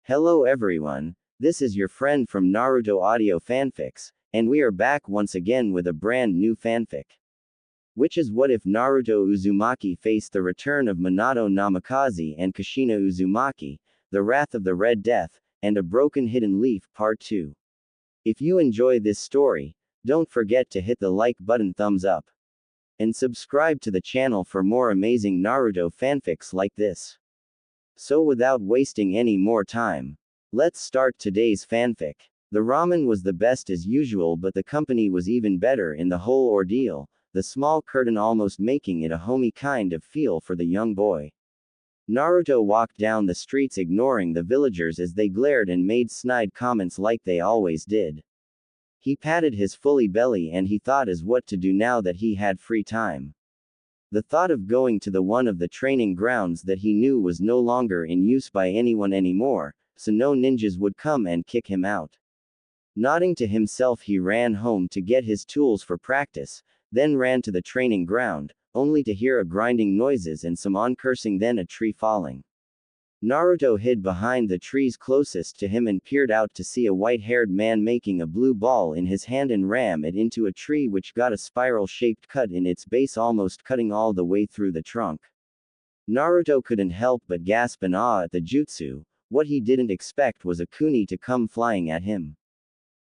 Hello everyone, this is your friend from Naruto Audio Fanfics, and we are back once again with a brand new fanfic. Which is what if Naruto Uzumaki faced the return of Minato Namikaze and Kushina Uzumaki, the Wrath of the Red Death, and a Broken Hidden Leaf Part 2. If you enjoy this story, don't forget to hit the like button, thumbs up, and subscribe to the channel for more amazing Naruto fanfics like this. So without wasting any more time, let's start today's fanfic. The ramen was the best as usual, but the company was even better in the whole ordeal, the small curtain almost making it a homey kind of feel for the young boy. Naruto walked down the streets ignoring the villagers as they glared and made snide comments like they always did. He patted his fully belly and he thought as what to do now that he had free time. The thought of going to the one of the training grounds that he knew was no longer in use by anyone anymore, so no ninjas would come and kick him out. Nodding to himself, he ran home to get his tools for practice, then ran to the training ground, only to hear a grinding noises and some on-cursing, then a tree falling. Naruto hid behind the trees closest to him and peered out to see a white-haired man making a blue ball in his hand and ram it into a tree, which got a spiral-shaped cut in its base, almost cutting all the way through the trunk. Naruto couldn't help but gasp in awe at the jutsu. What he didn't expect was a kuni to come flying at him.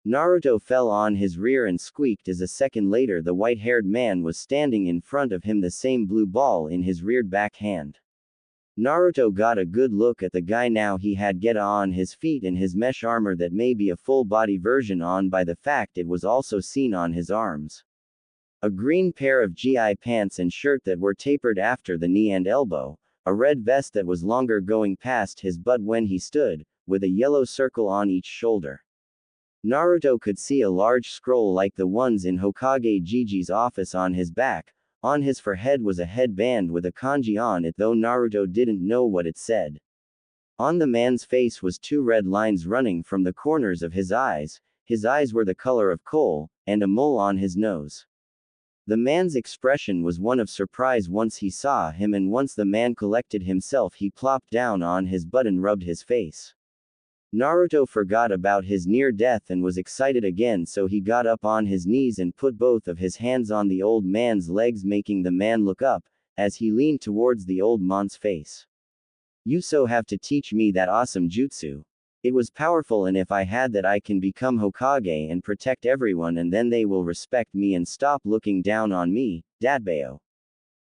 Naruto fell on his rear and squeaked as a second later the white-haired man was standing in front of him, the same blue ball in his reared back hand. Naruto got a good look at the guy now. He had Geta on his feet and his mesh armor that may be a full-body version on by the fact it was also seen on his arms. A green pair of GI pants and shirt that were tapered after the knee and elbow, a red vest that was longer going past his butt when he stood, with a yellow circle on each shoulder. Naruto could see a large scroll like the ones in Hokage Gigi's office on his back. On his forehead was a headband with a kanji on it, though Naruto didn't know what it said. On the man's face was two red lines running from the corners of his eyes. His eyes were the color of coal, and a mole on his nose. The man's expression was one of surprise once he saw him, and once the man collected himself, he plopped down on his butt and rubbed his face. Naruto forgot about his near death and was excited again, so he got up on his knees and put both of his hands on the old man's legs, making the man look up, as he leaned towards the old man's face. "You so have to teach me that awesome jutsu. It was powerful, and if I had that I can become Hokage and protect everyone, and then they will respect me and stop looking down on me, Dadbao,"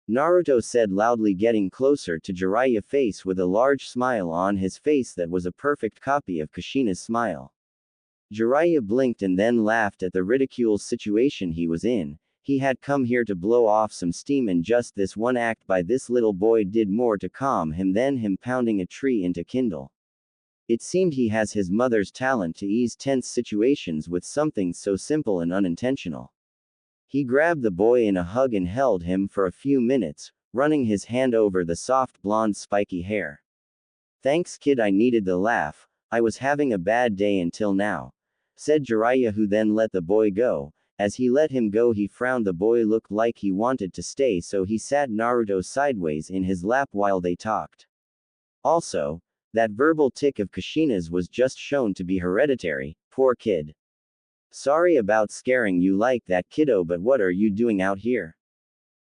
Naruto said loudly, getting closer to Jiraiya's face with a large smile on his face that was a perfect copy of Kushina's smile. Jiraiya blinked and then laughed at the ridicule situation he was in. He had come here to blow off some steam, and just this one act by this little boy did more to calm him than him pounding a tree into kindle. It seemed he has his mother's talent to ease tense situations with something so simple and unintentional. He grabbed the boy in a hug and held him for a few minutes, running his hand over the soft blonde spiky hair. "Thanks kid, I needed the laugh. I was having a bad day until now," said Jiraiya, who then let the boy go. As he let him go, he frowned. The boy looked like he wanted to stay, so he sat Naruto sideways in his lap while they talked. Also, that verbal tick of Kushina's was just shown to be hereditary. Poor kid. "Sorry about scaring you like that, kiddo, but what are you doing out here?"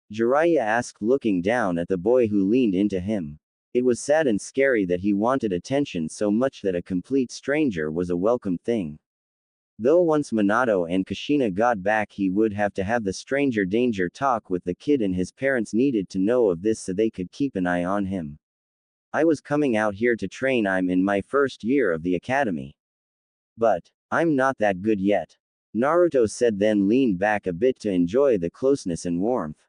Jiraiya asked, looking down at the boy who leaned into him. It was sad and scary that he wanted attention so much that a complete stranger was a welcome thing. Though once Minato and Kushina got back, he would have to have the stranger danger talk with the kid, and his parents needed to know of this so they could keep an eye on him. "I was coming out here to train. I'm in my first year of the academy. But I'm not that good yet," Naruto said, then leaned back a bit to enjoy the closeness and warmth.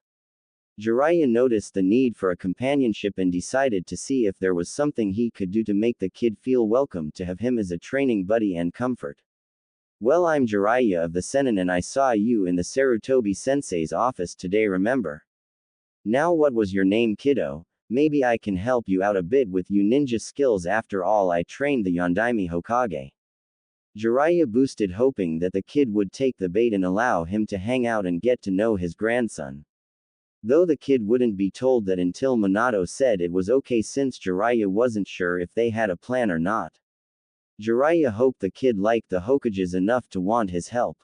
Jiraiya noticed the need for a companionship and decided to see if there was something he could do to make the kid feel welcome, to have him as a training buddy and comfort. "Well, I'm Jiraiya of the Sennin, and I saw you in the Sarutobi sensei's office today, remember? Now what was your name, kiddo? Maybe I can help you out a bit with your ninja skills. After all, I trained the Yondaime Hokage." Jiraiya boosted, hoping that the kid would take the bait and allow him to hang out and get to know his grandson. Though the kid wouldn't be told that until Minato said it was okay, since Jiraiya wasn't sure if they had a plan or not. Jiraiya hoped the kid liked the Hokages enough to want his help.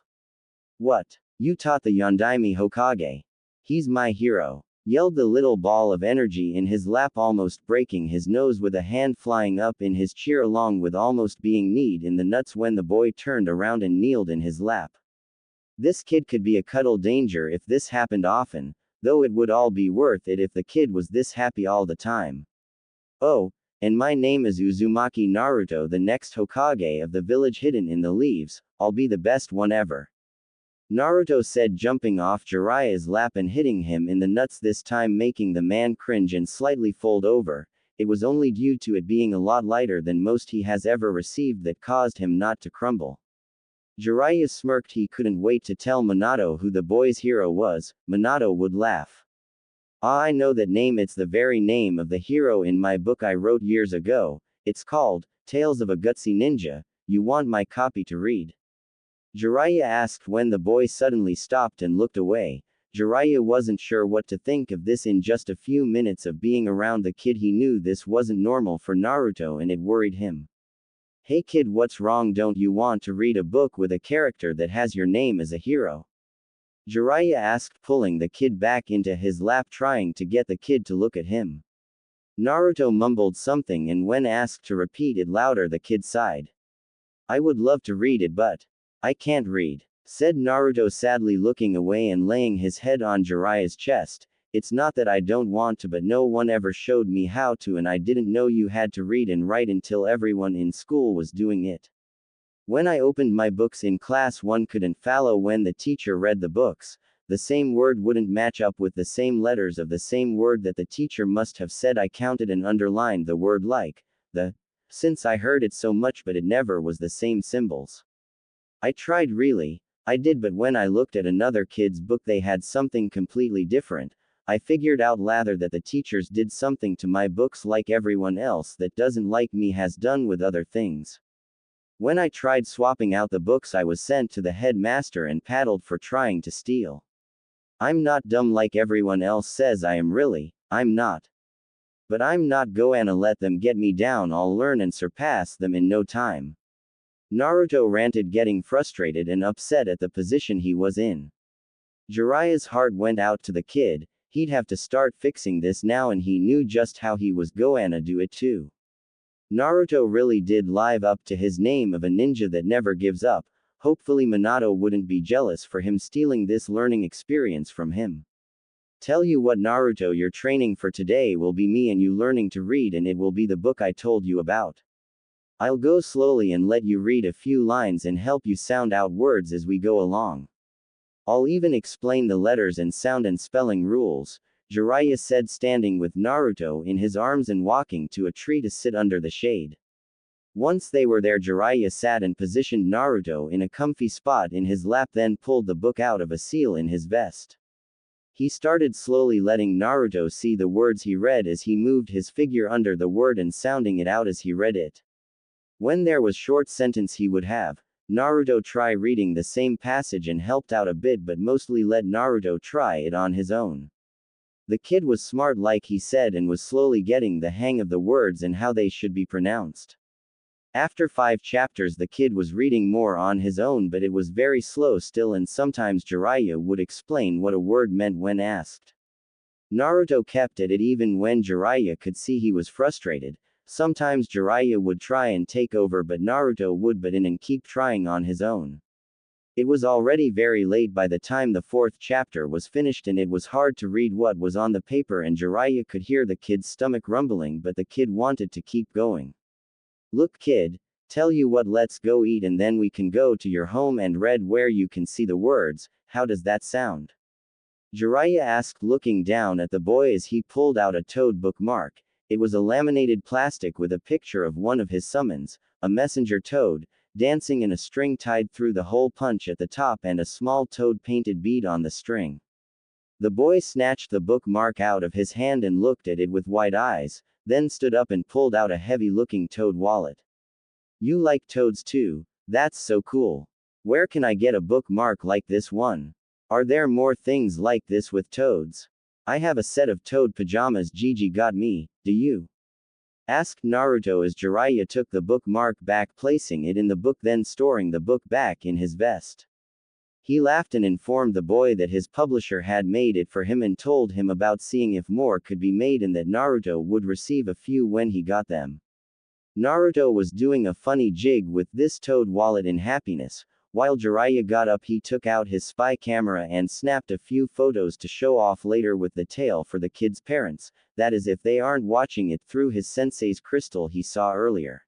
What? You taught the Yondaime Hokage. He's my hero, yelled the little ball of energy in his lap, almost breaking his nose with a hand flying up in his cheer, along with almost being kneed in the nuts when the boy turned around and kneeled in his lap. This kid could be a cuddle danger if this happened often, though it would all be worth it if the kid was this happy all the time. Oh, and my name is Uzumaki Naruto, the next Hokage of the village hidden in the leaves. I'll be the best one ever. Naruto said, jumping off Jiraiya's lap and hitting him in the nuts, this time making the man cringe and slightly fold over. It was only due to it being a lot lighter than most he has ever received that caused him not to crumble. Jiraiya smirked. He couldn't wait to tell Minato who the boy's hero was. Minato would laugh. Ah, I know that name. It's the very name of the hero in my book I wrote years ago. It's called Tales of a Gutsy Ninja. You want my copy to read? Jiraiya asked when the boy suddenly stopped and looked away. Jiraiya wasn't sure what to think of this. In just a few minutes of being around the kid, he knew this wasn't normal for Naruto, and it worried him. Hey kid, what's wrong? Don't you want to read a book with a character that has your name as a hero? Jiraiya asked, pulling the kid back into his lap, trying to get the kid to look at him. Naruto mumbled something, and when asked to repeat it louder, the kid sighed. I would love to read it, but I can't read, said Naruto sadly, looking away and laying his head on Jiraiya's chest. It's not that I don't want to, but no one ever showed me how to, and I didn't know you had to read and write until everyone in school was doing it. When I opened my books in class, one couldn't follow when the teacher read the books. The same word wouldn't match up with the same letters of the same word that the teacher must have said. I counted and underlined the word like the, since I heard it so much, but it never was the same symbols. I tried, really, I did, but when I looked at another kid's book, they had something completely different. I figured out later that the teachers did something to my books like everyone else that doesn't like me has done with other things. When I tried swapping out the books, I was sent to the headmaster and paddled for trying to steal. I'm not dumb like everyone else says I am, really, I'm not. But I'm not gonna let them get me down. I'll learn and surpass them in no time. Naruto ranted, getting frustrated and upset at the position he was in. Jiraiya's heart went out to the kid. He'd have to start fixing this now, and he knew just how he was gonna do it too. Naruto really did live up to his name of a ninja that never gives up. Hopefully Minato wouldn't be jealous for him stealing this learning experience from him. Tell you what, Naruto, your training for today will be me and you learning to read, and it will be the book I told you about. I'll go slowly and let you read a few lines and help you sound out words as we go along. I'll even explain the letters and sound and spelling rules, Jiraiya said, standing with Naruto in his arms and walking to a tree to sit under the shade. Once they were there, Jiraiya sat and positioned Naruto in a comfy spot in his lap, then pulled the book out of a seal in his vest. He started slowly letting Naruto see the words he read as he moved his figure under the word and sounding it out as he read it. When there was short sentence he would have Naruto try reading the same passage and helped out a bit, but mostly let Naruto try it on his own. The kid was smart, like he said, and was slowly getting the hang of the words and how they should be pronounced. After 5 chapters the kid was reading more on his own, but it was very slow still, and sometimes Jiraiya would explain what a word meant when asked. Naruto kept at it even when Jiraiya could see he was frustrated. Sometimes Jiraiya would try and take over, but Naruto would butt in and keep trying on his own. It was already very late by the time the 4th chapter was finished, and it was hard to read what was on the paper, and Jiraiya could hear the kid's stomach rumbling, but the kid wanted to keep going. Look kid, tell you what, let's go eat and then we can go to your home and read where you can see the words. How does that sound? Jiraiya asked, looking down at the boy as he pulled out a toad bookmark. It was a laminated plastic with a picture of one of his summons, a messenger toad, dancing in a string tied through the hole punch at the top and a small toad painted bead on the string. The boy snatched the bookmark out of his hand and looked at it with wide eyes, then stood up and pulled out a heavy-looking toad wallet. You like toads too? That's so cool. Where can I get a bookmark like this one? Are there more things like this with toads? I have a set of toad pajamas Gigi got me, do you? Asked Naruto as Jiraiya took the bookmark back, placing it in the book, then storing the book back in his vest. He laughed and informed the boy that his publisher had made it for him and told him about seeing if more could be made and that Naruto would receive a few when he got them. Naruto was doing a funny jig with this toad wallet in happiness. While Jiraiya got up, he took out his spy camera and snapped a few photos to show off later with the tale for the kids' parents, that is if they aren't watching it through his sensei's crystal he saw earlier.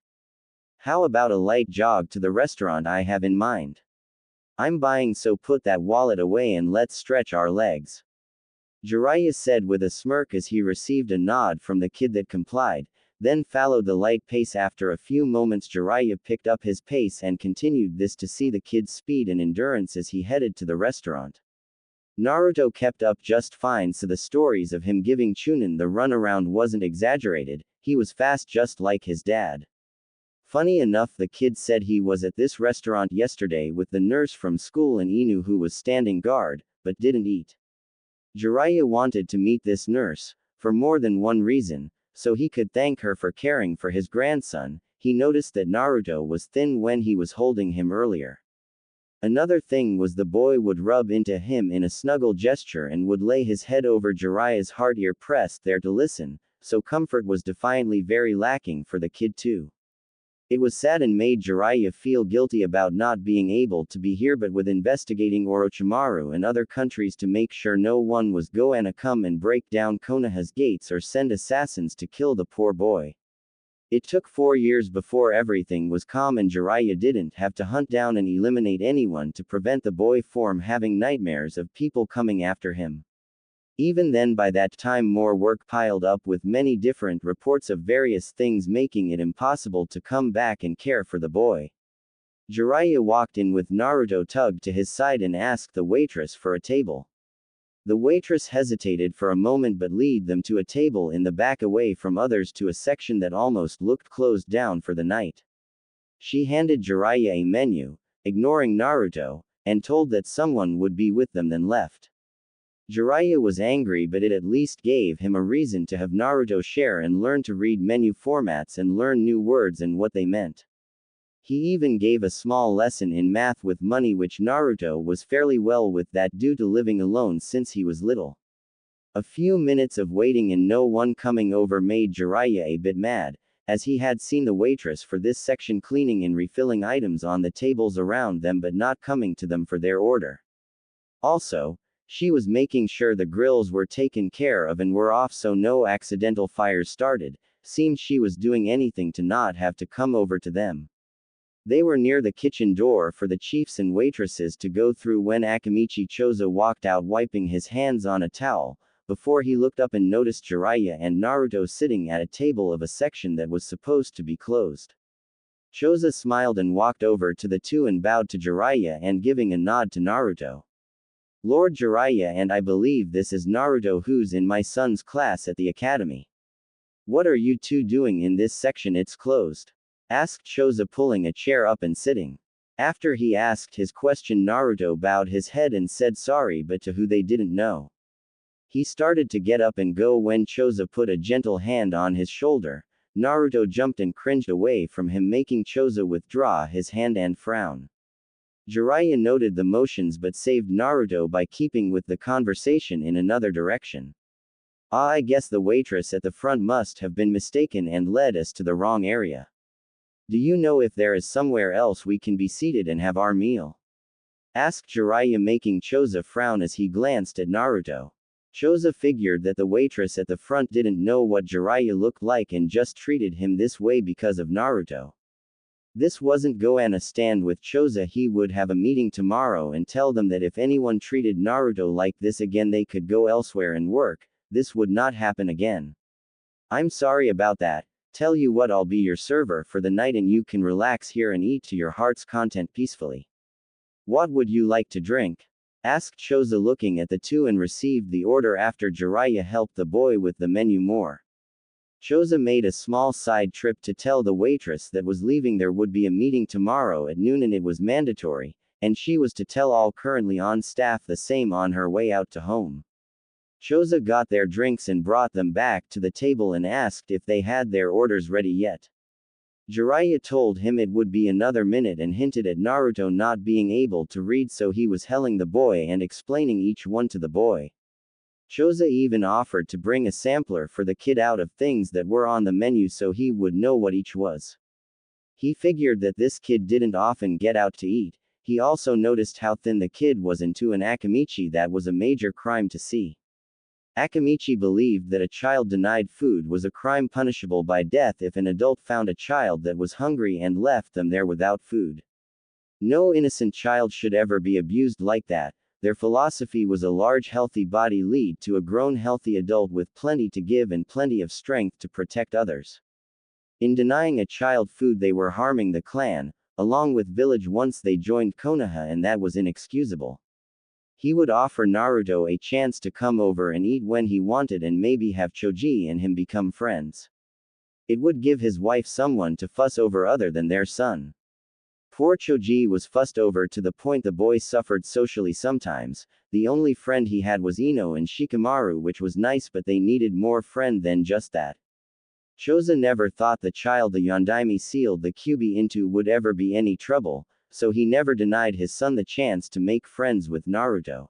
How about a light jog to the restaurant I have in mind? I'm buying, so put that wallet away and let's stretch our legs. Jiraiya said with a smirk as he received a nod from the kid that complied, then followed the light pace. After a few moments, Jiraiya picked up his pace and continued this to see the kid's speed and endurance as he headed to the restaurant. Naruto kept up just fine, so the stories of him giving Chunin the runaround wasn't exaggerated. He was fast just like his dad. Funny enough, the kid said he was at this restaurant yesterday with the nurse from school and Inu, who was standing guard, but didn't eat. Jiraiya wanted to meet this nurse, for more than one reason, so he could thank her for caring for his grandson. He noticed that Naruto was thin when he was holding him earlier. Another thing was the boy would rub into him in a snuggle gesture and would lay his head over Jiraiya's heart, ear pressed there to listen, so comfort was defiantly very lacking for the kid too. It was sad and made Jiraiya feel guilty about not being able to be here, but with investigating Orochimaru and other countries to make sure no one was gonna come and break down Konoha's gates or send assassins to kill the poor boy. It took 4 years before everything was calm and Jiraiya didn't have to hunt down and eliminate anyone to prevent the boy from having nightmares of people coming after him. Even then, by that time, more work piled up with many different reports of various things, making it impossible to come back and care for the boy. Jiraiya walked in with Naruto tugged to his side and asked the waitress for a table. The waitress hesitated for a moment but led them to a table in the back, away from others, to a section that almost looked closed down for the night. She handed Jiraiya a menu, ignoring Naruto, and told that someone would be with them, then left. Jiraiya was angry, but it at least gave him a reason to have Naruto share and learn to read menu formats and learn new words and what they meant. He even gave a small lesson in math with money, which Naruto was fairly well with that due to living alone since he was little. A few minutes of waiting and no one coming over made Jiraiya a bit mad, as he had seen the waitress for this section cleaning and refilling items on the tables around them but not coming to them for their order. Also, she was making sure the grills were taken care of and were off so no accidental fires started. Seemed she was doing anything to not have to come over to them. They were near the kitchen door for the chiefs and waitresses to go through when Akimichi Chozo walked out, wiping his hands on a towel, before he looked up and noticed Jiraiya and Naruto sitting at a table of a section that was supposed to be closed. Chozo smiled and walked over to the two and bowed to Jiraiya and giving a nod to Naruto. Lord Jiraiya, and I believe this is Naruto, who's in my son's class at the academy. What are you two doing in this section? It's closed. Asked Chozo, pulling a chair up and sitting. After he asked his question, Naruto bowed his head and said sorry, but to who they didn't know. He started to get up and go when Chozo put a gentle hand on his shoulder. Naruto jumped and cringed away from him, making Chozo withdraw his hand and frown. Jiraiya noted the motions but saved Naruto by keeping with the conversation in another direction. I guess the waitress at the front must have been mistaken and led us to the wrong area. Do you know if there is somewhere else we can be seated and have our meal? Asked Jiraiya, making Chozo frown as he glanced at Naruto. Chozo figured that the waitress at the front didn't know what Jiraiya looked like and just treated him this way because of Naruto. This wasn't gonna stand with Chozo. He would have a meeting tomorrow and tell them that if anyone treated Naruto like this again, they could go elsewhere and work. This would not happen again. I'm sorry about that. Tell you what, I'll be your server for the night and you can relax here and eat to your heart's content peacefully. What would you like to drink? Asked Chozo, looking at the two, and received the order after Jiraiya helped the boy with the menu more. Chozo made a small side trip to tell the waitress that was leaving there would be a meeting tomorrow at noon and it was mandatory, and she was to tell all currently on staff the same on her way out to home. Choza got their drinks and brought them back to the table and asked if they had their orders ready yet. Jiraiya told him it would be another minute and hinted at Naruto not being able to read, so he was helling the boy and explaining each one to the boy. Choza even offered to bring a sampler for the kid out of things that were on the menu so he would know what each was. He figured that this kid didn't often get out to eat. He also noticed how thin the kid was, and to an Akamichi that was a major crime to see. Akamichi believed that a child denied food was a crime punishable by death if an adult found a child that was hungry and left them there without food. No innocent child should ever be abused like that. Their philosophy was a large healthy body lead to a grown healthy adult with plenty to give and plenty of strength to protect others. In denying a child food they were harming the clan, along with village once they joined Konoha, and that was inexcusable. He would offer Naruto a chance to come over and eat when he wanted and maybe have Choji and him become friends. It would give his wife someone to fuss over other than their son. Poor Choji was fussed over to the point the boy suffered socially sometimes. The only friend he had was Ino and Shikamaru, which was nice, but they needed more friend than just that. Choza never thought the child the Yondaime sealed the Kyuubi into would ever be any trouble, so he never denied his son the chance to make friends with Naruto.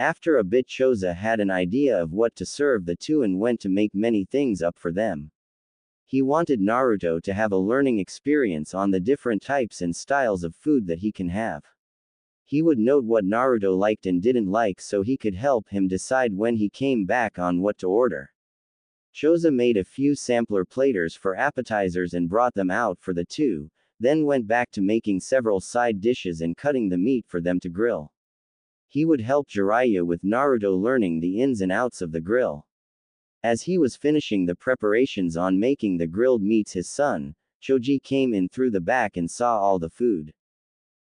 After a bit, Choza had an idea of what to serve the two and went to make many things up for them. He wanted Naruto to have a learning experience on the different types and styles of food that he can have. He would note what Naruto liked and didn't like so he could help him decide when he came back on what to order. Choza made a few sampler platers for appetizers and brought them out for the two, then went back to making several side dishes and cutting the meat for them to grill. He would help Jiraiya with Naruto learning the ins and outs of the grill. As he was finishing the preparations on making the grilled meats, his son, Choji, came in through the back and saw all the food.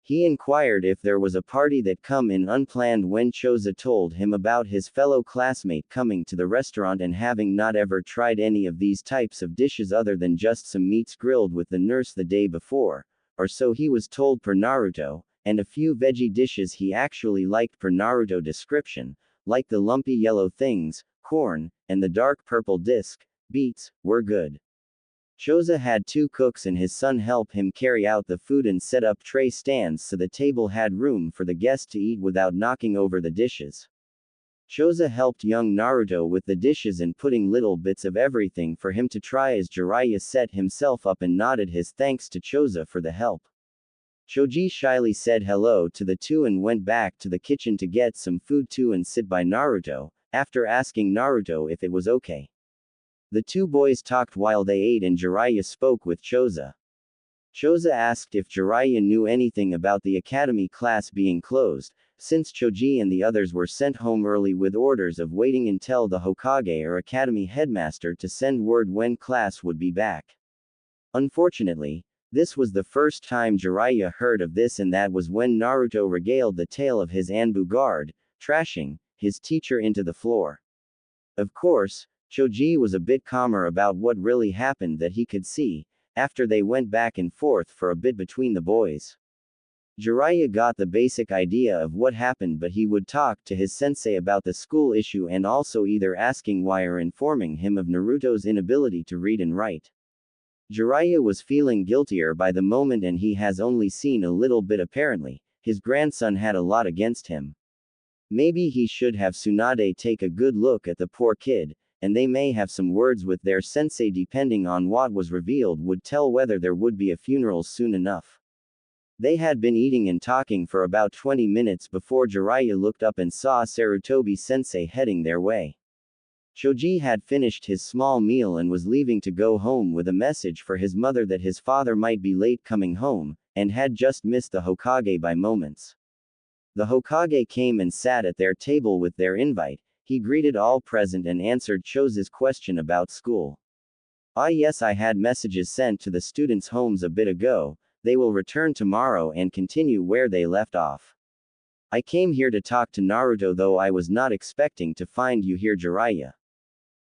He inquired if there was a party that come in unplanned when Choza told him about his fellow classmate coming to the restaurant and having not ever tried any of these types of dishes other than just some meats grilled with the nurse the day before, or so he was told per Naruto, and a few veggie dishes he actually liked per Naruto description, like the lumpy yellow things, corn, and the dark purple disc, beets, were good. Choza had two cooks and his son help him carry out the food and set up tray stands so the table had room for the guests to eat without knocking over the dishes. Choza helped young Naruto with the dishes and putting little bits of everything for him to try as Jiraiya set himself up and nodded his thanks to Choza for the help. Choji shyly said hello to the two and went back to the kitchen to get some food too and sit by Naruto, after asking Naruto if it was okay. The two boys talked while they ate and Jiraiya spoke with Choza. Choza asked if Jiraiya knew anything about the academy class being closed, since Choji and the others were sent home early with orders of waiting until the Hokage or academy headmaster to send word when class would be back. Unfortunately, this was the first time Jiraiya heard of this, and that was when Naruto regaled the tale of his Anbu guard, trashing his teacher into the floor. Of course, Choji was a bit calmer about what really happened that he could see, after they went back and forth for a bit between the boys. Jiraiya got the basic idea of what happened, but he would talk to his sensei about the school issue and also either asking why or informing him of Naruto's inability to read and write. Jiraiya was feeling guiltier by the moment, and he has only seen a little bit apparently. His grandson had a lot against him. Maybe he should have Tsunade take a good look at the poor kid, and they may have some words with their sensei depending on what was revealed would tell whether there would be a funeral soon enough. They had been eating and talking for about 20 minutes before Jiraiya looked up and saw Sarutobi sensei heading their way. Choji had finished his small meal and was leaving to go home with a message for his mother that his father might be late coming home, and had just missed the Hokage by moments. The Hokage came and sat at their table with their invite. He greeted all present and answered Choza's question about school. "Ah yes, I had messages sent to the students' homes a bit ago. They will return tomorrow and continue where they left off. I came here to talk to Naruto, though I was not expecting to find you here, Jiraiya.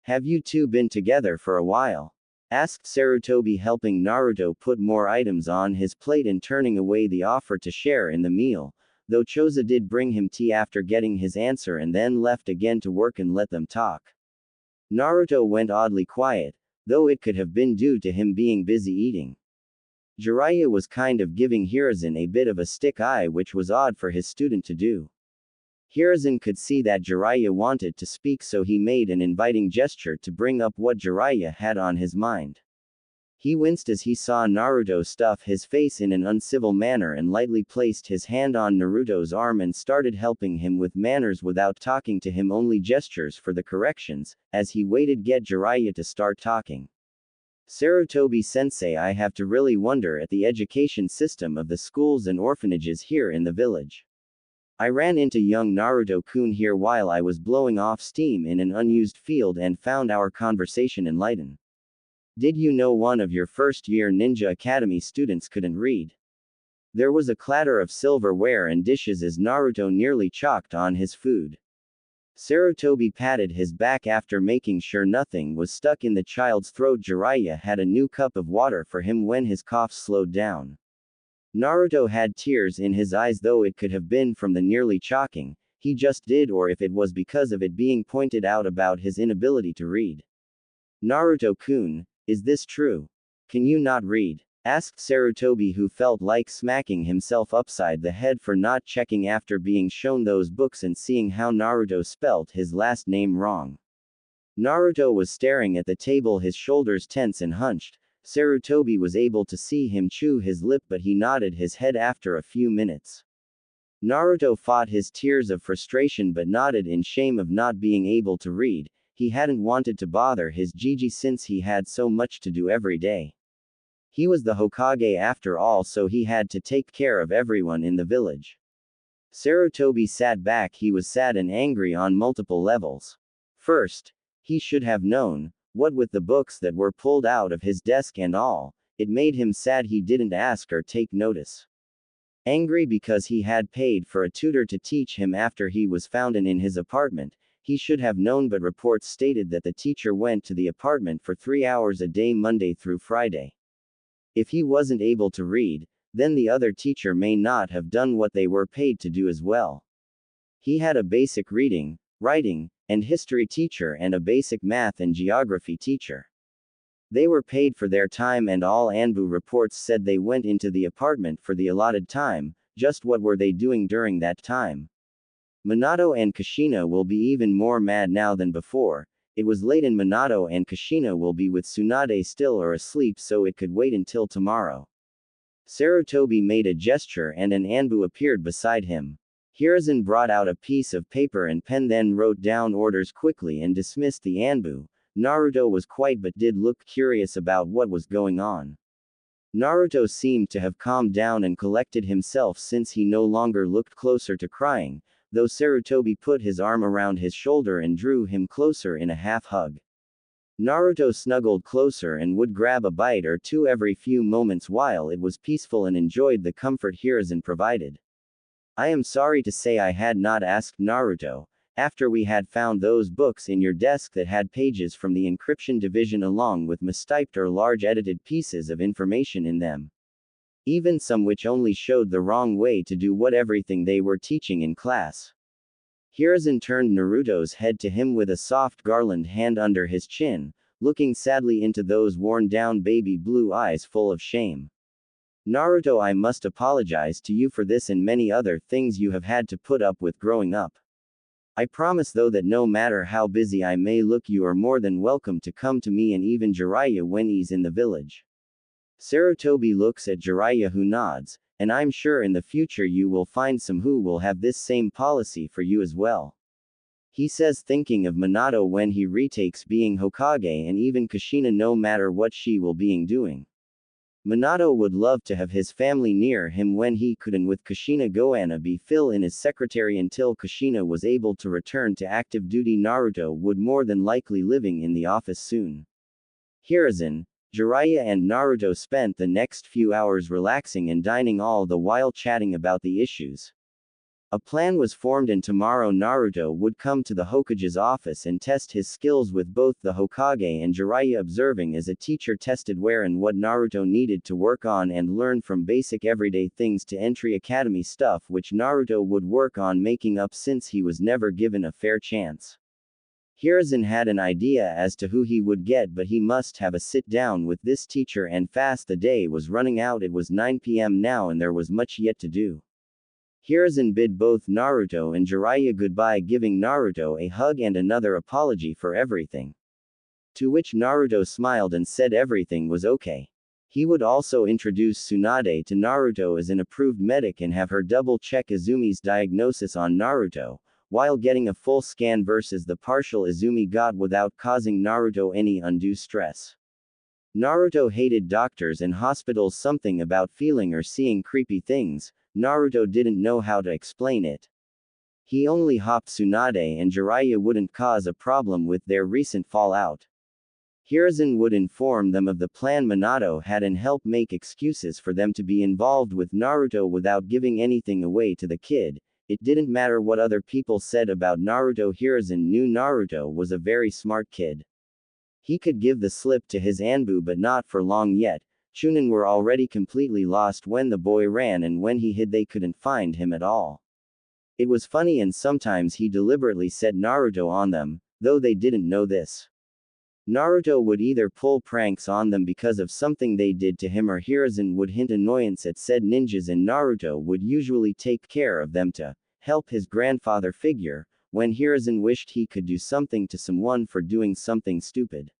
Have you two been together for a while?" asked Sarutobi, helping Naruto put more items on his plate and turning away the offer to share in the meal, though Choza did bring him tea after getting his answer and then left again to work and let them talk. Naruto went oddly quiet, though it could have been due to him being busy eating. Jiraiya was kind of giving Hiruzen a bit of a stick eye, which was odd for his student to do. Hiruzen could see that Jiraiya wanted to speak, so he made an inviting gesture to bring up what Jiraiya had on his mind. He winced as he saw Naruto stuff his face in an uncivil manner and lightly placed his hand on Naruto's arm and started helping him with manners without talking to him, only gestures for the corrections, as he waited get Jiraiya to start talking. Sarutobi-sensei, I have to really wonder at the education system of the schools and orphanages here in the village. I ran into young Naruto-kun here while I was blowing off steam in an unused field and found our conversation enlightening. Did you know one of your first-year Ninja Academy students couldn't read? There was a clatter of silverware and dishes as Naruto nearly choked on his food. Sarutobi patted his back after making sure nothing was stuck in the child's throat. Jiraiya had a new cup of water for him when his cough slowed down. Naruto had tears in his eyes, though it could have been from the nearly choking he just did, or if it was because of it being pointed out about his inability to read. Naruto-kun, is this true? Can you not read? Asked Sarutobi, who felt like smacking himself upside the head for not checking after being shown those books and seeing how Naruto spelt his last name wrong. Naruto was staring at the table, his shoulders tense and hunched. Sarutobi was able to see him chew his lip, but he nodded his head after a few minutes. Naruto fought his tears of frustration but nodded in shame of not being able to read. He hadn't wanted to bother his Gigi since he had so much to do every day. He was the Hokage after all, so he had to take care of everyone in the village. Sarutobi sat back. He was sad and angry on multiple levels. First, he should have known, what with the books that were pulled out of his desk and all, it made him sad he didn't ask or take notice. Angry because he had paid for a tutor to teach him after he was found in his apartment. He should have known, but reports stated that the teacher went to the apartment for 3 hours a day Monday through Friday. If he wasn't able to read, then the other teacher may not have done what they were paid to do as well. He had a basic reading, writing, and history teacher and a basic math and geography teacher. They were paid for their time, and all Anbu reports said they went into the apartment for the allotted time. Just what were they doing during that time? Minato and Kushina will be even more mad now than before. It was late and Minato and Kushina will be with Tsunade still or asleep, so it could wait until tomorrow. Sarutobi made a gesture and an Anbu appeared beside him. Hiruzen brought out a piece of paper and pen, then wrote down orders quickly and dismissed the Anbu. Naruto was quiet but did look curious about what was going on. Naruto seemed to have calmed down and collected himself since he no longer looked closer to crying, though Sarutobi put his arm around his shoulder and drew him closer in a half hug. Naruto snuggled closer and would grab a bite or two every few moments while it was peaceful and enjoyed the comfort Hiruzen provided. I am sorry to say I had not asked Naruto, after we had found those books in your desk that had pages from the encryption division along with mistyped or large edited pieces of information in them. Even some which only showed the wrong way to do what everything they were teaching in class. Hiruzen turned Naruto's head to him with a soft garland hand under his chin, looking sadly into those worn-down baby blue eyes full of shame. Naruto, I must apologize to you for this and many other things you have had to put up with growing up. I promise though that no matter how busy I may look, you are more than welcome to come to me and even Jiraiya when he's in the village. Sarutobi looks at Jiraiya, who nods, and I'm sure in the future you will find some who will have this same policy for you as well. He says, thinking of Minato when he retakes being Hokage, and even Kushina, no matter what she will being doing. Minato would love to have his family near him when he could, and with Kushina Goana be fill in his secretary until Kushina was able to return to active duty. Naruto would more than likely living in the office soon. Hiruzen, Jiraiya and Naruto spent the next few hours relaxing and dining, all the while chatting about the issues. A plan was formed and tomorrow Naruto would come to the Hokage's office and test his skills with both the Hokage and Jiraiya observing as a teacher tested where and what Naruto needed to work on and learn from basic everyday things to entry academy stuff which Naruto would work on making up since he was never given a fair chance. Hiruzen had an idea as to who he would get but he must have a sit down with this teacher and fast the day was running out it was 9 p.m. now and there was much yet to do. Hiruzen bid both Naruto and Jiraiya goodbye giving Naruto a hug and another apology for everything. To which Naruto smiled and said everything was okay. He would also introduce Tsunade to Naruto as an approved medic and have her double-check Izumi's diagnosis on Naruto, while getting a full scan versus the partial Izumi got without causing Naruto any undue stress. Naruto hated doctors and hospitals something about feeling or seeing creepy things. Naruto didn't know how to explain it. He only hoped Tsunade and Jiraiya wouldn't cause a problem with their recent fallout. Hiruzen would inform them of the plan Minato had and help make excuses for them to be involved with Naruto without giving anything away to the kid. It didn't matter what other people said about Naruto. Hiruzen knew Naruto was a very smart kid. He could give the slip to his Anbu but not for long yet. Chunin were already completely lost when the boy ran and when he hid they couldn't find him at all. It was funny and sometimes he deliberately set Naruto on them, though they didn't know this. Naruto would either pull pranks on them because of something they did to him or Hiruzen would hint annoyance at said ninjas and Naruto would usually take care of them to help his grandfather figure, when Hiruzen wished he could do something to someone for doing something stupid.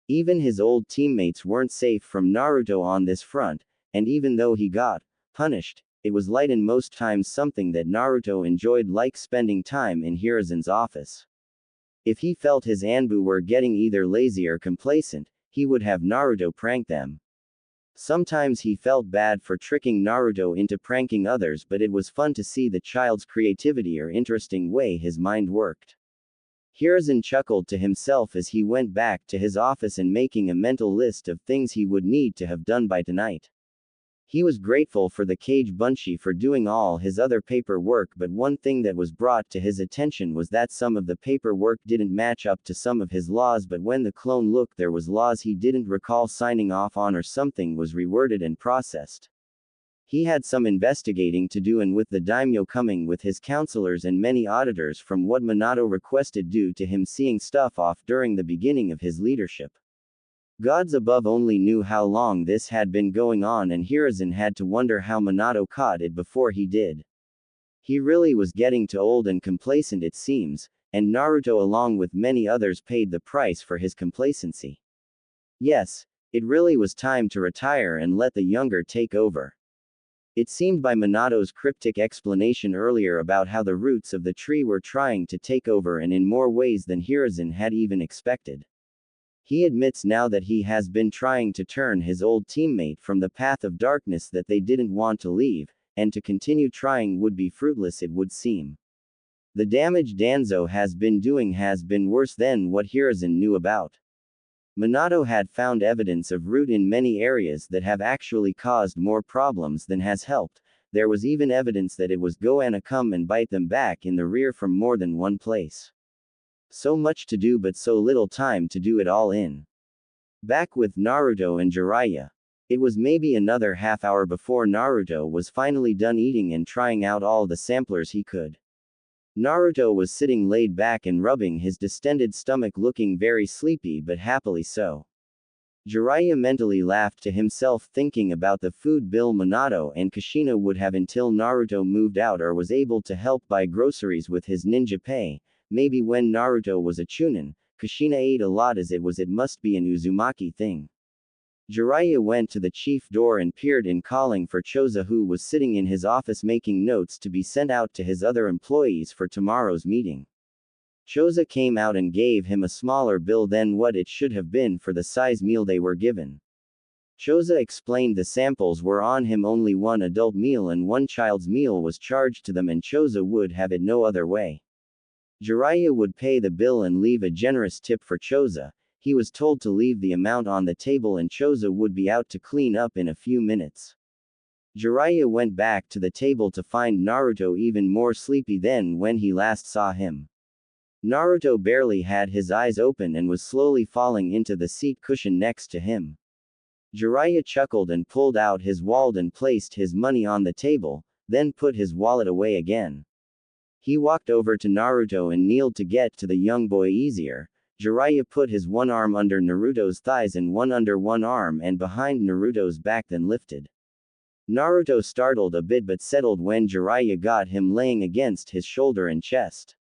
Even his old teammates weren't safe from Naruto on this front, and even though he got punished, it was light and most times something that Naruto enjoyed like spending time in Hiruzen's office. If he felt his Anbu were getting either lazy or complacent, he would have Naruto prank them. Sometimes he felt bad for tricking Naruto into pranking others but it was fun to see the child's creativity or interesting way his mind worked. Hiruzen chuckled to himself as he went back to his office and making a mental list of things he would need to have done by tonight. He was grateful for the Kage Bunshin for doing all his other paperwork but one thing that was brought to his attention was that some of the paperwork didn't match up to some of his laws but when the clone looked there was laws he didn't recall signing off on or something was reworded and processed. He had some investigating to do and with the daimyo coming with his counselors and many auditors from what Minato requested due to him seeing stuff off during the beginning of his leadership. Gods above only knew how long this had been going on and Hiruzen had to wonder how Minato caught it before he did. He really was getting too old and complacent it seems, and Naruto along with many others paid the price for his complacency. Yes, it really was time to retire and let the younger take over. It seemed by Minato's cryptic explanation earlier about how the roots of the tree were trying to take over and in more ways than Hiruzen had even expected. He admits now that he has been trying to turn his old teammate from the path of darkness that they didn't want to leave, and to continue trying would be fruitless it would seem. The damage Danzo has been doing has been worse than what Hiruzen knew about. Minato had found evidence of root in many areas that have actually caused more problems than has helped. There was even evidence that it was gonna come and bite them back in the rear from more than one place. So much to do but so little time to do it all in. Back with Naruto and Jiraiya. It was maybe another half hour before Naruto was finally done eating and trying out all the samplers he could. Naruto was sitting laid back and rubbing his distended stomach looking very sleepy but happily so. Jiraiya mentally laughed to himself thinking about the food bill Minato and Kushina would have until Naruto moved out or was able to help buy groceries with his ninja pay. Maybe when Naruto was a chunin, Kushina ate a lot as it must be an Uzumaki thing. Jiraiya went to the chief door and peered in calling for Choza who was sitting in his office making notes to be sent out to his other employees for tomorrow's meeting. Choza came out and gave him a smaller bill than what it should have been for the size meal they were given. Choza explained the samples were on him only one adult meal and one child's meal was charged to them and Choza would have it no other way. Jiraiya would pay the bill and leave a generous tip for Choza. He was told to leave the amount on the table and Choza would be out to clean up in a few minutes. Jiraiya went back to the table to find Naruto even more sleepy than when he last saw him. Naruto barely had his eyes open and was slowly falling into the seat cushion next to him. Jiraiya chuckled and pulled out his wallet and placed his money on the table, then put his wallet away again. He walked over to Naruto and kneeled to get to the young boy easier. Jiraiya put his one arm under Naruto's thighs and one under one arm and behind Naruto's back, then lifted. Naruto startled a bit but settled when Jiraiya got him laying against his shoulder and chest.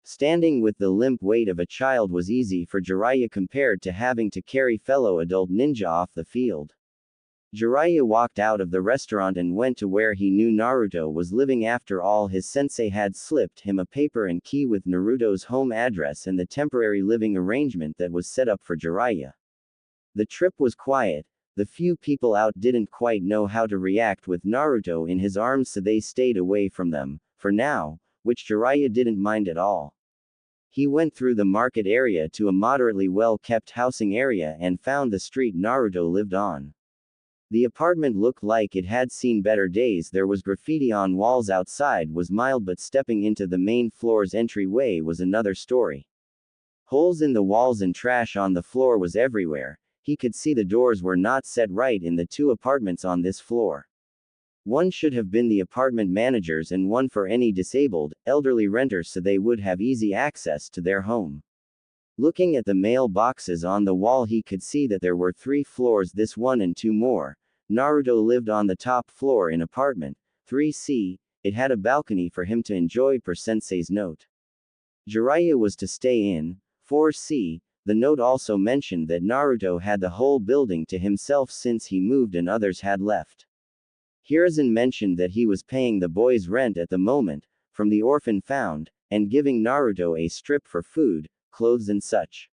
Standing with the limp weight of a child was easy for Jiraiya compared to having to carry fellow adult ninja off the field. Jiraiya walked out of the restaurant and went to where he knew Naruto was living. After all, his sensei had slipped him a paper and key with Naruto's home address and the temporary living arrangement that was set up for Jiraiya. The trip was quiet. The few people out didn't quite know how to react with Naruto in his arms, so they stayed away from them, for now, which Jiraiya didn't mind at all. He went through the market area to a moderately well-kept housing area and found the street Naruto lived on. The apartment looked like it had seen better days. There was graffiti on walls. Outside was mild, but stepping into the main floor's entryway was another story. Holes in the walls and trash on the floor was everywhere. He could see the doors were not set right in the two apartments on this floor. One should have been the apartment manager's and one for any disabled, elderly renters so they would have easy access to their home. Looking at the mail boxes on the wall, he could see that there were 3 floors, this one and 2 more. Naruto lived on the top floor in apartment 3C. It had a balcony for him to enjoy per sensei's note. Jiraiya was to stay in 4C. The note also mentioned that Naruto had the whole building to himself since he moved and others had left. Hiruzen mentioned that he was paying the boy's rent at the moment, from the orphan found, and giving Naruto a strip for food, clothes and such.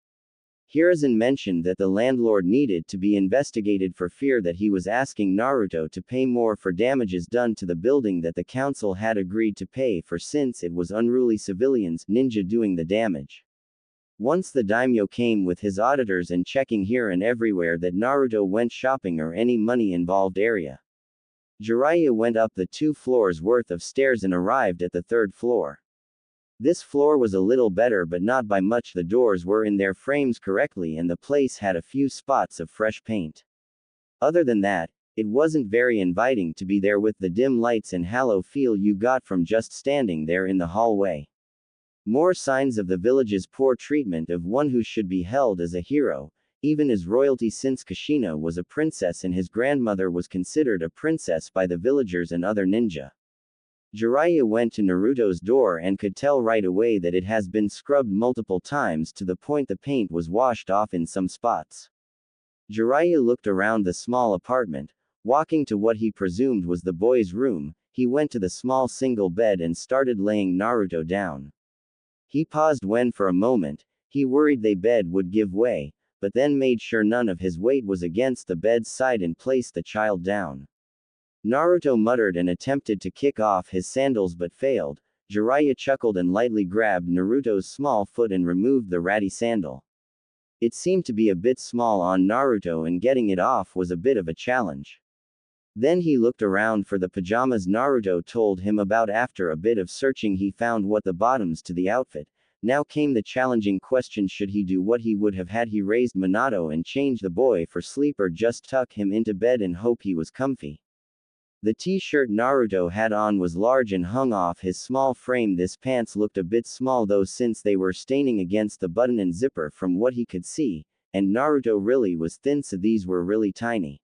Hiruzen mentioned that the landlord needed to be investigated for fear that he was asking Naruto to pay more for damages done to the building that the council had agreed to pay for since it was unruly civilians, ninja, doing the damage. Once the daimyo came with his auditors and checking here and everywhere that Naruto went shopping or any money involved area. Jiraiya went up the 2 floors worth of stairs and arrived at the 3rd floor. This floor was a little better but not by much. The doors were in their frames correctly and the place had a few spots of fresh paint. Other than that, it wasn't very inviting to be there with the dim lights and hollow feel you got from just standing there in the hallway. More signs of the village's poor treatment of one who should be held as a hero, even as royalty, since Kushina was a princess and his grandmother was considered a princess by the villagers and other ninja. Jiraiya went to Naruto's door and could tell right away that it has been scrubbed multiple times to the point the paint was washed off in some spots. Jiraiya looked around the small apartment. Walking to what he presumed was the boy's room, he went to the small single bed and started laying Naruto down. He paused when for a moment, he worried the bed would give way, but then made sure none of his weight was against the bed's side and placed the child down. Naruto muttered and attempted to kick off his sandals but failed. Jiraiya chuckled and lightly grabbed Naruto's small foot and removed the ratty sandal. It seemed to be a bit small on Naruto and getting it off was a bit of a challenge. Then he looked around for the pajamas Naruto told him about. After a bit of searching he found what the bottoms to the outfit. Now came the challenging question: should he do what he would have had he raised Minato and change the boy for sleep, or just tuck him into bed and hope he was comfy? The t-shirt Naruto had on was large and hung off his small frame. This pants looked a bit small though, since they were staining against the button and zipper from what he could see, and Naruto really was thin, so these were really tiny.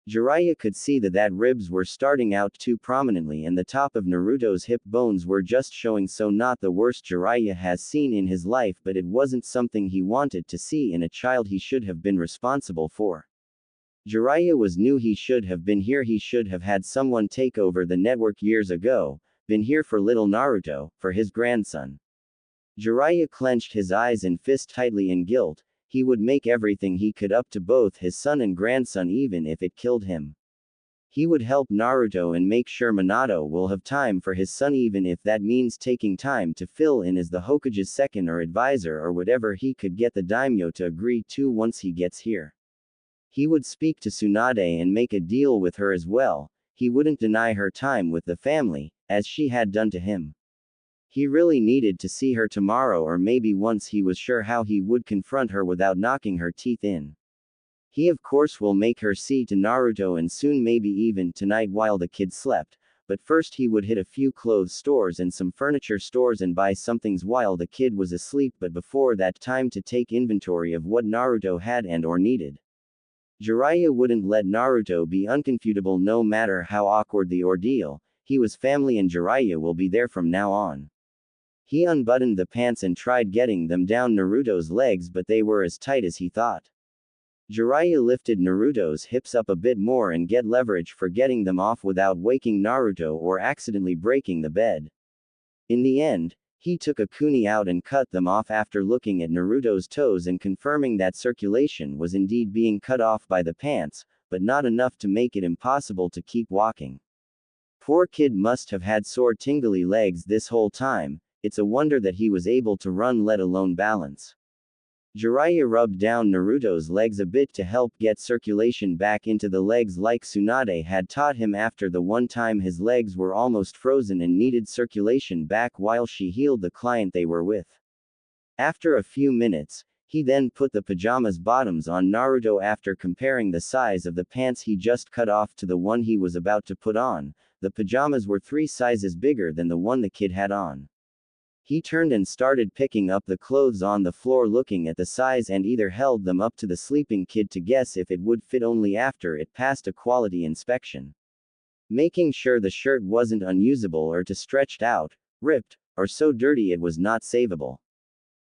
Jiraiya could see that ribs were starting out too prominently and the top of Naruto's hip bones were just showing, so not the worst Jiraiya has seen in his life, but it wasn't something he wanted to see in a child he should have been responsible for. Jiraiya was new. He should have been here. He should have had someone take over the network years ago, been here for little Naruto, for his grandson. Jiraiya clenched his eyes and fist tightly in guilt. He would make everything he could up to both his son and grandson, even if it killed him. He would help Naruto and make sure Minato will have time for his son, even if that means taking time to fill in as the Hokage's second or advisor or whatever he could get the daimyo to agree to once he gets here. He would speak to Tsunade and make a deal with her as well. he wouldn't deny her time with the family, as she had done to him. He really needed to see her tomorrow, or maybe once he was sure how he would confront her without knocking her teeth in. He of course will make her see to Naruto, and soon maybe even tonight while the kid slept, but first he would hit a few clothes stores and some furniture stores and buy some things while the kid was asleep, but before that time to take inventory of what Naruto had and or needed. Jiraiya wouldn't let Naruto be unconfutable no matter how awkward the ordeal. He was family and Jiraiya will be there from now on. He unbuttoned the pants and tried getting them down Naruto's legs, but they were as tight as he thought. Jiraiya lifted Naruto's hips up a bit more and get leverage for getting them off without waking Naruto or accidentally breaking the bed. In the end, he took a kuni out and cut them off after looking at Naruto's toes and confirming that circulation was indeed being cut off by the pants, but not enough to make it impossible to keep walking. Poor kid must have had sore tingly legs this whole time. It's a wonder that he was able to run, let alone balance. Jiraiya rubbed down Naruto's legs a bit to help get circulation back into the legs like Tsunade had taught him after the one time his legs were almost frozen and needed circulation back while she healed the client they were with. After a few minutes, he then put the pajamas bottoms on Naruto. After comparing the size of the pants he just cut off to the one he was about to put on, the pajamas were 3 sizes bigger than the one the kid had on. He turned and started picking up the clothes on the floor, looking at the size, and either held them up to the sleeping kid to guess if it would fit only after it passed a quality inspection. Making sure the shirt wasn't unusable or too stretched out, ripped, or so dirty it was not savable.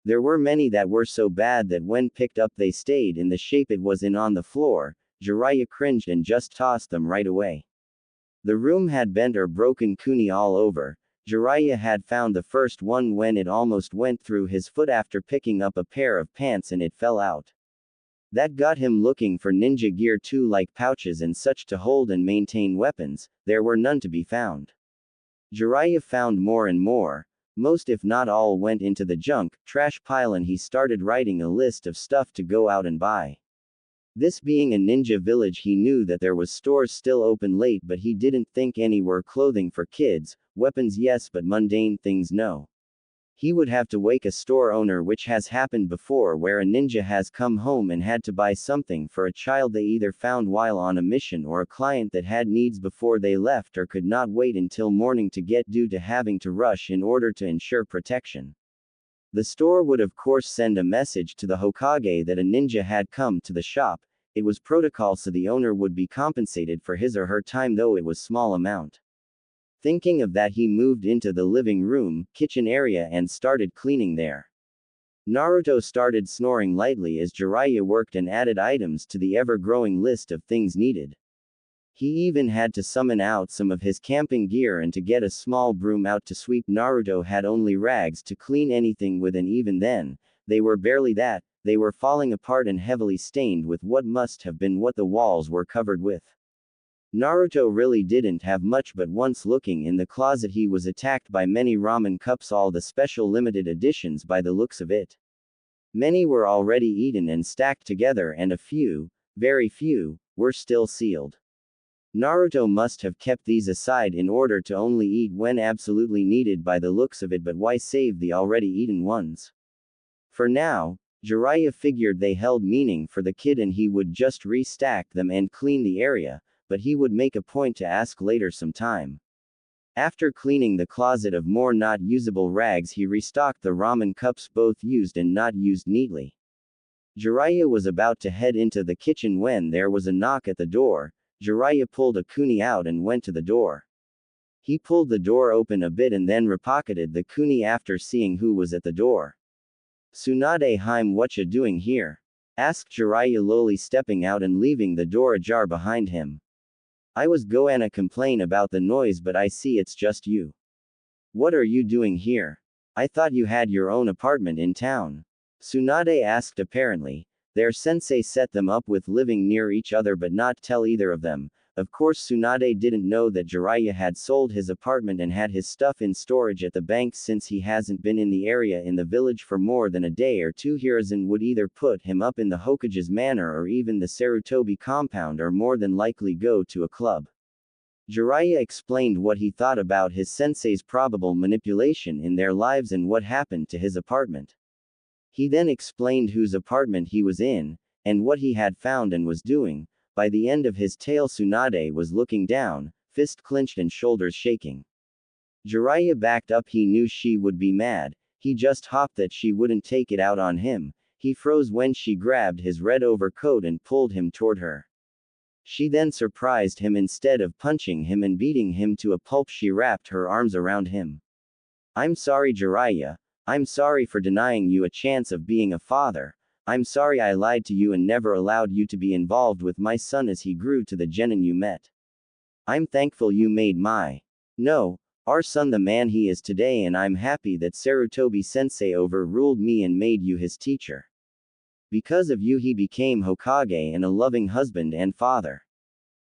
There were many that were so bad that when picked up they stayed in the shape it was in on the floor. Jiraiya cringed and just tossed them right away. The room had bent or broken kuni all over. Jiraiya had found the first one when it almost went through his foot after picking up a pair of pants and it fell out. That got him looking for ninja gear too, like pouches and such to hold and maintain weapons. There were none to be found. Jiraiya found more and more. Most if not all went into the junk trash pile, and he started writing a list of stuff to go out and buy. This being a ninja village, he knew that there was stores still open late, but he didn't think any were clothing for kids, weapons yes, but mundane things no. He would have to wake a store owner, which has happened before, where a ninja has come home and had to buy something for a child they either found while on a mission or a client that had needs before they left or could not wait until morning to get due to having to rush in order to ensure protection. The store would of course send a message to the Hokage that a ninja had come to the shop. It was protocol, so the owner would be compensated for his or her time, though it was small amount. Thinking of that, he moved into the living room, kitchen area and started cleaning there. Naruto started snoring lightly as Jiraiya worked and added items to the ever-growing list of things needed. He even had to summon out some of his camping gear and to get a small broom out to sweep. Naruto had only rags to clean anything with, and even then, they were barely that. They were falling apart and heavily stained with what must have been what the walls were covered with. Naruto really didn't have much, but once looking in the closet he was attacked by many ramen cups, all the special limited editions by the looks of it. Many were already eaten and stacked together, and a few, very few, were still sealed. Naruto must have kept these aside in order to only eat when absolutely needed by the looks of it, but why save the already eaten ones? For now, Jiraiya figured they held meaning for the kid and he would just restack them and clean the area, but he would make a point to ask later sometime. After cleaning the closet of more not usable rags, he restocked the ramen cups, both used and not used, neatly. Jiraiya was about to head into the kitchen when there was a knock at the door. Jiraiya pulled a kuni out and went to the door. He pulled the door open a bit and then repocketed the kuni after seeing who was at the door. "Tsunade Haim, whatcha doing here?" asked Jiraiya, lowly stepping out and leaving the door ajar behind him. "I was goanna complain about the noise, but I see it's just you. What are you doing here? I thought you had your own apartment in town." Tsunade asked. Apparently, their sensei set them up with living near each other but not tell either of them. Of course Tsunade didn't know that Jiraiya had sold his apartment and had his stuff in storage at the bank since he hasn't been in the area in the village for more than a day or two. Hiruzen would either put him up in the Hokage's manor or even the Sarutobi compound, or more than likely go to a club. Jiraiya explained what he thought about his sensei's probable manipulation in their lives and what happened to his apartment. He then explained whose apartment he was in, and what he had found and was doing. By the end of his tale, Tsunade was looking down, fist clenched and shoulders shaking. Jiraiya backed up. He knew she would be mad. He just hoped that she wouldn't take it out on him. He froze when she grabbed his red overcoat and pulled him toward her. She then surprised him. Instead of punching him and beating him to a pulp, she wrapped her arms around him. I'm sorry, Jiraiya. I'm sorry for denying you a chance of being a father. I'm sorry I lied to you and never allowed you to be involved with my son as he grew to the genin you met. I'm thankful you made our son the man he is today, and I'm happy that Sarutobi-sensei overruled me and made you his teacher. Because of you he became Hokage and a loving husband and father.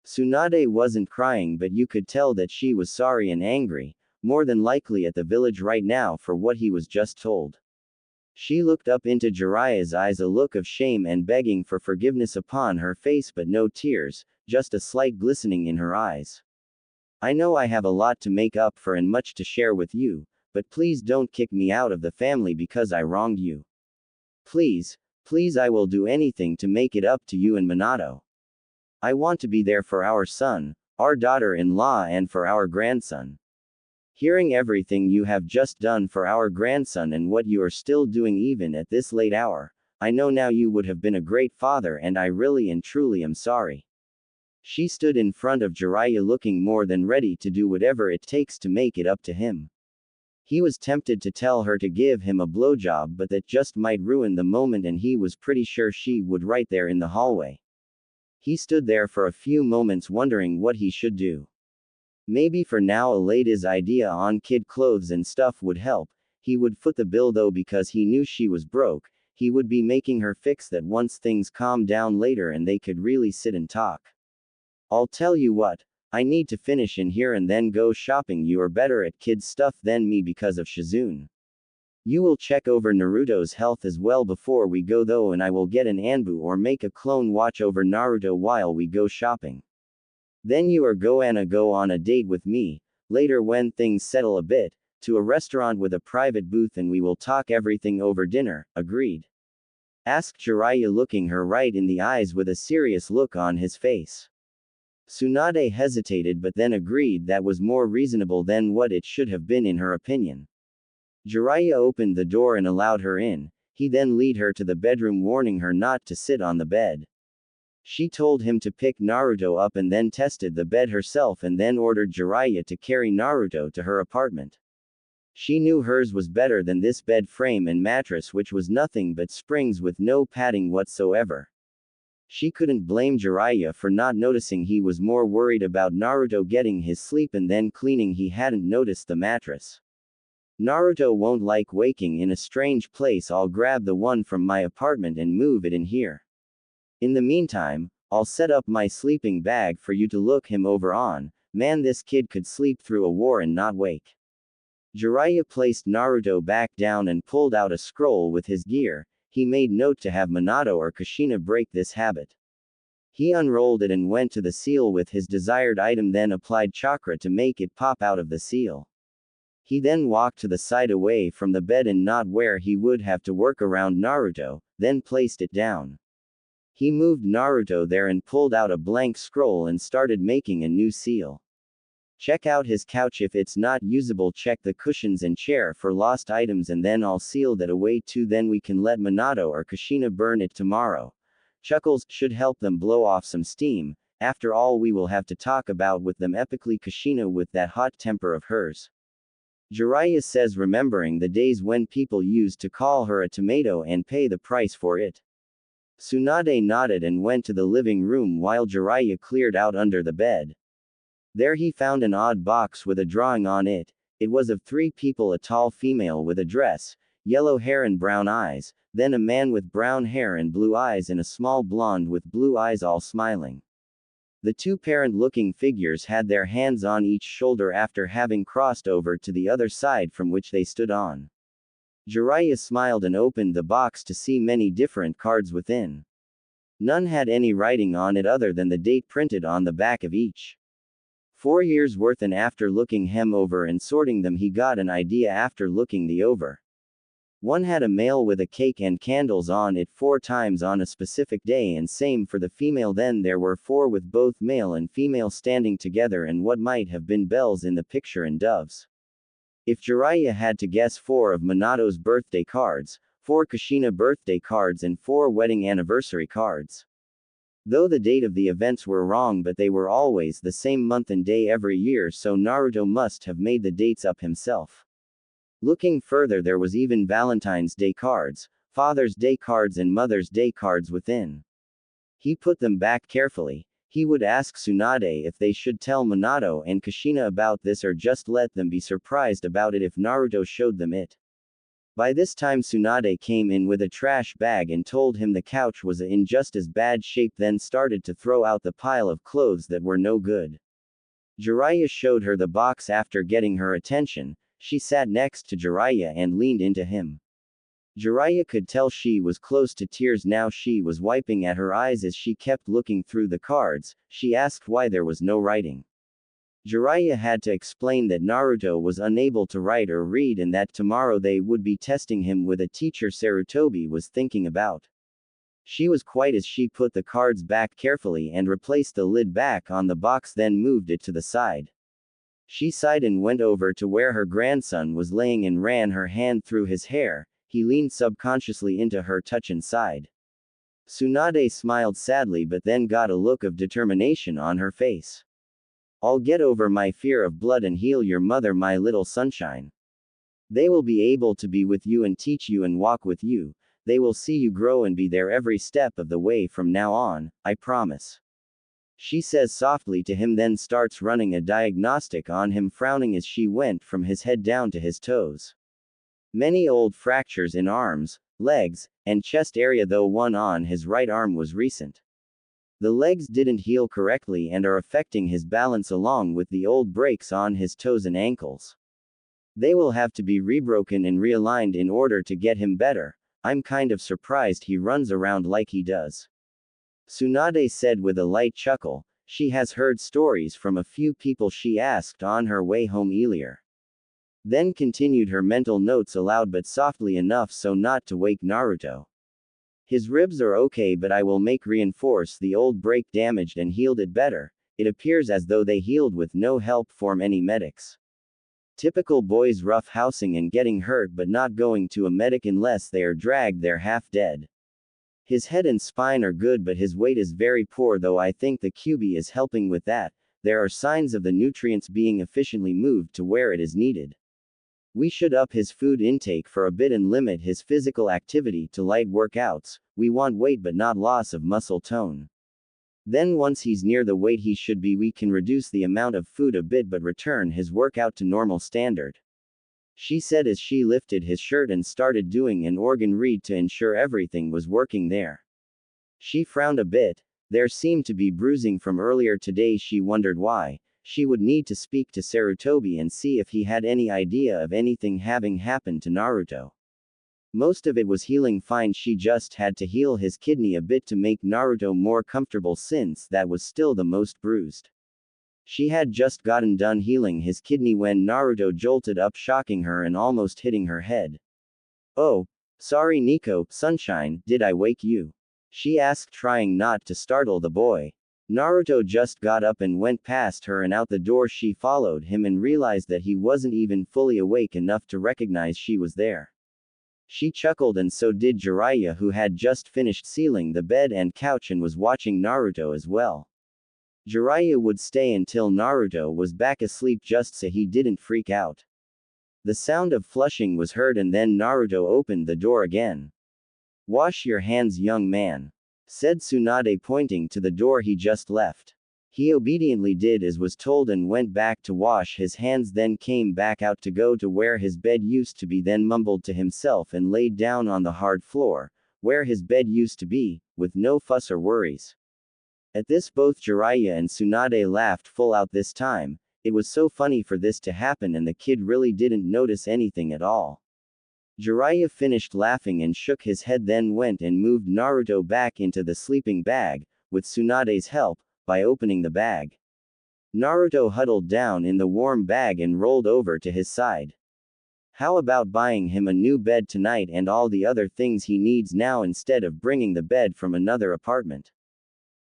Tsunade wasn't crying, but you could tell that she was sorry and angry, more than likely at the village right now for what he was just told. She looked up into Jiraiya's eyes, a look of shame and begging for forgiveness upon her face, but no tears, just a slight glistening in her eyes. I know I have a lot to make up for and much to share with you, but please don't kick me out of the family because I wronged you. Please, please, I will do anything to make it up to you and Minato. I want to be there for our son, our daughter-in-law, and for our grandson. Hearing everything you have just done for our grandson and what you are still doing even at this late hour, I know now you would have been a great father, and I really and truly am sorry. She stood in front of Jiraiya looking more than ready to do whatever it takes to make it up to him. He was tempted to tell her to give him a blowjob, but that just might ruin the moment, and he was pretty sure she would right there in the hallway. He stood there for a few moments wondering what he should do. Maybe for now a lady's idea on kid clothes and stuff would help. He would foot the bill though, because he knew she was broke. He would be making her fix that once things calmed down later and they could really sit and talk. I'll tell you what, I need to finish in here and then go shopping. You are better at kids stuff than me because of Shizune. You will check over Naruto's health as well before we go though, and I will get an Anbu or make a clone watch over Naruto while we go shopping. Then you are gonna go on a date with me, later when things settle a bit, to a restaurant with a private booth, and we will talk everything over dinner. Agreed? Asked Jiraiya, looking her right in the eyes with a serious look on his face. Tsunade hesitated but then agreed that was more reasonable than what it should have been in her opinion. Jiraiya opened the door and allowed her in. He then led her to the bedroom, warning her not to sit on the bed. She told him to pick Naruto up and then tested the bed herself and then ordered Jiraiya to carry Naruto to her apartment. She knew hers was better than this bed frame and mattress, which was nothing but springs with no padding whatsoever. She couldn't blame Jiraiya for not noticing. He was more worried about Naruto getting his sleep and then cleaning. He hadn't noticed the mattress. Naruto won't like waking in a strange place. I'll grab the one from my apartment and move it in here. In the meantime, I'll set up my sleeping bag for you to look him over on. Man, this kid could sleep through a war and not wake. Jiraiya placed Naruto back down and pulled out a scroll with his gear. He made note to have Minato or Kushina break this habit. He unrolled it and went to the seal with his desired item, then applied chakra to make it pop out of the seal. He then walked to the side away from the bed and not where he would have to work around Naruto, then placed it down. He moved Naruto there and pulled out a blank scroll and started making a new seal. Check out his couch. If it's not usable, check the cushions and chair for lost items, and then I'll seal that away too. Then we can let Minato or Kushina burn it tomorrow. Chuckles should help them blow off some steam. After all, we will have to talk about with them epically. Kushina with that hot temper of hers. Jiraiya says, remembering the days when people used to call her a tomato and pay the price for it. Tsunade nodded and went to the living room while Jiraiya cleared out under the bed. There he found an odd box with a drawing on it. It was of three people: a tall female with a dress, yellow hair and brown eyes, then a man with brown hair and blue eyes, and a small blonde with blue eyes, all smiling. The two parent-looking figures had their hands on each shoulder after having crossed over to the other side from which they stood on. Jiraiya smiled and opened the box to see many different cards within. None had any writing on it other than the date printed on the back of each. 4 years worth, and after looking hem over and sorting them he got an idea after looking the over. One had a male with a cake and candles on it 4 times on a specific day, and same for the female. Then there were 4 with both male and female standing together and what might have been bells in the picture and doves. If Jiraiya had to guess 4 of Minato's birthday cards, 4 Kushina birthday cards and 4 wedding anniversary cards. Though the date of the events were wrong, but they were always the same month and day every year, so Naruto must have made the dates up himself. Looking further, there was even Valentine's Day cards, Father's Day cards and Mother's Day cards within. He put them back carefully. He would ask Tsunade if they should tell Minato and Kushina about this or just let them be surprised about it if Naruto showed them it. By this time Tsunade came in with a trash bag and told him the couch was in just as bad shape, then started to throw out the pile of clothes that were no good. Jiraiya showed her the box. After getting her attention, she sat next to Jiraiya and leaned into him. Jiraiya could tell she was close to tears now. She was wiping at her eyes as she kept looking through the cards. She asked why there was no writing. Jiraiya had to explain that Naruto was unable to write or read and that tomorrow they would be testing him with a teacher Sarutobi was thinking about. She was quiet as she put the cards back carefully and replaced the lid back on the box, then moved it to the side. She sighed and went over to where her grandson was laying and ran her hand through his hair. He leaned subconsciously into her touch and sighed. Tsunade smiled sadly but then got a look of determination on her face. I'll get over my fear of blood and heal your mother, my little sunshine. They will be able to be with you and teach you and walk with you. They will see you grow and be there every step of the way from now on, I promise. She says softly to him, then starts running a diagnostic on him, frowning as she went from his head down to his toes. Many old fractures in arms, legs, and chest area, though one on his right arm was recent. The legs didn't heal correctly and are affecting his balance along with the old breaks on his toes and ankles. They will have to be rebroken and realigned in order to get him better. I'm kind of surprised he runs around like he does. Tsunade said with a light chuckle. She has heard stories from a few people she asked on her way home earlier. Then continued her mental notes aloud but softly enough so not to wake Naruto. His ribs are okay, but I will make reinforce the old break damaged and healed it better. It appears as though they healed with no help from any medics. Typical boys rough housing and getting hurt but not going to a medic unless they are dragged there half dead. His head and spine are good but his weight is very poor, though I think the QB is helping with that. There are signs of the nutrients being efficiently moved to where it is needed. We should up his food intake for a bit and limit his physical activity to light workouts. We want weight but not loss of muscle tone. Then once he's near the weight he should be, we can reduce the amount of food a bit but return his workout to normal standard. She said as she lifted his shirt and started doing an organ read to ensure everything was working there. She frowned a bit. There seemed to be bruising from earlier today. She wondered why. She would need to speak to Sarutobi and see if he had any idea of anything having happened to Naruto. Most of it was healing fine. She just had to heal his kidney a bit to make Naruto more comfortable, since that was still the most bruised. She had just gotten done healing his kidney when Naruto jolted up, shocking her and almost hitting her head. Oh, sorry Nico, sunshine, did I wake you? She asked, trying not to startle the boy. Naruto just got up and went past her and out the door. She followed him and realized that he wasn't even fully awake enough to recognize she was there. She chuckled, and so did Jiraiya, who had just finished sealing the bed and couch and was watching Naruto as well. Jiraiya would stay until Naruto was back asleep just so he didn't freak out. The sound of flushing was heard and then Naruto opened the door again. Wash your hands, young man, said Tsunade, pointing to the door he just left. He obediently did as was told and went back to wash his hands, then came back out to go to where his bed used to be, then mumbled to himself and laid down on the hard floor, where his bed used to be, with no fuss or worries. At this both Jiraiya and Tsunade laughed full out this time. It was so funny for this to happen and the kid really didn't notice anything at all. Jiraiya finished laughing and shook his head, then went and moved Naruto back into the sleeping bag, with Tsunade's help, by opening the bag. Naruto huddled down in the warm bag and rolled over to his side. How about buying him a new bed tonight and all the other things he needs now instead of bringing the bed from another apartment?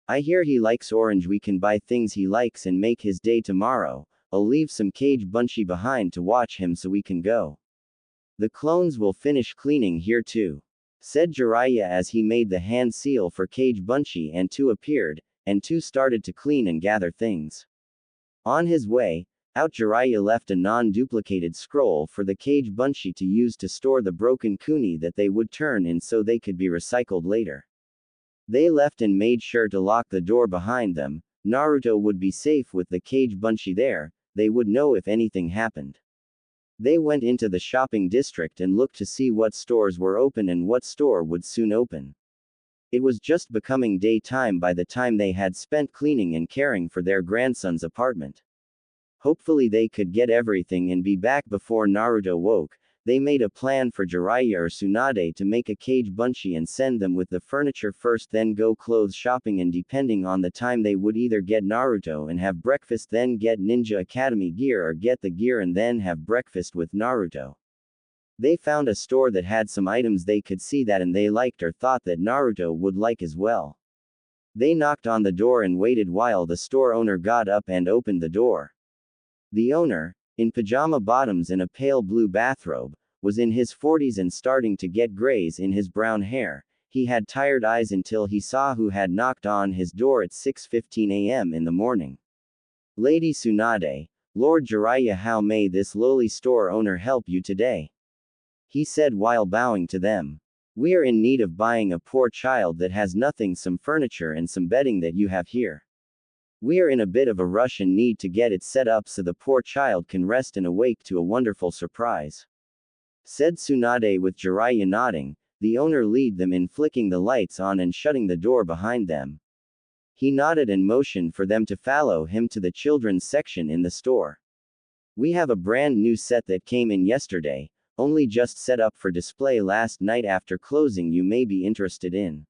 I hear he likes orange. We can buy things he likes and make his day tomorrow. I'll leave some cage bunchy behind to watch him so we can go. The clones will finish cleaning here too, said Jiraiya as he made the hand seal for cage bunchy and two appeared, and two started to clean and gather things. On his way out, Jiraiya left a non-duplicated scroll for the cage bunchy to use to store the broken kuni that they would turn in so they could be recycled later. They left and made sure to lock the door behind them. Naruto would be safe with the cage bunchy there, they would know if anything happened. They went into the shopping district and looked to see what stores were open and what store would soon open. It was just becoming daytime by the time they had spent cleaning and caring for their grandson's apartment. Hopefully they could get everything and be back before Naruto woke. They made a plan for Jiraiya or Tsunade to make a cage bunchy and send them with the furniture first, then go clothes shopping, and depending on the time they would either get Naruto and have breakfast, then get Ninja Academy gear, or get the gear and then have breakfast with Naruto. They found a store that had some items they could see that and they liked or thought that Naruto would like as well. They knocked on the door and waited while the store owner got up and opened the door. The owner, in pajama bottoms and a pale blue bathrobe, was in his 40s and starting to get grays in his brown hair. He had tired eyes until he saw who had knocked on his door at 6:15 a.m. in the morning. Lady Tsunade, Lord Jiraiya, how may this lowly store owner help you today? He said while bowing to them. We are in need of buying a poor child that has nothing, some furniture and some bedding that you have here. We are in a bit of a rush and need to get it set up so the poor child can rest and awake to a wonderful surprise, said Tsunade with Jiraiya nodding. The owner lead them in, flicking the lights on and shutting the door behind them. He nodded and motioned for them to follow him to the children's section in the store. We have a brand new set that came in yesterday, only just set up for display last night after closing. You may be interested in.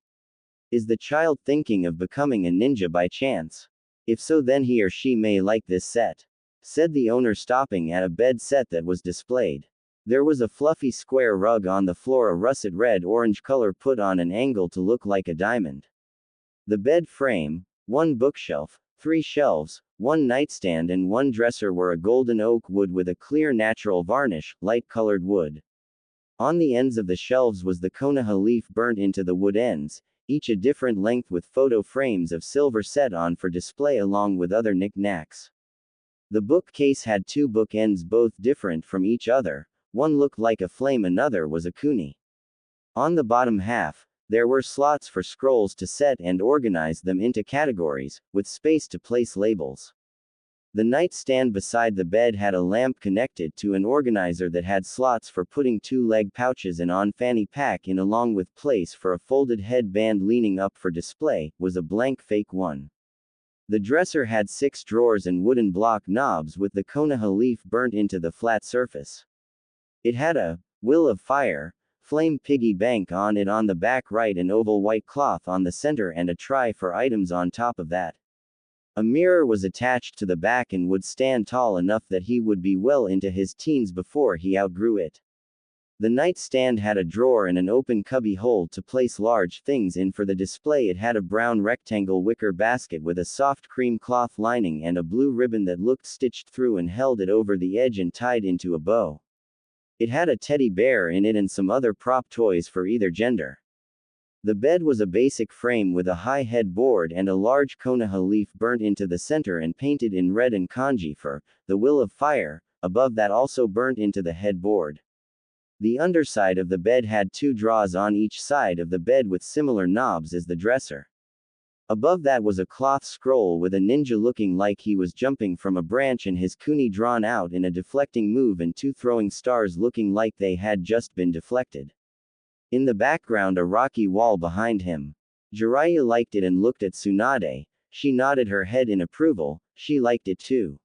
Is the child thinking of becoming a ninja by chance? If so, then he or she may like this set, said the owner, stopping at a bed set that was displayed. There was a fluffy square rug on the floor, a russet red-orange color put on an angle to look like a diamond. The bed frame, one bookshelf, 3 shelves, 1 nightstand and 1 dresser were a golden oak wood with a clear natural varnish, light-colored wood. On the ends of the shelves was the konoha leaf burnt into the wood ends, each a different length, with photo frames of silver set on for display along with other knickknacks. The bookcase had 2 bookends, both different from each other. One looked like a flame, another was a kuni. On the bottom half, there were slots for scrolls to set and organize them into categories, with space to place labels. The nightstand beside the bed had a lamp connected to an organizer that had slots for putting 2 leg pouches and on fanny pack in, along with place for a folded headband. Leaning up for display was a blank fake one. The dresser had 6 drawers and wooden block knobs with the konoha leaf burnt into the flat surface. It had a will of fire, flame piggy bank on it on the back right, an oval white cloth on the center and a tray for items on top of that. A mirror was attached to the back and would stand tall enough that he would be well into his teens before he outgrew it. The nightstand had a drawer and an open cubby hole to place large things in for the display. It had a brown rectangle wicker basket with a soft cream cloth lining and a blue ribbon that looked stitched through and held it over the edge and tied into a bow. It had a teddy bear in it and some other prop toys for either gender. The bed was a basic frame with a high headboard and a large konoha leaf burnt into the center and painted in red and kanji for the will of fire, above that also burnt into the headboard. The underside of the bed had 2 drawers on each side of the bed with similar knobs as the dresser. Above that was a cloth scroll with a ninja looking like he was jumping from a branch and his kuni drawn out in a deflecting move and 2 throwing stars looking like they had just been deflected. In the background, a rocky wall behind him. Jiraiya liked it and looked at Tsunade. She nodded her head in approval. She liked it too.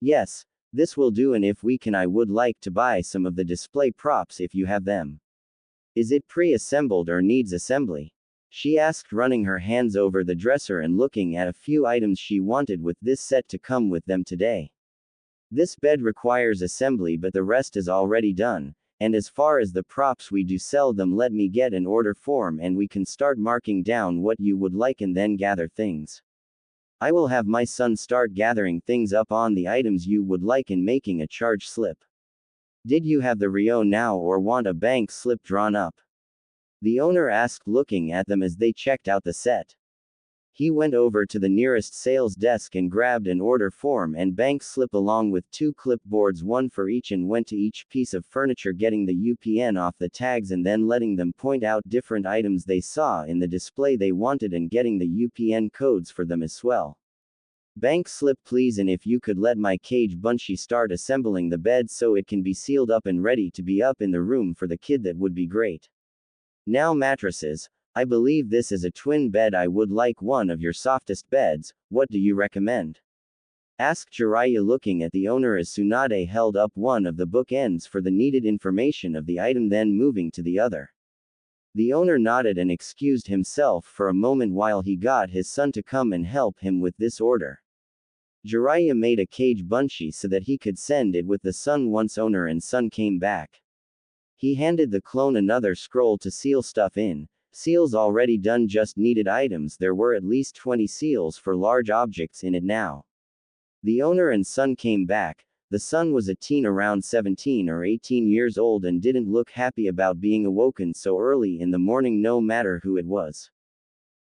Yes, this will do, and if we can, I would like to buy some of the display props if you have them. Is it pre-assembled or needs assembly? She asked, running her hands over the dresser and looking at a few items she wanted with this set to come with them today. This bed requires assembly, but the rest is already done, and as far as the props, we do sell them. Let me get an order form and we can start marking down what you would like and then gather things. I will have my son start gathering things up on the items you would like and making a charge slip. Did you have the Rio now or want a bank slip drawn up? The owner asked, looking at them as they checked out the set. He went over to the nearest sales desk and grabbed an order form and bank slip along with 2 clipboards, one for each, and went to each piece of furniture, getting the UPN off the tags and then letting them point out different items they saw in the display they wanted and getting the UPN codes for them as well. Bank slip please, and if you could let my cage bunchy start assembling the bed so it can be sealed up and ready to be up in the room for the kid, that would be great. Now mattresses. I believe this is a twin bed. I would like one of your softest beds. What do you recommend? Asked Jiraiya, looking at the owner as Tsunade held up one of the bookends for the needed information of the item, then moving to the other. The owner nodded and excused himself for a moment while he got his son to come and help him with this order. Jiraiya made a cage bunchy so that he could send it with the son once owner and son came back. He handed the clone another scroll to seal stuff in. Seals already done, just needed items. There were at least 20 seals for large objects in it now. The owner and son came back. The son was a teen, around 17 or 18 years old, and didn't look happy about being awoken so early in the morning, no matter who it was.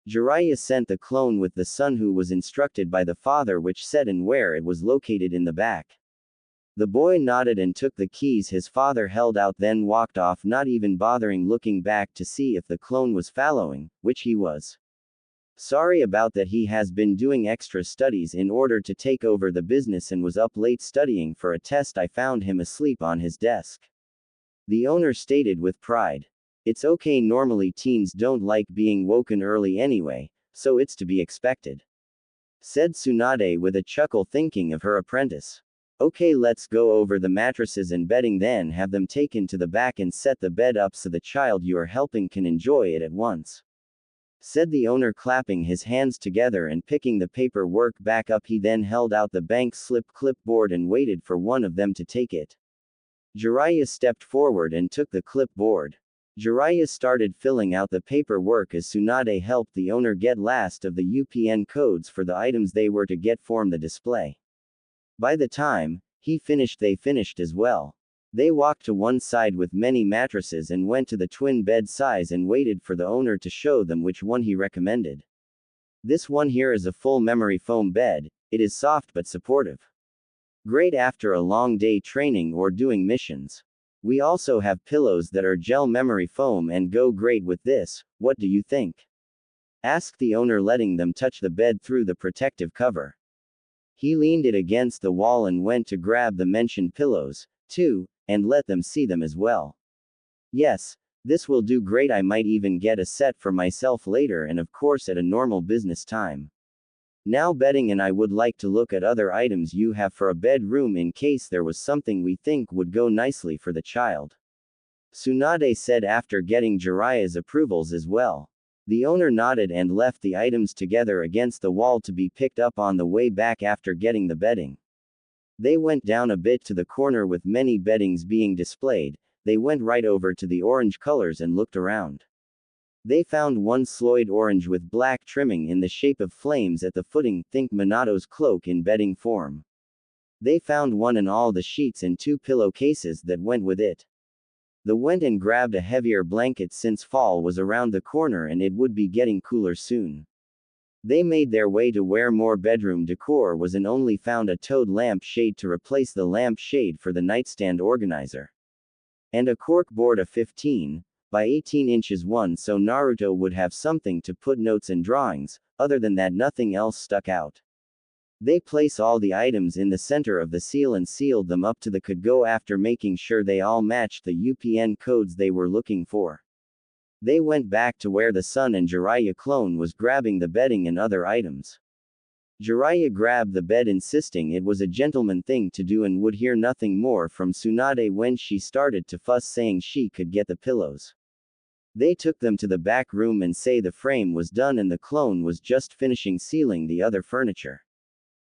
Jiraiya sent the clone with the son, who was instructed by the father which set and where it was located in the back. The boy nodded and took the keys his father held out, then walked off, not even bothering looking back to see if the clone was following, which he was. Sorry about that, he has been doing extra studies in order to take over the business and was up late studying for a test. I found him asleep on his desk. The owner stated with pride. It's okay, normally teens don't like being woken early anyway, so it's to be expected. Said Tsunade with a chuckle, thinking of her apprentice. Okay, let's go over the mattresses and bedding, then have them taken to the back and set the bed up so the child you are helping can enjoy it at once. Said the owner, clapping his hands together and picking the paperwork back up. He then held out the bank slip clipboard and waited for one of them to take it. Jiraiya stepped forward and took the clipboard. Jiraiya started filling out the paperwork as Tsunade helped the owner get last of the UPN codes for the items they were to get from the display. By the time he finished, they finished as well. They walked to one side with many mattresses and went to the twin bed size and waited for the owner to show them which one he recommended. This one here is a full memory foam bed. It is soft but supportive. Great after a long day training or doing missions. We also have pillows that are gel memory foam and go great with this. What do you think? Asked the owner, letting them touch the bed through the protective cover. He leaned it against the wall and went to grab the mentioned pillows, too, and let them see them as well. Yes, this will do great. I might even get a set for myself later, and of course at a normal business time. Now bedding, and I would like to look at other items you have for a bedroom in case there was something we think would go nicely for the child. Tsunade said after getting Jiraiya's approvals as well. The owner nodded and left the items together against the wall to be picked up on the way back after getting the bedding. They went down a bit to the corner with many beddings being displayed. They went right over to the orange colors and looked around. They found one sloyd orange with black trimming in the shape of flames at the footing, think Minato's cloak in bedding form. They found one and all the sheets and 2 pillowcases that went with it. They went and grabbed a heavier blanket since fall was around the corner and it would be getting cooler soon. They made their way to where more bedroom decor was and only found a toad lamp shade to replace the lamp shade for the nightstand organizer. And a cork board of 15 by 18 inches one, so Naruto would have something to put notes and drawings. Other than that, nothing else stuck out. They place all the items in the center of the seal and sealed them up to the could go after making sure they all matched the UPN codes they were looking for. They went back to where the son and Jiraiya clone was grabbing the bedding and other items. Jiraiya grabbed the bed, insisting it was a gentleman thing to do, and would hear nothing more from Tsunade when she started to fuss saying she could get the pillows. They took them to the back room and say the frame was done and the clone was just finishing sealing the other furniture.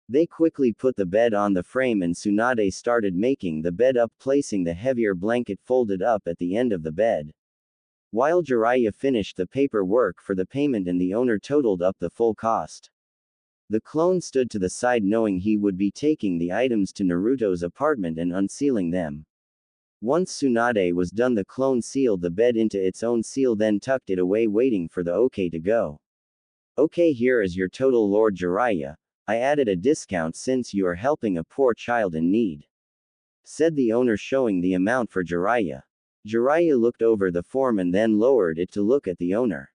They quickly put the bed on the frame and Tsunade started making the bed up, placing the heavier blanket folded up at the end of the bed. While Jiraiya finished the paperwork for the payment and the owner totaled up the full cost. The clone stood to the side knowing he would be taking the items to Naruto's apartment and unsealing them. Once Tsunade was done, the clone sealed the bed into its own seal, then tucked it away waiting for the okay to go. Okay, here is your total, Lord Jiraiya. I added a discount since you are helping a poor child in need, said the owner, showing the amount for Jiraiya. Jiraiya looked over the form and then lowered it to look at the owner.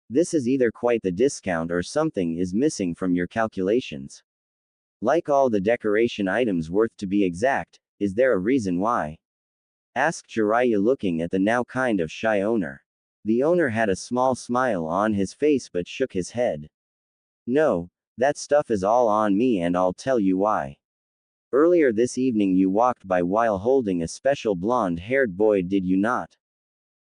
This is either quite the discount or something is missing from your calculations. Like all the decoration items worth to be exact, is there a reason why? Asked Jiraiya, looking at the now kind of shy owner. The owner had a small smile on his face but shook his head. No, that stuff is all on me and I'll tell you why. Earlier this evening you walked by while holding a special blonde-haired boy, did you not?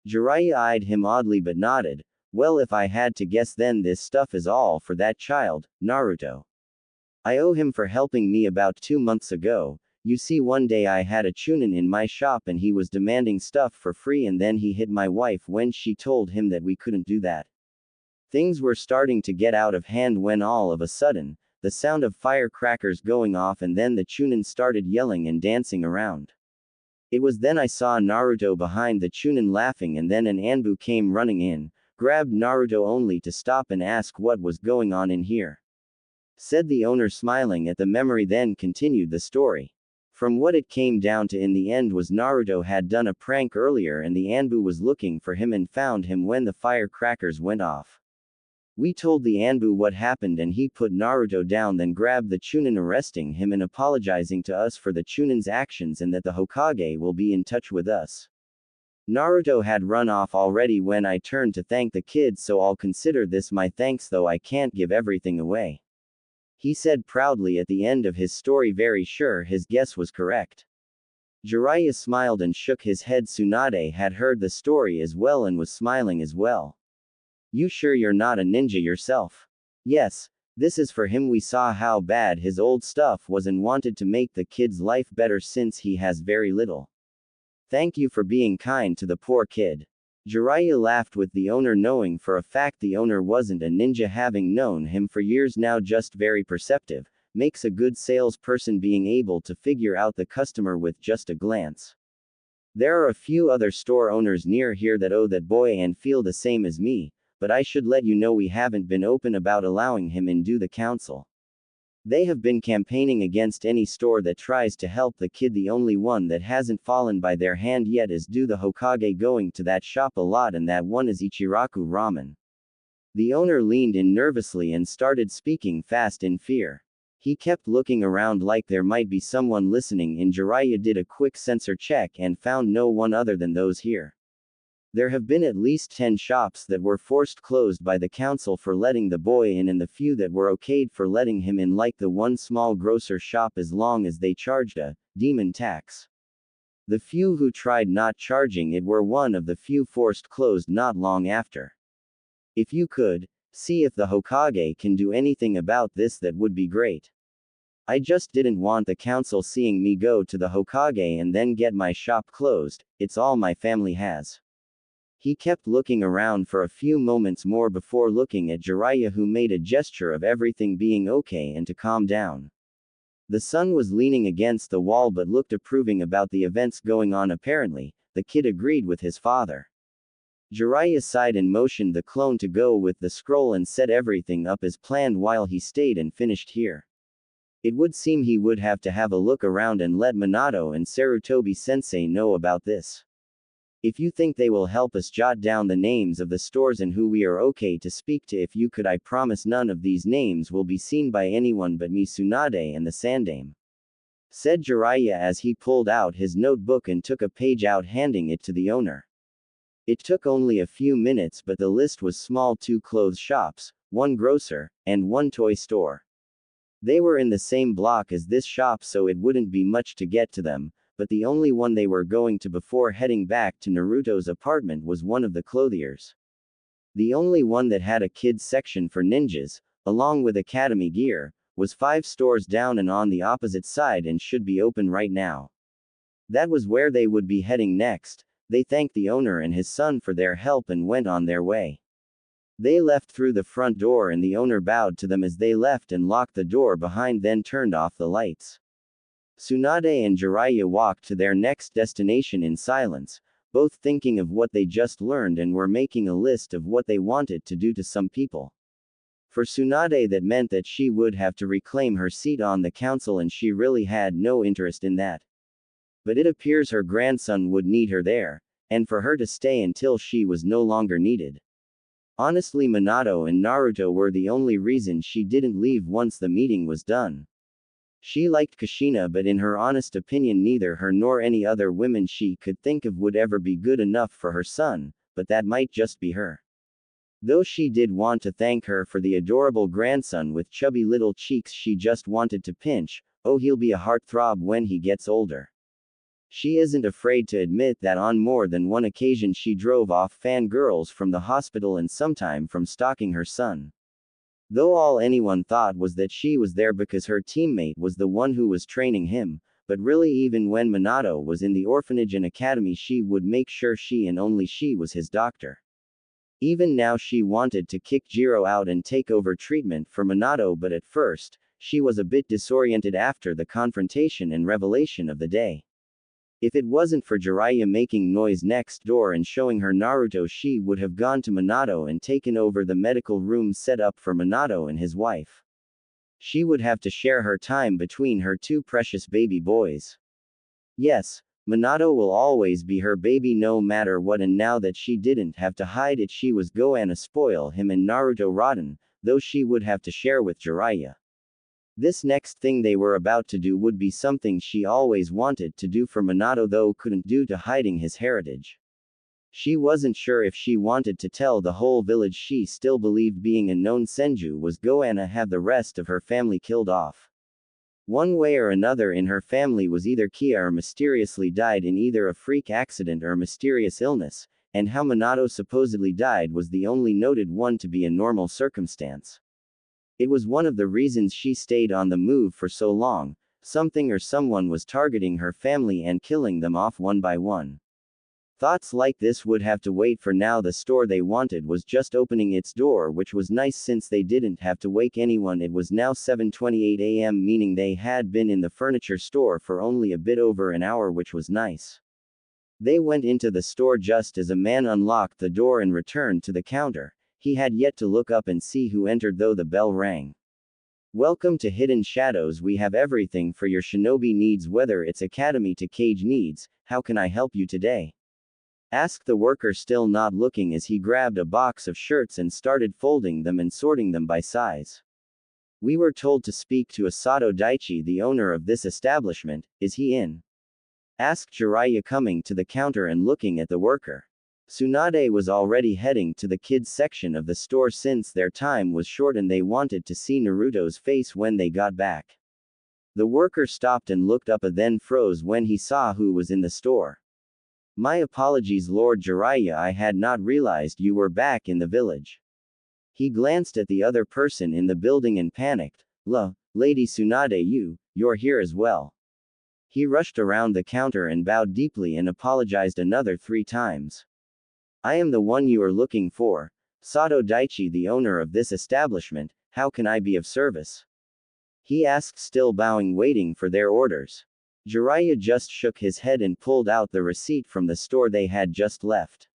Jiraiya eyed him oddly but nodded. Well, if I had to guess, then this stuff is all for that child, Naruto. I owe him for helping me about 2 months ago. You see, one day I had a chunin in my shop and he was demanding stuff for free, and then he hit my wife when she told him that we couldn't do that. Things were starting to get out of hand when all of a sudden, the sound of firecrackers going off, and then the chunin started yelling and dancing around. It was then I saw Naruto behind the chunin laughing, and then an Anbu came running in, grabbed Naruto only to stop and ask what was going on in here. Said the owner, smiling at the memory, then continued the story. From what it came down to in the end was Naruto had done a prank earlier and the Anbu was looking for him and found him when the firecrackers went off. We told the Anbu what happened and he put Naruto down, then grabbed the chunin, arresting him and apologizing to us for the chunin's actions and that the Hokage will be in touch with us. Naruto had run off already when I turned to thank the kids, so I'll consider this my thanks, though I can't give everything away. He said proudly at the end of his story, very sure his guess was correct. Jiraiya smiled and shook his head. Tsunade had heard the story as well and was smiling as well. You sure you're not a ninja yourself? Yes, this is for him. We saw how bad his old stuff was and wanted to make the kid's life better since he has very little. Thank you for being kind to the poor kid. Jiraiya laughed with the owner, knowing for a fact the owner wasn't a ninja, having known him for years now, just very perceptive, makes a good salesperson, being able to figure out the customer with just a glance. There are a few other store owners near here that owe that boy and feel the same as me, but I should let you know we haven't been open about allowing him into the council. They have been campaigning against any store that tries to help the kid. The only one that hasn't fallen by their hand yet is the Hokage going to that shop a lot, and that one is Ichiraku Ramen. The owner leaned in nervously and started speaking fast in fear. He kept looking around like there might be someone listening in. Jiraiya did a quick sensor check and found no one other than those here. There have been at least 10 shops that were forced closed by the council for letting the boy in, and the few that were okayed for letting him in, like the one small grocer shop, as long as they charged a demon tax. The few who tried not charging it were one of the few forced closed not long after. If you could see if the Hokage can do anything about this, that would be great. I just didn't want the council seeing me go to the Hokage and then get my shop closed. It's all my family has. He kept looking around for a few moments more before looking at Jiraiya, who made a gesture of everything being okay and to calm down. The son was leaning against the wall but looked approving about the events going on. Apparently, the kid agreed with his father. Jiraiya sighed and motioned the clone to go with the scroll and set everything up as planned while he stayed and finished here. It would seem he would have to have a look around and let Minato and Sarutobi-sensei know about this. If you think they will help us jot down the names of the stores and who we are okay to speak to, if you could, I promise none of these names will be seen by anyone but me, Tsunade, and the Sandame. Said Jiraiya as he pulled out his notebook and took a page out, handing it to the owner. It took only a few minutes, but the list was small: 2 clothes shops, 1 grocer, and 1 toy store. They were in the same block as this shop, so it wouldn't be much to get to them, but the only one they were going to before heading back to Naruto's apartment was one of the clothiers. The only one that had a kids section for ninjas, along with academy gear, was 5 stores down and on the opposite side and should be open right now. That was where they would be heading next. They thanked the owner and his son for their help and went on their way. They left through the front door and the owner bowed to them as they left and locked the door behind, then turned off the lights. Tsunade and Jiraiya walked to their next destination in silence, both thinking of what they just learned and were making a list of what they wanted to do to some people. For Tsunade, that meant that she would have to reclaim her seat on the council, and she really had no interest in that. But it appears her grandson would need her there, and for her to stay until she was no longer needed. Honestly, Minato and Naruto were the only reason she didn't leave once the meeting was done. She liked Kushina, but in her honest opinion neither her nor any other women she could think of would ever be good enough for her son, but that might just be her. Though she did want to thank her for the adorable grandson with chubby little cheeks she just wanted to pinch. Oh, he'll be a heartthrob when he gets older. She isn't afraid to admit that on more than one occasion she drove off fangirls from the hospital and sometime from stalking her son. Though all anyone thought was that she was there because her teammate was the one who was training him, but really even when Minato was in the orphanage and academy she would make sure she and only she was his doctor. Even now she wanted to kick Jiro out and take over treatment for Minato, but at first, she was a bit disoriented after the confrontation and revelation of the day. If it wasn't for Jiraiya making noise next door and showing her Naruto, she would have gone to Minato and taken over the medical room set up for Minato and his wife. She would have to share her time between her 2 precious baby boys. Yes, Minato will always be her baby no matter what, and now that she didn't have to hide it, she was gonna spoil him and Naruto rotten, though she would have to share with Jiraiya. This next thing they were about to do would be something she always wanted to do for Minato, though couldn't due to hiding his heritage. She wasn't sure if she wanted to tell the whole village she still believed being a known senju was gonna have the rest of her family killed off. One way or another in her family was either Kia or mysteriously died in either a freak accident or mysterious illness, and how Minato supposedly died was the only noted one to be a normal circumstance. It was one of the reasons she stayed on the move for so long. Something or someone was targeting her family and killing them off one by one. Thoughts like this would have to wait for now. The store they wanted was just opening its door, which was nice since they didn't have to wake anyone. It was now 7:28 a.m., meaning they had been in the furniture store for only a bit over an hour, which was nice. They went into the store just as a man unlocked the door and returned to the counter. He had yet to look up and see who entered, though the bell rang. Welcome to Hidden Shadows. We have everything for your shinobi needs, whether it's academy to cage needs. How can I help you today? Asked the worker, still not looking, as he grabbed a box of shirts and started folding them and sorting them by size. We were told to speak to Asato Daichi, the owner of this establishment. Is he in? Asked Jiraiya, coming to the counter and looking at the worker. Tsunade was already heading to the kids section of the store since their time was short and they wanted to see Naruto's face when they got back. The worker stopped and looked up, and then froze when he saw who was in the store. My apologies, Lord Jiraiya, I had not realized you were back in the village. He glanced at the other person in the building and panicked. Lady Tsunade, you're here as well. He rushed around the counter and bowed deeply and apologized another 3 times. I am the one you are looking for, Sato Daichi, the owner of this establishment. How can I be of service? He asked, still bowing, waiting for their orders. Jiraiya just shook his head and pulled out the receipt from the store they had just left.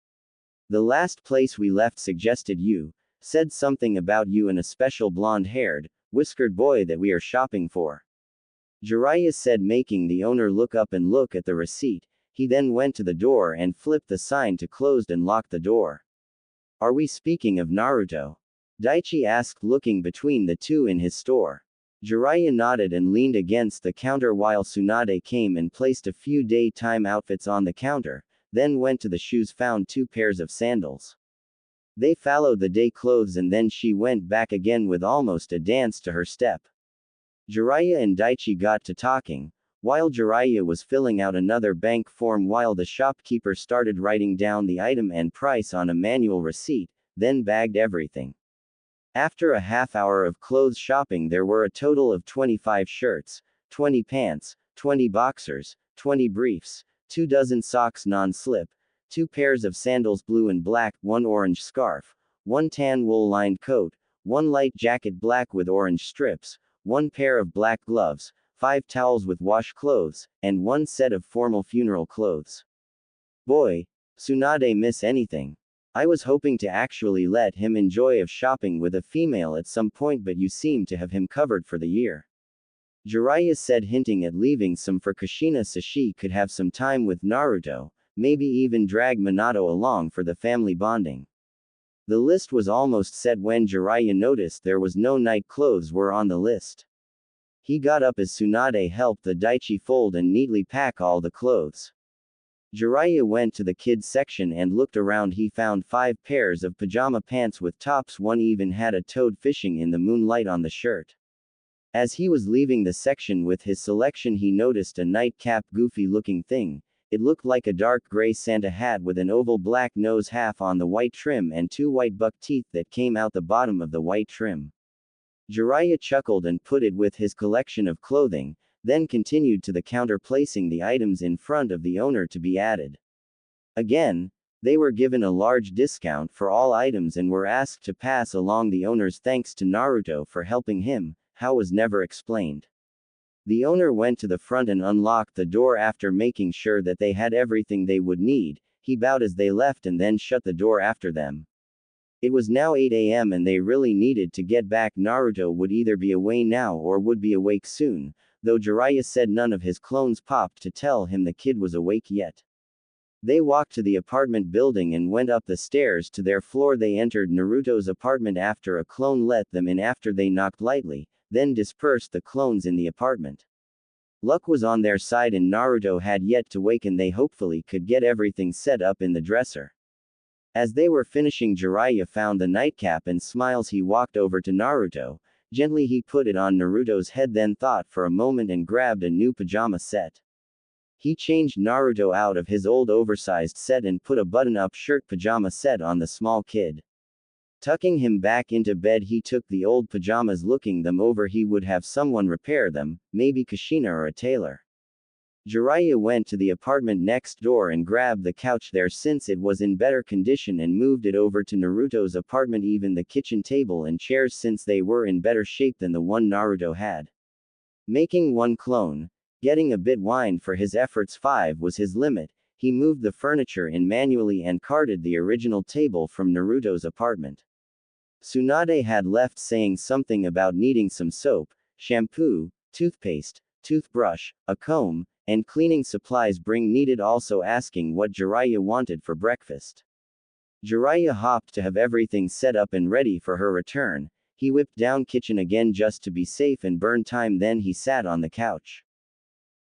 The last place we left suggested you, said something about you and a special blonde-haired, whiskered boy that we are shopping for. Jiraiya said, making the owner look up and look at the receipt. He then went to the door and flipped the sign to closed and locked the door. Are we speaking of Naruto? Daichi asked, looking between the two in his store. Jiraiya nodded and leaned against the counter while Tsunade came and placed a few daytime outfits on the counter, then went to the shoes, found 2 pairs of sandals. They followed the day clothes and then she went back again with almost a dance to her step. Jiraiya and Daichi got to talking. while Jiraiya was filling out another bank form while the shopkeeper started writing down the item and price on a manual receipt, then bagged everything. After a half hour of clothes shopping, there were a total of 25 shirts, 20 pants, 20 boxers, 20 briefs, 2 dozen socks non-slip, 2 pairs of sandals blue and black, 1 orange scarf, 1 tan wool-lined coat, 1 light jacket black with orange strips, 1 pair of black gloves, 5 towels with wash clothes, and 1 set of formal funeral clothes. Boy, Tsunade miss anything. I was hoping to actually let him enjoy of shopping with a female at some point, but you seem to have him covered for the year. Jiraiya said, hinting at leaving some for Kushina so she could have some time with Naruto, maybe even drag Minato along for the family bonding. The list was almost set when Jiraiya noticed there was no night clothes were on the list. He got up as Tsunade helped the Daichi fold and neatly pack all the clothes. Jiraiya went to the kids section and looked around. He found 5 pairs of pajama pants with tops. One even had a toad fishing in the moonlight on the shirt. As he was leaving the section with his selection, he noticed a nightcap goofy looking thing. It looked like a dark gray Santa hat with an oval black nose half on the white trim and 2 white buck teeth that came out the bottom of the white trim. Jiraiya chuckled and put it with his collection of clothing, then continued to the counter, placing the items in front of the owner to be added. Again, they were given a large discount for all items and were asked to pass along the owner's thanks to Naruto for helping him. How was never explained. The owner went to the front and unlocked the door after making sure that they had everything they would need. He bowed as they left and then shut the door after them. It was now 8 a.m. and they really needed to get back. Naruto would either be away now or would be awake soon, though Jiraiya said none of his clones popped to tell him the kid was awake yet. They walked to the apartment building and went up the stairs to their floor. They entered Naruto's apartment after a clone let them in after they knocked lightly, then dispersed the clones in the apartment. Luck was on their side and Naruto had yet to wake, and they hopefully could get everything set up in the dresser. As they were finishing, Jiraiya found the nightcap and smiles. He walked over to Naruto. Gently he put it on Naruto's head, then thought for a moment and grabbed a new pajama set. He changed Naruto out of his old oversized set and put a button-up shirt pajama set on the small kid. Tucking him back into bed, he took the old pajamas. Looking them over, he would have someone repair them, maybe Kushina or a tailor. Jiraiya went to the apartment next door and grabbed the couch there since it was in better condition and moved it over to Naruto's apartment, even the kitchen table and chairs since they were in better shape than the one Naruto had. Making one clone, getting a bit whined for his efforts. 5 was his limit. He moved the furniture in manually and carted the original table from Naruto's apartment. Tsunade had left saying something about needing some soap, shampoo, toothpaste, toothbrush, a comb, and cleaning supplies needed, also asking what Jiraiya wanted for breakfast. Jiraiya hopped to have everything set up and ready for her return. He whipped down kitchen again just to be safe and burn time, then he sat on the couch.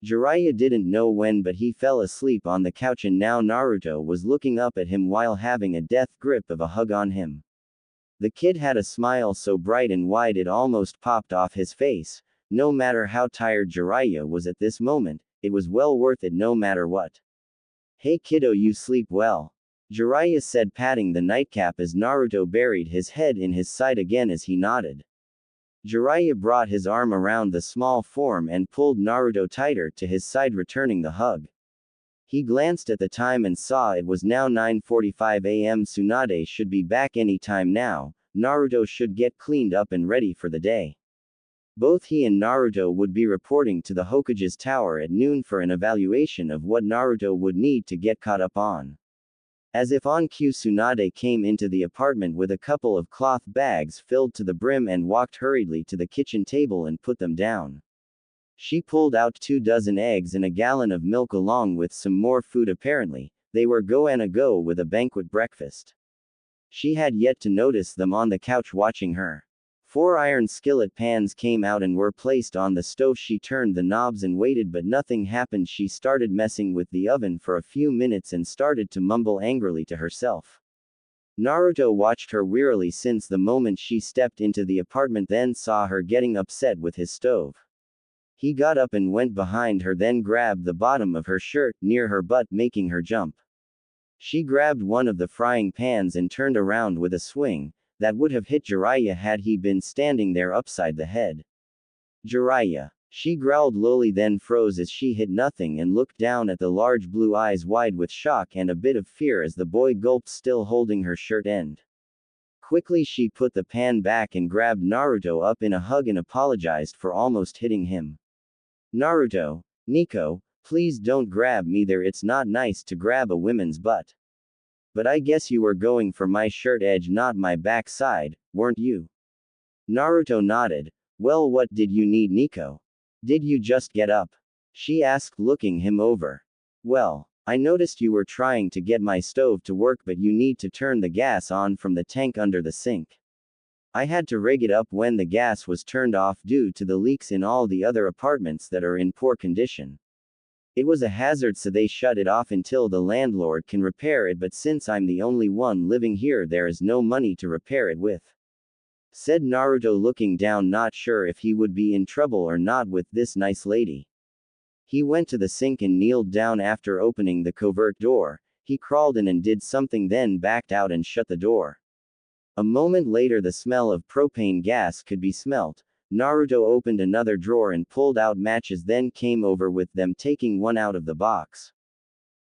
Jiraiya didn't know when, but he fell asleep on the couch, and now Naruto was looking up at him while having a death grip of a hug on him. The kid had a smile so bright and wide it almost popped off his face. No matter how tired Jiraiya was at this moment, it was well worth it no matter what. Hey kiddo, you sleep well? Jiraiya said, patting the nightcap as Naruto buried his head in his side again as he nodded. Jiraiya brought his arm around the small form and pulled Naruto tighter to his side, returning the hug. He glanced at the time and saw it was now 9:45 a.m. Tsunade should be back any time now. Naruto should get cleaned up and ready for the day. Both he and Naruto would be reporting to the Hokage's tower at noon for an evaluation of what Naruto would need to get caught up on. As if on cue, Tsunade came into the apartment with a couple of cloth bags filled to the brim and walked hurriedly to the kitchen table and put them down. She pulled out 2 dozen eggs and a gallon of milk along with some more food. Apparently, they were go with a banquet breakfast. She had yet to notice them on the couch watching her. 4 iron skillet pans came out and were placed on the stove. She turned the knobs and waited, but nothing happened. She started messing with the oven for a few minutes and started to mumble angrily to herself. Naruto watched her wearily since the moment she stepped into the apartment, then saw her getting upset with his stove. He got up and went behind her, then grabbed the bottom of her shirt, near her butt, making her jump. She grabbed one of the frying pans and turned around with a swing that would have hit Jiraiya had he been standing there upside the head. Jiraiya. She growled lowly, then froze as she hit nothing and looked down at the large blue eyes wide with shock and a bit of fear as the boy gulped, still holding her shirt end. Quickly she put the pan back and grabbed Naruto up in a hug and apologized for almost hitting him. Naruto, Nico, please don't grab me there, it's not nice to grab a woman's butt. But I guess you were going for my shirt edge, not my backside, weren't you? Naruto nodded. Well, what did you need, Nico? Did you just get up? She asked, looking him over. Well, I noticed you were trying to get my stove to work, but you need to turn the gas on from the tank under the sink. I had to rig it up when the gas was turned off due to the leaks in all the other apartments that are in poor condition. It was a hazard, so they shut it off until the landlord can repair it, but since I'm the only one living here, there is no money to repair it with. Said Naruto, looking down, not sure if he would be in trouble or not with this nice lady. He went to the sink and kneeled down. After opening the covert door, he crawled in and did something, then backed out and shut the door. A moment later, the smell of propane gas could be smelt. Naruto opened another drawer and pulled out matches, then came over with them, taking one out of the box.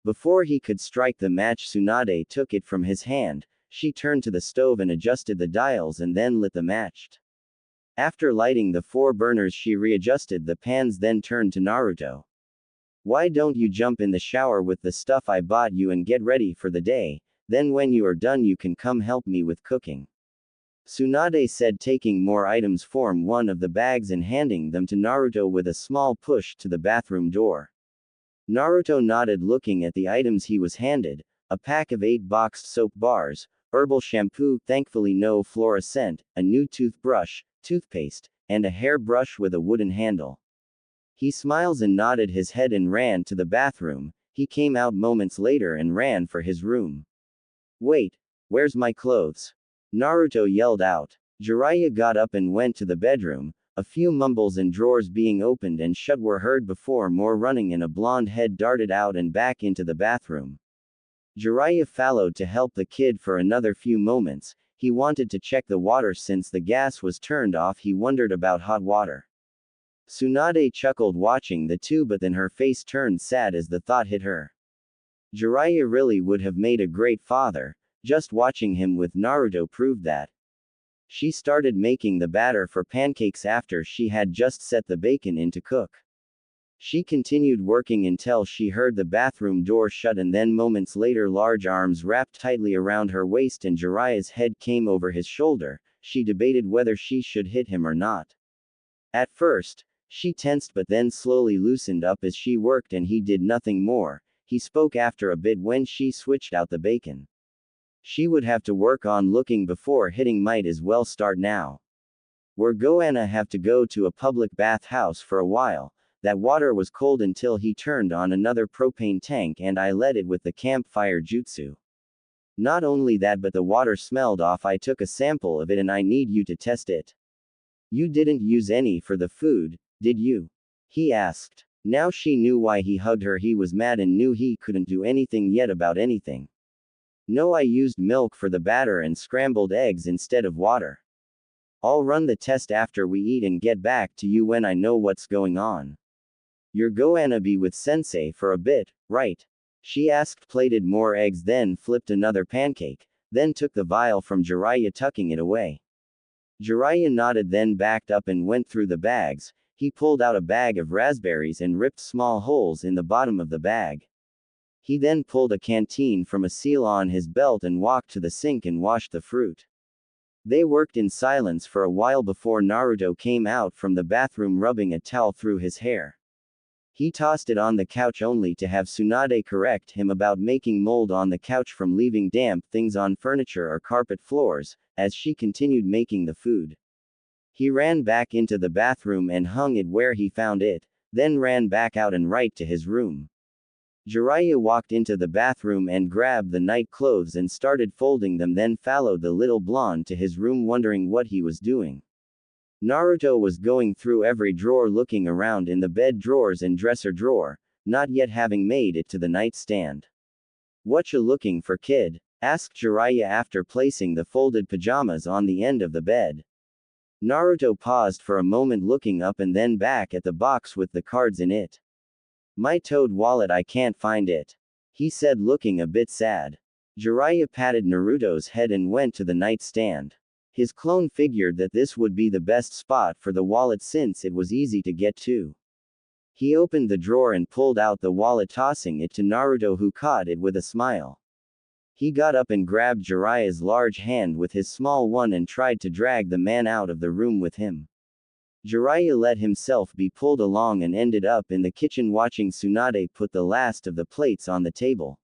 Before he could strike the match, Tsunade took it from his hand. She turned to the stove and adjusted the dials and then lit the match. After lighting the 4 burners, she readjusted the pans, then turned to Naruto. Why don't you jump in the shower with the stuff I bought you and get ready for the day, then when you are done you can come help me with cooking. Tsunade said, taking more items from one of the bags and handing them to Naruto with a small push to the bathroom door. Naruto nodded, looking at the items he was handed: a pack of 8 boxed soap bars, herbal shampoo, thankfully no fluorescent, a new toothbrush, toothpaste, and a hairbrush with a wooden handle. He smiled and nodded his head and ran to the bathroom. He came out moments later and ran for his room. Wait, where's my clothes? Naruto yelled out. Jiraiya got up and went to the bedroom. A few mumbles and drawers being opened and shut were heard before more running, and a blonde head darted out and back into the bathroom. Jiraiya followed to help the kid for another few moments. He wanted to check the water since the gas was turned off. He wondered about hot water. Tsunade chuckled watching the two, but then her face turned sad as the thought hit her. Jiraiya really would have made a great father. Just watching him with Naruto proved that. She started making the batter for pancakes after she had just set the bacon in to cook. She continued working until she heard the bathroom door shut, and then moments later large arms wrapped tightly around her waist and Jiraiya's head came over his shoulder. She debated whether she should hit him or not. At first, she tensed, but then slowly loosened up as she worked and he did nothing more. He spoke after a bit when she switched out the bacon. She would have to work on looking before hitting, might as well start now. We're gonna have to go to a public bath house for a while. That water was cold until he turned on another propane tank and I lit it with the campfire jutsu. Not only that, but the water smelled off. I took a sample of it and I need you to test it. You didn't use any for the food, did you? He asked. Now she knew why he hugged her. He was mad and knew he couldn't do anything yet about anything. No, I used milk for the batter and scrambled eggs instead of water. I'll run the test after we eat and get back to you when I know what's going on. You're gonna be with sensei for a bit, right? She asked. Plated more eggs, then flipped another pancake, then took the vial from Jiraiya, tucking it away. Jiraiya nodded, then backed up and went through the bags. He pulled out a bag of raspberries and ripped small holes in the bottom of the bag. He then pulled a canteen from a seal on his belt and walked to the sink and washed the fruit. They worked in silence for a while before Naruto came out from the bathroom rubbing a towel through his hair. He tossed it on the couch only to have Tsunade correct him about making mold on the couch from leaving damp things on furniture or carpet floors, as she continued making the food. He ran back into the bathroom and hung it where he found it, then ran back out and right to his room. Jiraiya walked into the bathroom and grabbed the night clothes and started folding them, then followed the little blonde to his room wondering what he was doing. Naruto was going through every drawer looking around in the bed drawers and dresser drawer, not yet having made it to the nightstand. "Whatcha looking for, kid?" asked Jiraiya after placing the folded pajamas on the end of the bed. Naruto paused for a moment looking up and then back at the box with the cards in it. "My toad wallet, I can't find it," he said looking a bit sad. Jiraiya patted Naruto's head and went to the nightstand. His clone figured that this would be the best spot for the wallet since it was easy to get to. He opened the drawer and pulled out the wallet, tossing it to Naruto, who caught it with a smile. He got up and grabbed Jiraiya's large hand with his small one and tried to drag the man out of the room with him. Jiraiya let himself be pulled along and ended up in the kitchen watching Tsunade put the last of the plates on the table.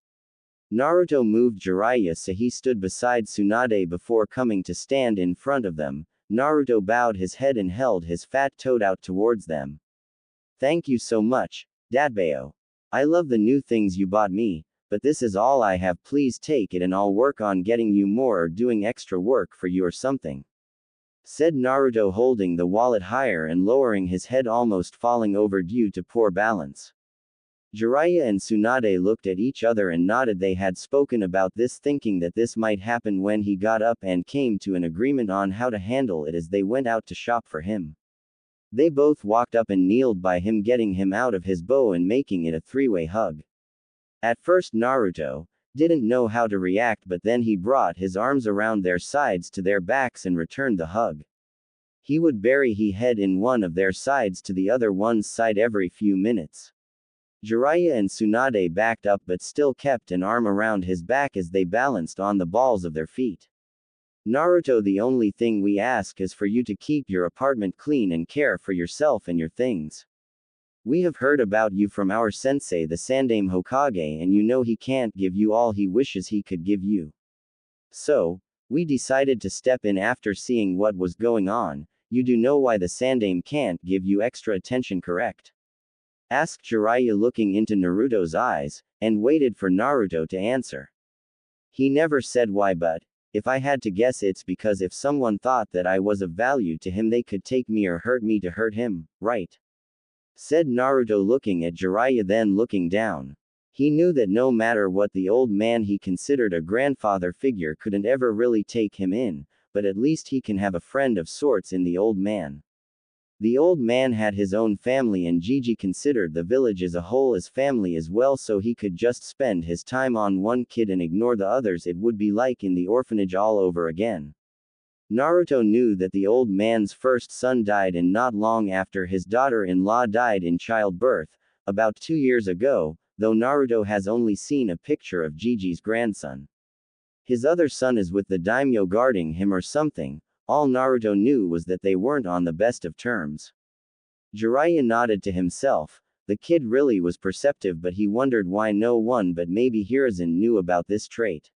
Naruto moved Jiraiya so he stood beside Tsunade before coming to stand in front of them. Naruto bowed his head and held his fat toad out towards them. "Thank you so much, Datbeo. I love the new things you bought me, but this is all I have. Please take it and I'll work on getting you more or doing extra work for you or something," said Naruto, holding the wallet higher and lowering his head, almost falling over due to poor balance. Jiraiya and Tsunade looked at each other and nodded. They had spoken about this, thinking that this might happen when he got up, and came to an agreement on how to handle it as they went out to shop for him. They both walked up and kneeled by him, getting him out of his bow and making it a three-way hug. At first Naruto didn't know how to react, but then he brought his arms around their sides to their backs and returned the hug. He would bury his head in one of their sides to the other one's side every few minutes. Jiraiya and Tsunade backed up but still kept an arm around his back as they balanced on the balls of their feet. "Naruto, the only thing we ask is for you to keep your apartment clean and care for yourself and your things. We have heard about you from our sensei, the Sandaime Hokage, and you know he can't give you all he wishes he could give you. So, we decided to step in after seeing what was going on. You do know why the Sandaime can't give you extra attention, correct?" asked Jiraiya, looking into Naruto's eyes, and waited for Naruto to answer. "He never said why, but if I had to guess, it's because if someone thought that I was of value to him, they could take me or hurt me to hurt him, right?" said Naruto, looking at Jiraiya then looking down. He knew that no matter what, the old man he considered a grandfather figure couldn't ever really take him in, but at least he can have a friend of sorts in the old man. The old man had his own family, and Gigi considered the village as a whole as family as well, so he could just spend his time on one kid and ignore the others. It would be like in the orphanage all over again. Naruto knew that the old man's first son died, and not long after his daughter-in-law died in childbirth, about 2 years ago, though Naruto has only seen a picture of Gigi's grandson. His other son is with the daimyo guarding him or something. All Naruto knew was that they weren't on the best of terms. Jiraiya nodded to himself. The kid really was perceptive, but he wondered why no one but maybe Hiruzen knew about this trait.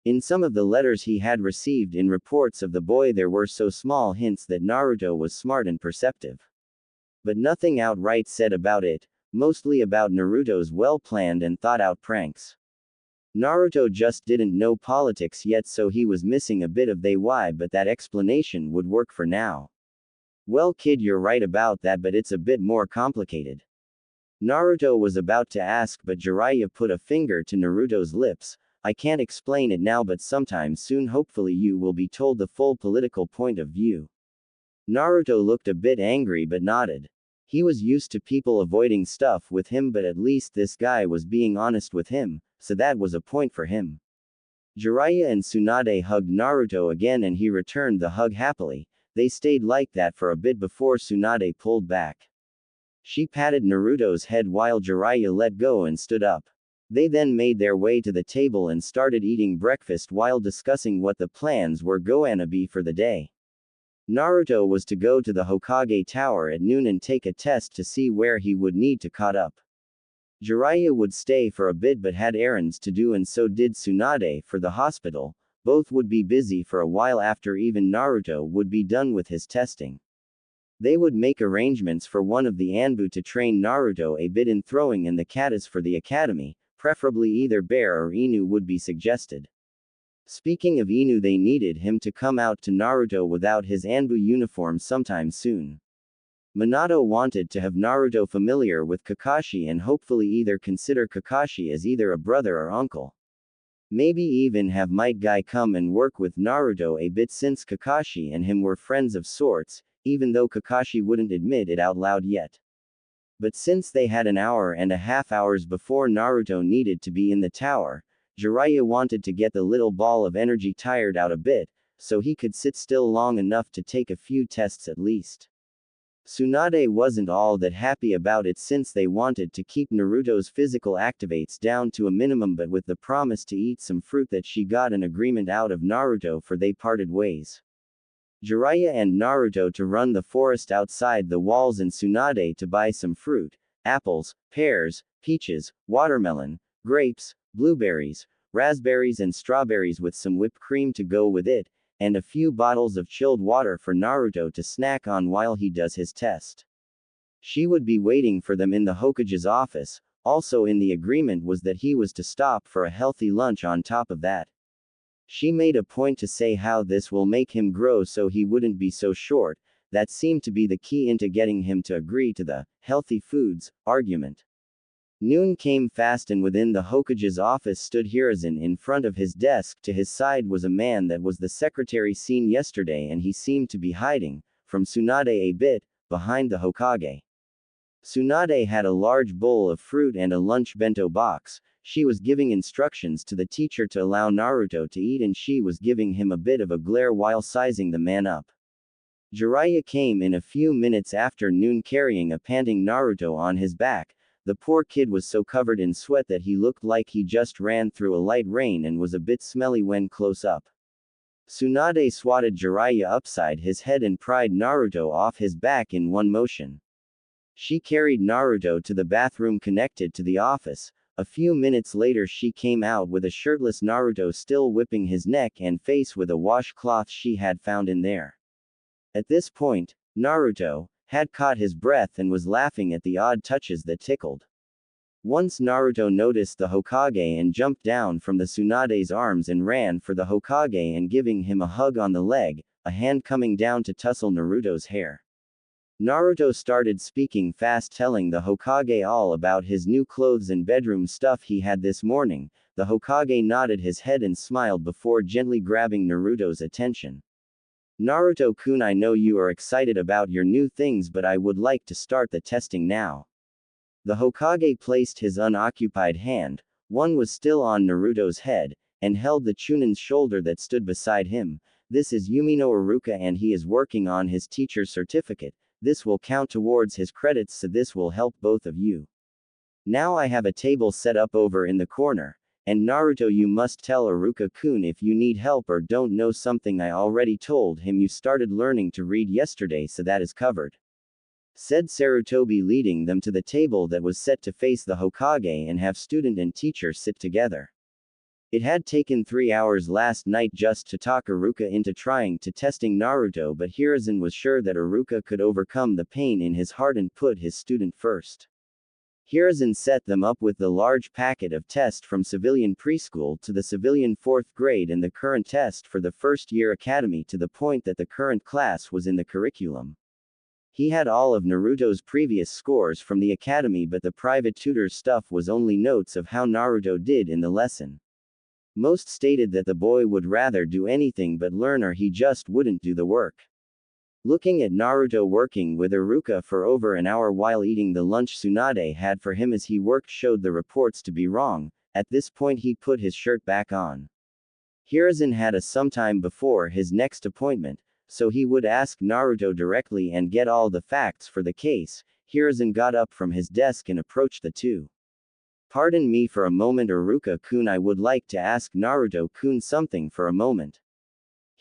In some of the letters he had received in reports of the boy, there were so small hints that Naruto was smart and perceptive. But nothing outright said about it, mostly about Naruto's well-planned and thought-out pranks. Naruto just didn't know politics yet, so he was missing a bit of the why, but that explanation would work for now. "Well, kid, you're right about that, but it's a bit more complicated," Naruto was about to ask, but Jiraiya put a finger to Naruto's lips. "I can't explain it now, but sometime soon hopefully you will be told the full political point of view." Naruto looked a bit angry but nodded. He was used to people avoiding stuff with him, but at least this guy was being honest with him, so that was a point for him. Jiraiya and Tsunade hugged Naruto again and he returned the hug happily. They stayed like that for a bit before Tsunade pulled back. She patted Naruto's head while Jiraiya let go and stood up. They then made their way to the table and started eating breakfast while discussing what the plans were gonna be for the day. Naruto was to go to the Hokage Tower at noon and take a test to see where he would need to caught up. Jiraiya would stay for a bit but had errands to do, and so did Tsunade for the hospital. Both would be busy for a while after even Naruto would be done with his testing. They would make arrangements for one of the Anbu to train Naruto a bit in throwing, and the katas for the academy, preferably either bear or inu, would be suggested. Speaking of Inu, they needed him to come out to Naruto without his Anbu uniform sometime soon. Minato wanted to have Naruto familiar with Kakashi and hopefully either consider Kakashi as either a brother or uncle. Maybe even have Might Guy come and work with Naruto a bit since Kakashi and him were friends of sorts, even though Kakashi wouldn't admit it out loud yet. But since they had an hour and a half hours before Naruto needed to be in the tower, Jiraiya wanted to get the little ball of energy tired out a bit, so he could sit still long enough to take a few tests at least. Tsunade wasn't all that happy about it since they wanted to keep Naruto's physical activates down to a minimum, but with the promise to eat some fruit that she got an agreement out of Naruto for they parted ways. Jiraiya and Naruto to run the forest outside the walls and Tsunade to buy some fruit, apples, pears, peaches, watermelon, grapes, blueberries, raspberries and strawberries with some whipped cream to go with it, and a few bottles of chilled water for Naruto to snack on while he does his test. She would be waiting for them in the Hokage's office. Also in the agreement was that he was to stop for a healthy lunch on top of that. She made a point to say how this will make him grow so he wouldn't be so short. That seemed to be the key into getting him to agree to the healthy foods argument. Noon came fast and within the Hokage's office stood Hiruzen in front of his desk. To his side was a man that was the secretary seen yesterday and he seemed to be hiding, from Tsunade a bit, behind the Hokage. Tsunade had a large bowl of fruit and a lunch bento box. She was giving instructions to the teacher to allow Naruto to eat and she was giving him a bit of a glare while sizing the man up. Jiraiya came in a few minutes after noon carrying a panting Naruto on his back. The poor kid was so covered in sweat that he looked like he just ran through a light rain and was a bit smelly when close up. Tsunade swatted Jiraiya upside his head and pried Naruto off his back in one motion. She carried Naruto to the bathroom connected to the office. A few minutes later she came out with a shirtless Naruto still whipping his neck and face with a washcloth she had found in there. At this point, Naruto had caught his breath and was laughing at the odd touches that tickled. Once Naruto noticed the Hokage and jumped down from the Tsunade's arms and ran for the Hokage and giving him a hug on the leg, a hand coming down to tussle Naruto's hair. Naruto started speaking fast telling the Hokage all about his new clothes and bedroom stuff he had this morning. The Hokage nodded his head and smiled before gently grabbing Naruto's attention. Naruto-kun, I know you are excited about your new things but I would like to start the testing now. The Hokage placed his unoccupied hand, one was still on Naruto's head, and held the Chunin's shoulder that stood beside him. This is Yumino Iruka and he is working on his teacher's certificate. This will count towards his credits so this will help both of you. Now I have a table set up over in the corner. And Naruto, you must tell Iruka-kun if you need help or don't know something. I already told him you started learning to read yesterday so that is covered. Said Sarutobi, leading them to the table that was set to face the Hokage and have student and teacher sit together. It had taken 3 hours last night just to talk Iruka into trying to testing Naruto, but Hiruzen was sure that Iruka could overcome the pain in his heart and put his student first. Hiruzen set them up with the large packet of test from civilian preschool to the civilian 4th grade and the current test for the first year academy to the point that the current class was in the curriculum. He had all of Naruto's previous scores from the academy but the private tutor's stuff was only notes of how Naruto did in the lesson. Most stated that the boy would rather do anything but learn or he just wouldn't do the work. Looking at Naruto working with Iruka for over an hour while eating the lunch Tsunade had for him as he worked showed the reports to be wrong. At this point he put his shirt back on. Hiruzen had a sometime before his next appointment, so he would ask Naruto directly and get all the facts for the case. Hiruzen got up from his desk and approached the two. Pardon me for a moment Iruka-kun, I would like to ask Naruto-kun something for a moment.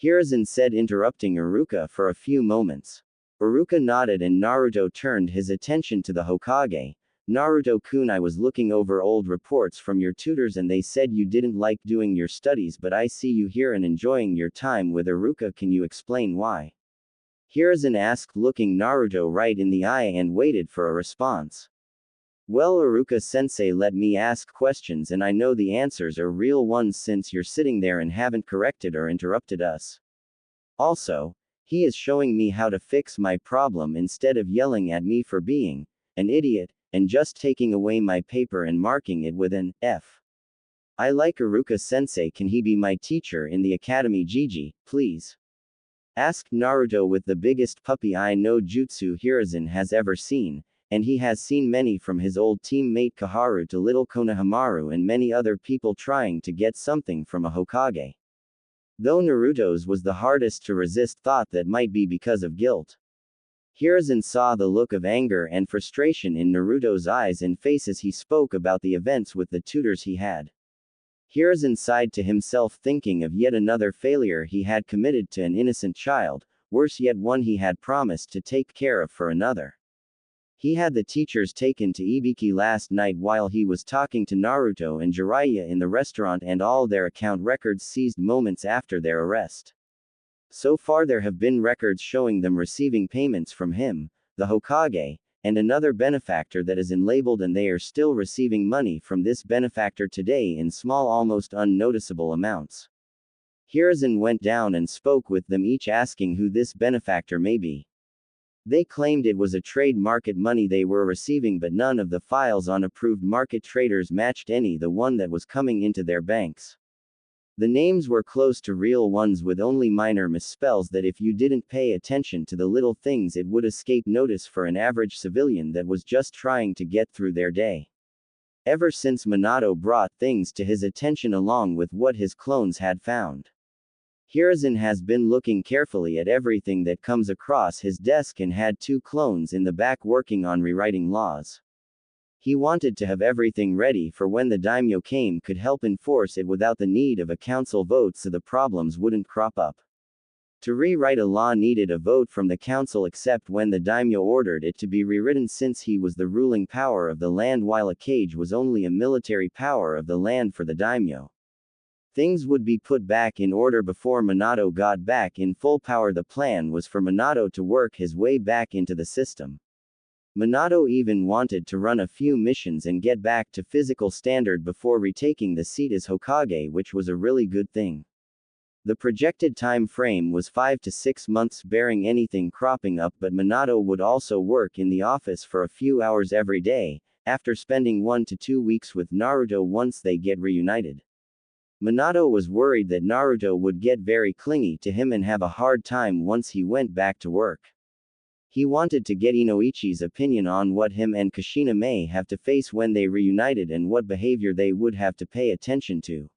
Hiruzen said, interrupting Iruka for a few moments. Iruka nodded and Naruto turned his attention to the Hokage. Naruto-kun, I was looking over old reports from your tutors and they said you didn't like doing your studies but I see you here and enjoying your time with Iruka, can you explain why? Hiruzen asked, looking Naruto right in the eye and waited for a response. Well, Aruka-sensei, let me ask questions and I know the answers are real ones since you're sitting there and haven't corrected or interrupted us. Also, he is showing me how to fix my problem instead of yelling at me for being an idiot, and just taking away my paper and marking it with an F. I like Aruka-sensei. Can he be my teacher in the academy? Gigi, please? Asked Naruto with the biggest puppy eye no jutsu Hiruzen has ever seen, and he has seen many from his old teammate Kaharu to little Konohamaru and many other people trying to get something from a Hokage. Though Naruto's was the hardest to resist, thought that might be because of guilt. Hiruzen saw the look of anger and frustration in Naruto's eyes and face as he spoke about the events with the tutors he had. Hiruzen sighed to himself, thinking of yet another failure he had committed to an innocent child, worse yet one he had promised to take care of for another. He had the teachers taken to Ibiki last night while he was talking to Naruto and Jiraiya in the restaurant, and all their account records seized moments after their arrest. So far there have been records showing them receiving payments from him, the Hokage, and another benefactor that is unlabeled, and they are still receiving money from this benefactor today in small, almost unnoticeable amounts. Hiruzen went down and spoke with them, each asking who this benefactor may be. They claimed it was a trade market money they were receiving, but none of the files on approved market traders matched the one that was coming into their banks. The names were close to real ones with only minor misspells that if you didn't pay attention to the little things it would escape notice for an average civilian that was just trying to get through their day. Ever since Minato brought things to his attention along with what his clones had found, Hiruzen has been looking carefully at everything that comes across his desk and had 2 clones in the back working on rewriting laws. He wanted to have everything ready for when the daimyo came, could help enforce it without the need of a council vote so the problems wouldn't crop up. To rewrite a law needed a vote from the council, except when the daimyo ordered it to be rewritten, since he was the ruling power of the land while a kage was only a military power of the land for the daimyo. Things would be put back in order before Minato got back in full power. The plan was for Minato to work his way back into the system. Minato even wanted to run a few missions and get back to physical standard before retaking the seat as Hokage, which was a really good thing. The projected time frame was 5 to 6 months barring anything cropping up, but Minato would also work in the office for a few hours every day, after spending 1 to 2 weeks with Naruto once they get reunited. Minato was worried that Naruto would get very clingy to him and have a hard time once he went back to work. He wanted to get Inoichi's opinion on what him and Kushina may have to face when they reunited and what behavior they would have to pay attention to,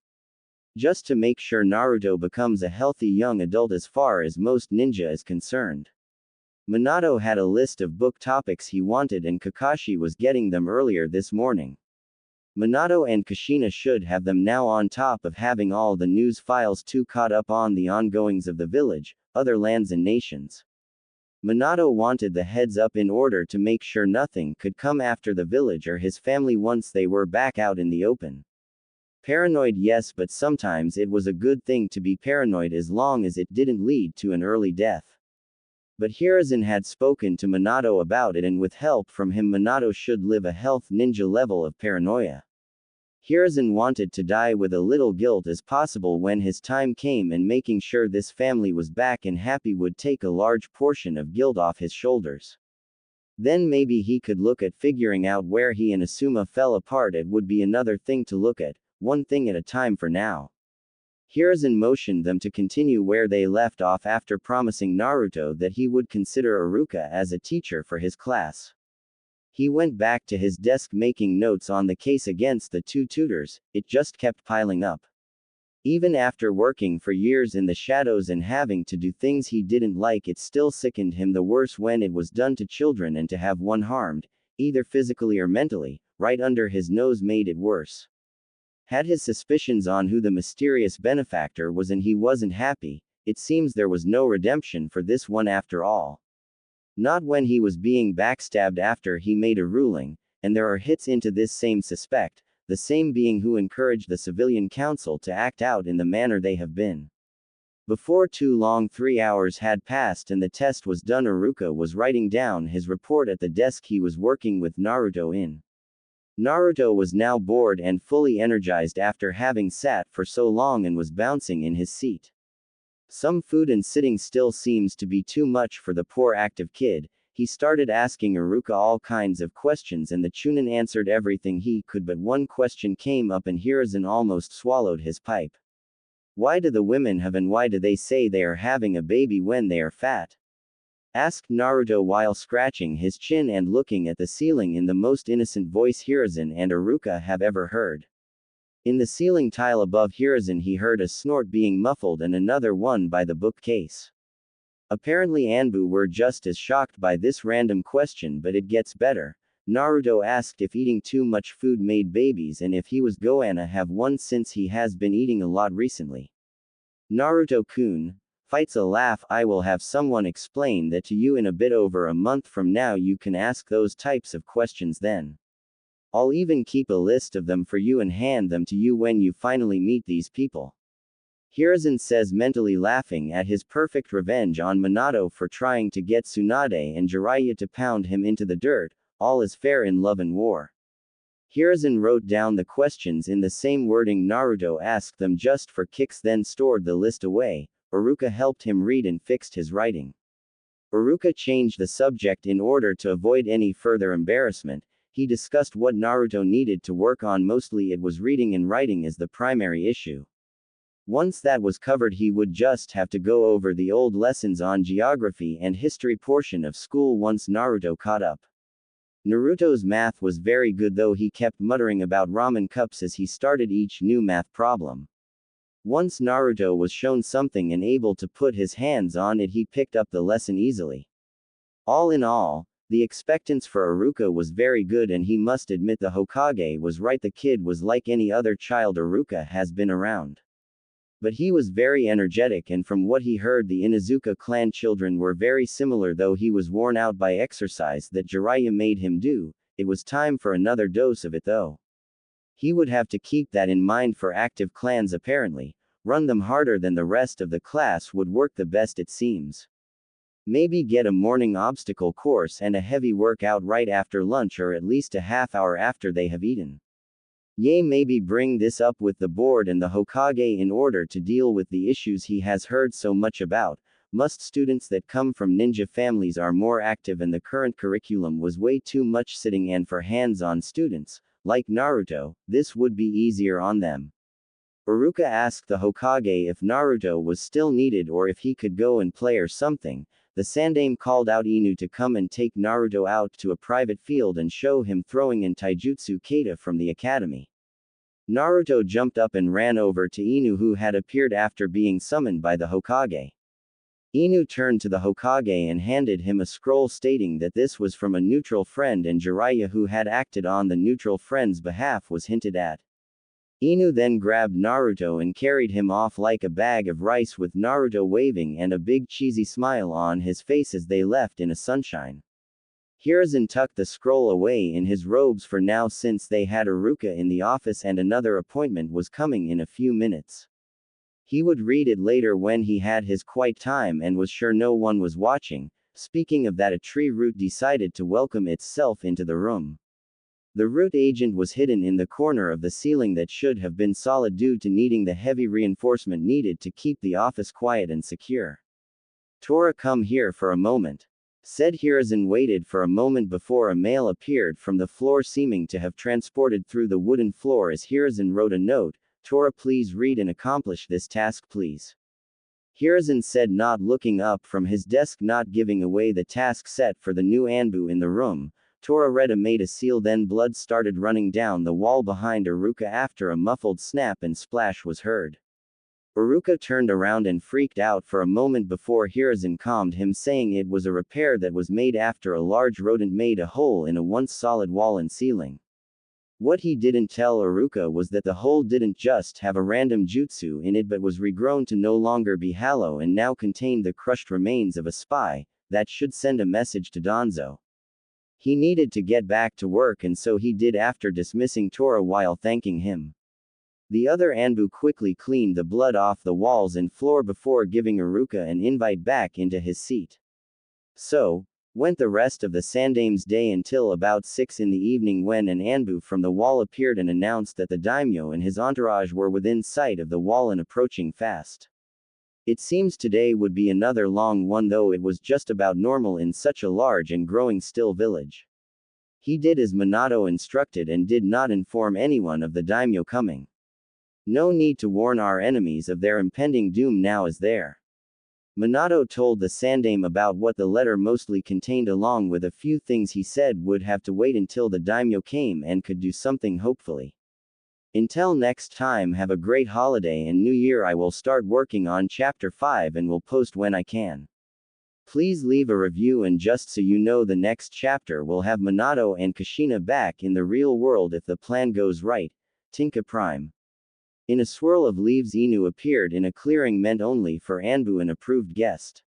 just to make sure Naruto becomes a healthy young adult as far as most ninja is concerned. Minato had a list of book topics he wanted, and Kakashi was getting them earlier this morning. Minato and Kushina should have them now, on top of having all the news files too, caught up on the ongoings of the village, other lands and nations. Minato wanted the heads up in order to make sure nothing could come after the village or his family once they were back out in the open. Paranoid, yes, but sometimes it was a good thing to be paranoid as long as it didn't lead to an early death. But Hiruzen had spoken to Minato about it, and with help from him Minato should live a health ninja level of paranoia. Hiruzen wanted to die with a little guilt as possible when his time came, and making sure this family was back and happy would take a large portion of guilt off his shoulders. Then maybe he could look at figuring out where he and Asuma fell apart. It would be another thing to look at, one thing at a time for now. Hiruzen motioned them to continue where they left off after promising Naruto that he would consider Iruka as a teacher for his class. He went back to his desk making notes on the case against the 2 tutors. It just kept piling up. Even after working for years in the shadows and having to do things he didn't like, it still sickened him the worse when it was done to children, and to have one harmed, either physically or mentally, right under his nose made it worse. Had his suspicions on who the mysterious benefactor was, and he wasn't happy. It seems there was no redemption for this one after all. Not when he was being backstabbed after he made a ruling, and there are hits into this same suspect, the same being who encouraged the civilian council to act out in the manner they have been. Before too long 3 hours had passed and the test was done. Iruka was writing down his report at the desk he was working with Naruto in. Naruto was now bored and fully energized after having sat for so long and was bouncing in his seat. Some food and sitting still seems to be too much for the poor active kid. He started asking Iruka all kinds of questions and the Chunin answered everything he could, but one question came up and Hiruzen almost swallowed his pipe. Why do the women have and why do they say they are having a baby when they are fat? Asked Naruto while scratching his chin and looking at the ceiling in the most innocent voice Hiruzen and Iruka have ever heard. In the ceiling tile above Hiruzen he heard a snort being muffled and another one by the bookcase. Apparently Anbu were just as shocked by this random question, but it gets better. Naruto asked if eating too much food made babies and if he was gonna have one since he has been eating a lot recently. Naruto-kun fights a laugh. I will have someone explain that to you in a bit. Over a month from now you can ask those types of questions then. I'll even keep a list of them for you and hand them to you when you finally meet these people. Hiruzen says, mentally laughing at his perfect revenge on Minato for trying to get Tsunade and Jiraiya to pound him into the dirt. All is fair in love and war. Hiruzen wrote down the questions in the same wording Naruto asked them just for kicks, then stored the list away. Iruka helped him read and fixed his writing. Iruka changed the subject in order to avoid any further embarrassment. He discussed what Naruto needed to work on. Mostly it was reading and writing as the primary issue. Once that was covered he would just have to go over the old lessons on geography and history portion of school once Naruto caught up. Naruto's math was very good, though he kept muttering about ramen cups as he started each new math problem. Once Naruto was shown something and able to put his hands on it, he picked up the lesson easily. All in all, the expectance for Iruka was very good, and he must admit the Hokage was right. The kid was like any other child Iruka has been around. But he was very energetic, and from what he heard the Inuzuka clan children were very similar. Though he was worn out by exercise that Jiraiya made him do, it was time for another dose of it though. He would have to keep that in mind for active clans apparently. Run them harder than the rest of the class would work the best it seems. Maybe get a morning obstacle course and a heavy workout right after lunch, or at least a half hour after they have eaten. Maybe bring this up with the board and the Hokage in order to deal with the issues he has heard so much about. Most students that come from ninja families are more active, and the current curriculum was way too much sitting, and for hands-on students, like Naruto, this would be easier on them. Iruka asked the Hokage if Naruto was still needed or if he could go and play or something. The Sandaime called out Inu to come and take Naruto out to a private field and show him throwing in taijutsu kata from the academy. Naruto jumped up and ran over to Inu, who had appeared after being summoned by the Hokage. Inu turned to the Hokage and handed him a scroll stating that this was from a neutral friend, and Jiraiya, who had acted on the neutral friend's behalf, was hinted at. Inu then grabbed Naruto and carried him off like a bag of rice, with Naruto waving and a big cheesy smile on his face as they left in a sunshine. Hiruzen tucked the scroll away in his robes for now, since they had Iruka in the office and another appointment was coming in a few minutes. He would read it later when he had his quiet time and was sure no one was watching. Speaking of that, a tree root decided to welcome itself into the room. The root agent was hidden in the corner of the ceiling that should have been solid due to needing the heavy reinforcement needed to keep the office quiet and secure. Tora, come here for a moment, said Hiruzen. Waited for a moment before a male appeared from the floor, seeming to have transported through the wooden floor as Hiruzen wrote a note. Tora, please read and accomplish this task, please. Hiruzen said, not looking up from his desk, not giving away the task set for the new Anbu in the room. Tora read and made a seal, then blood started running down the wall behind Iruka after a muffled snap and splash was heard. Iruka turned around and freaked out for a moment before Hiruzen calmed him, saying it was a repair that was made after a large rodent made a hole in a once solid wall and ceiling. What he didn't tell Iruka was that the hole didn't just have a random jutsu in it but was regrown to no longer be hollow and now contained the crushed remains of a spy that should send a message to Danzo. He needed to get back to work, and so he did after dismissing Tora while thanking him. The other Anbu quickly cleaned the blood off the walls and floor before giving Iruka an invite back into his seat. So, Went the rest of the Sandame's day until about 6 in the evening when an Anbu from the wall appeared and announced that the daimyo and his entourage were within sight of the wall and approaching fast. It seems today would be another long one, though it was just about normal in such a large and growing still village. He did as Minato instructed and did not inform anyone of the daimyo coming. No need to warn our enemies of their impending doom now, is there? Minato told the Sandame about what the letter mostly contained, along with a few things he said would have to wait until the daimyo came and could do something hopefully. Until next time, have a great holiday and New Year. I will start working on chapter 5 and will post when I can. Please leave a review, and just so you know, the next chapter will have Minato and Kushina back in the real world if the plan goes right. Tinka Prime. In a swirl of leaves, Inu appeared in a clearing meant only for Anbu, an approved guest.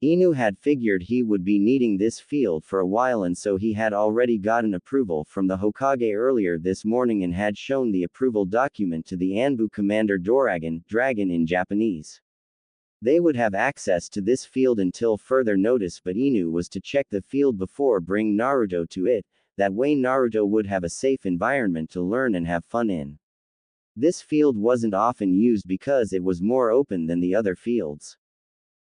Inu had figured he would be needing this field for a while, and so he had already gotten approval from the Hokage earlier this morning and had shown the approval document to the Anbu commander Doragon, dragon in Japanese. They would have access to this field until further notice, but Inu was to check the field before bring Naruto to it, that way Naruto would have a safe environment to learn and have fun in. This field wasn't often used because it was more open than the other fields.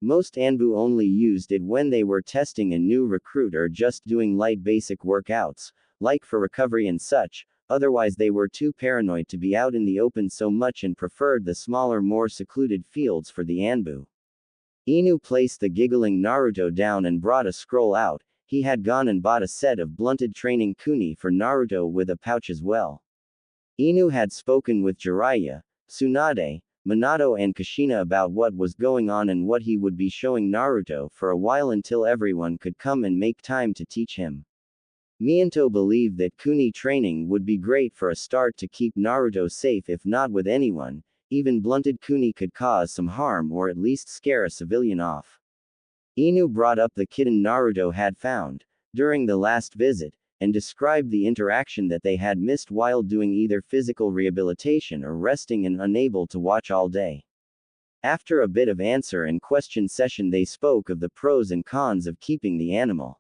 Most Anbu only used it when they were testing a new recruit or just doing light basic workouts, like for recovery and such, otherwise they were too paranoid to be out in the open so much and preferred the smaller, more secluded fields for the Anbu. Inu placed the giggling Naruto down and brought a scroll out. He had gone and bought a set of blunted training kuni for Naruto with a pouch as well. Inu had spoken with Jiraiya, Tsunade, Minato and Kushina about what was going on and what he would be showing Naruto for a while until everyone could come and make time to teach him. Minato believed that kuni training would be great for a start to keep Naruto safe, if not with anyone. Even blunted kuni could cause some harm or at least scare a civilian off. Inu brought up the kitten Naruto had found during the last visit, and described the interaction that they had missed while doing either physical rehabilitation or resting and unable to watch all day. After a bit of answer and question session, they spoke of the pros and cons of keeping the animal.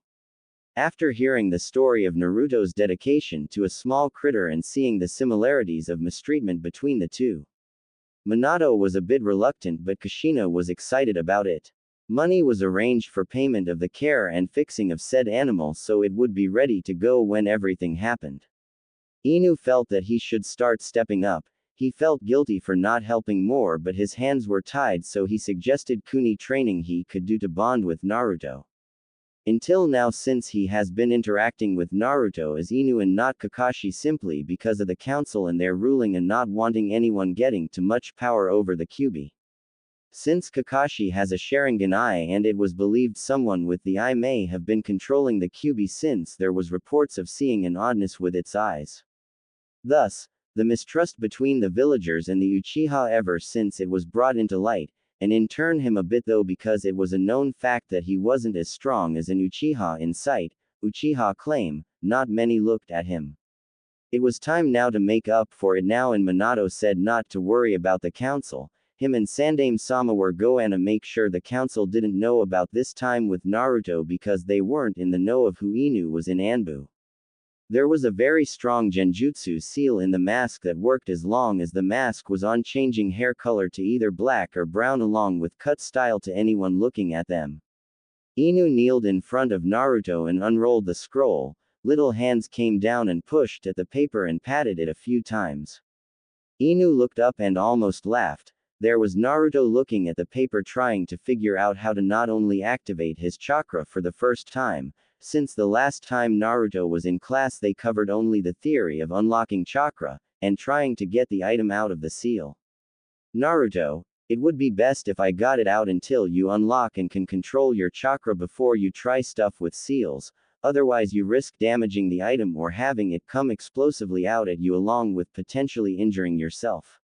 After hearing the story of Naruto's dedication to a small critter and seeing the similarities of mistreatment between the two, Minato was a bit reluctant, but Kushina was excited about it. Money was arranged for payment of the care and fixing of said animal, so it would be ready to go when everything happened. Inu felt that he should start stepping up. He felt guilty for not helping more, but his hands were tied, so he suggested kuni training he could do to bond with Naruto. Until now, since he has been interacting with Naruto as Inu and not Kakashi, simply because of the council and their ruling and not wanting anyone getting too much power over the Kyuubi. Since Kakashi has a Sharingan eye, and it was believed someone with the eye may have been controlling the Kyuubi, since there was reports of seeing an oddness with its eyes. Thus, the mistrust between the villagers and the Uchiha ever since it was brought into light, and in turn him a bit, though, because it was a known fact that he wasn't as strong as an Uchiha in sight. Uchiha claim, not many looked at him. It was time now to make up for it now, and Minato said not to worry about the council. Him and Sandame Sama were going to make sure the council didn't know about this time with Naruto, because they weren't in the know of who Inu was in Anbu. There was a very strong genjutsu seal in the mask that worked as long as the mask was on, changing hair color to either black or brown along with cut style to anyone looking at them. Inu kneeled in front of Naruto and unrolled the scroll. Little hands came down and pushed at the paper and patted it a few times. Inu looked up and almost laughed. There was Naruto looking at the paper, trying to figure out how to not only activate his chakra for the first time, since the last time Naruto was in class they covered only the theory of unlocking chakra, and trying to get the item out of the seal. Naruto, it would be best if I got it out until you unlock and can control your chakra before you try stuff with seals, otherwise you risk damaging the item or having it come explosively out at you along with potentially injuring yourself,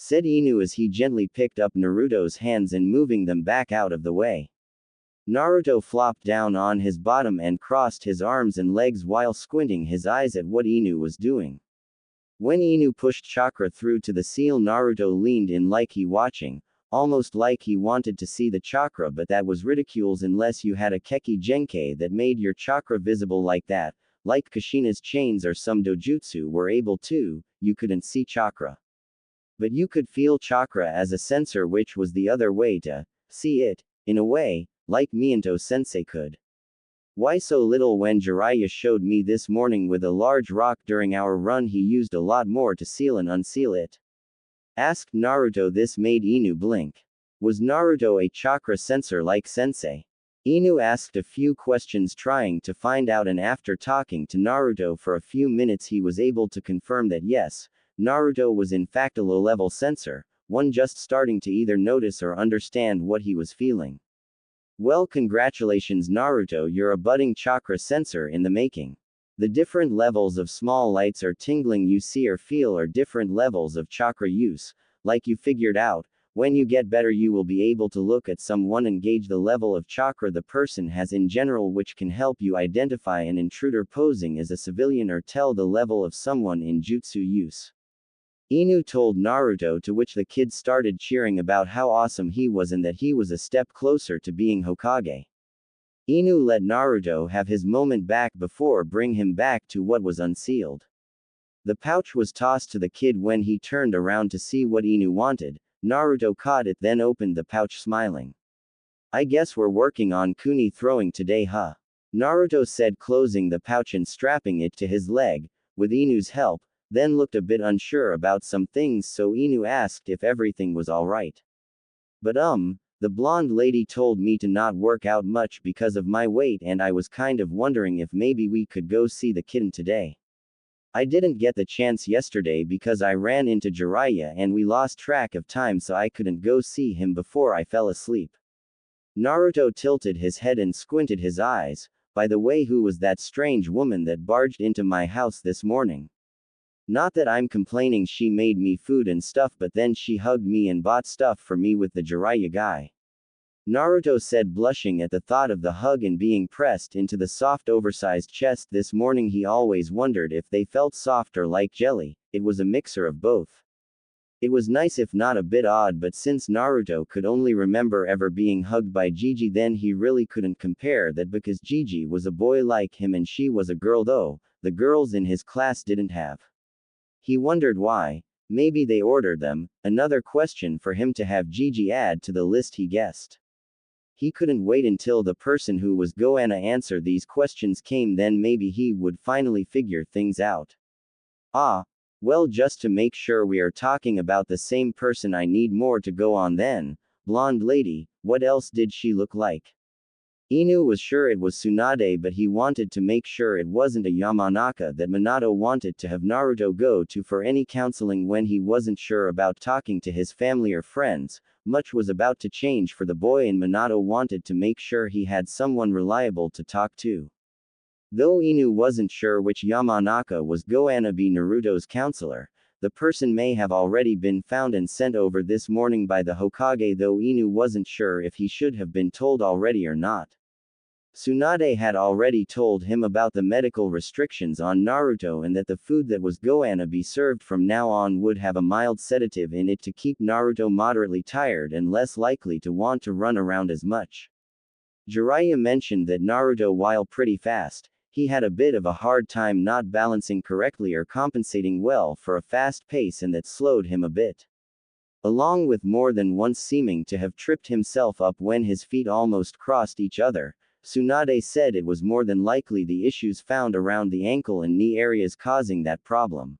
said Inu as he gently picked up Naruto's hands and moving them back out of the way. Naruto flopped down on his bottom and crossed his arms and legs while squinting his eyes at what Inu was doing. When Inu pushed chakra through to the seal, Naruto leaned in like he watching, almost like he wanted to see the chakra, but that was ridiculous unless you had a Keki Genkai that made your chakra visible like that, like Kushina's chains or some dojutsu were able to, you couldn't see chakra. But you could feel chakra as a sensor, which was the other way to see it, in a way, like Minato sensei could. Why so little? When Jiraiya showed me this morning with a large rock during our run, he used a lot more to seal and unseal it. Asked Naruto. This made Inu blink. Was Naruto a chakra sensor like sensei? Inu asked a few questions trying to find out, and after talking to Naruto for a few minutes he was able to confirm that yes, Naruto was in fact a low-level sensor, one just starting to either notice or understand what he was feeling. Well, congratulations Naruto, you're a budding chakra sensor in the making. The different levels of small lights or tingling you see or feel are different levels of chakra use, like you figured out. When you get better you will be able to look at someone and gauge the level of chakra the person has in general, which can help you identify an intruder posing as a civilian or tell the level of someone in jutsu use. Inu told Naruto, to which the kid started cheering about how awesome he was and that he was a step closer to being Hokage. Inu let Naruto have his moment back before bring him back to what was unsealed. The pouch was tossed to the kid. When he turned around to see what Inu wanted, Naruto caught it, then opened the pouch smiling. I guess we're working on kuni throwing today, huh? Naruto said, closing the pouch and strapping it to his leg, with Inu's help, then looked a bit unsure about some things, so Inu asked if everything was alright. But the blonde lady told me to not work out much because of my weight, and I was kind of wondering if maybe we could go see the kitten today. I didn't get the chance yesterday because I ran into Jiraiya and we lost track of time, so I couldn't go see him before I fell asleep. Naruto tilted his head and squinted his eyes. By the way, who was that strange woman that barged into my house this morning? Not that I'm complaining, she made me food and stuff, but then she hugged me and bought stuff for me with the Jiraiya guy. Naruto said, blushing at the thought of the hug and being pressed into the soft oversized chest. This morning he always wondered if they felt soft or like jelly. It was a mixer of both. It was nice if not a bit odd, but since Naruto could only remember ever being hugged by Gigi, then he really couldn't compare that because Gigi was a boy like him and she was a girl, though the girls in his class didn't have. He wondered why. Maybe they ordered them. Another question for him to have Gigi add to the list, he guessed. He couldn't wait until the person who was going to answer these questions came, then maybe he would finally figure things out. Ah, well, just to make sure we are talking about the same person, I need more to go on then. Blonde lady, what else did she look like? Inu was sure it was Tsunade, but he wanted to make sure it wasn't a Yamanaka that Minato wanted to have Naruto go to for any counseling when he wasn't sure about talking to his family or friends. Much was about to change for the boy, and Minato wanted to make sure he had someone reliable to talk to. Though Inu wasn't sure which Yamanaka was going to be Naruto's counselor, the person may have already been found and sent over this morning by the Hokage, though Inu wasn't sure if he should have been told already or not. Tsunade had already told him about the medical restrictions on Naruto and that the food that was going to be served from now on would have a mild sedative in it to keep Naruto moderately tired and less likely to want to run around as much. Jiraiya mentioned that Naruto, while pretty fast, he had a bit of a hard time not balancing correctly or compensating well for a fast pace, and that slowed him a bit. Along with more than once seeming to have tripped himself up when his feet almost crossed each other, Tsunade said it was more than likely the issues found around the ankle and knee areas causing that problem.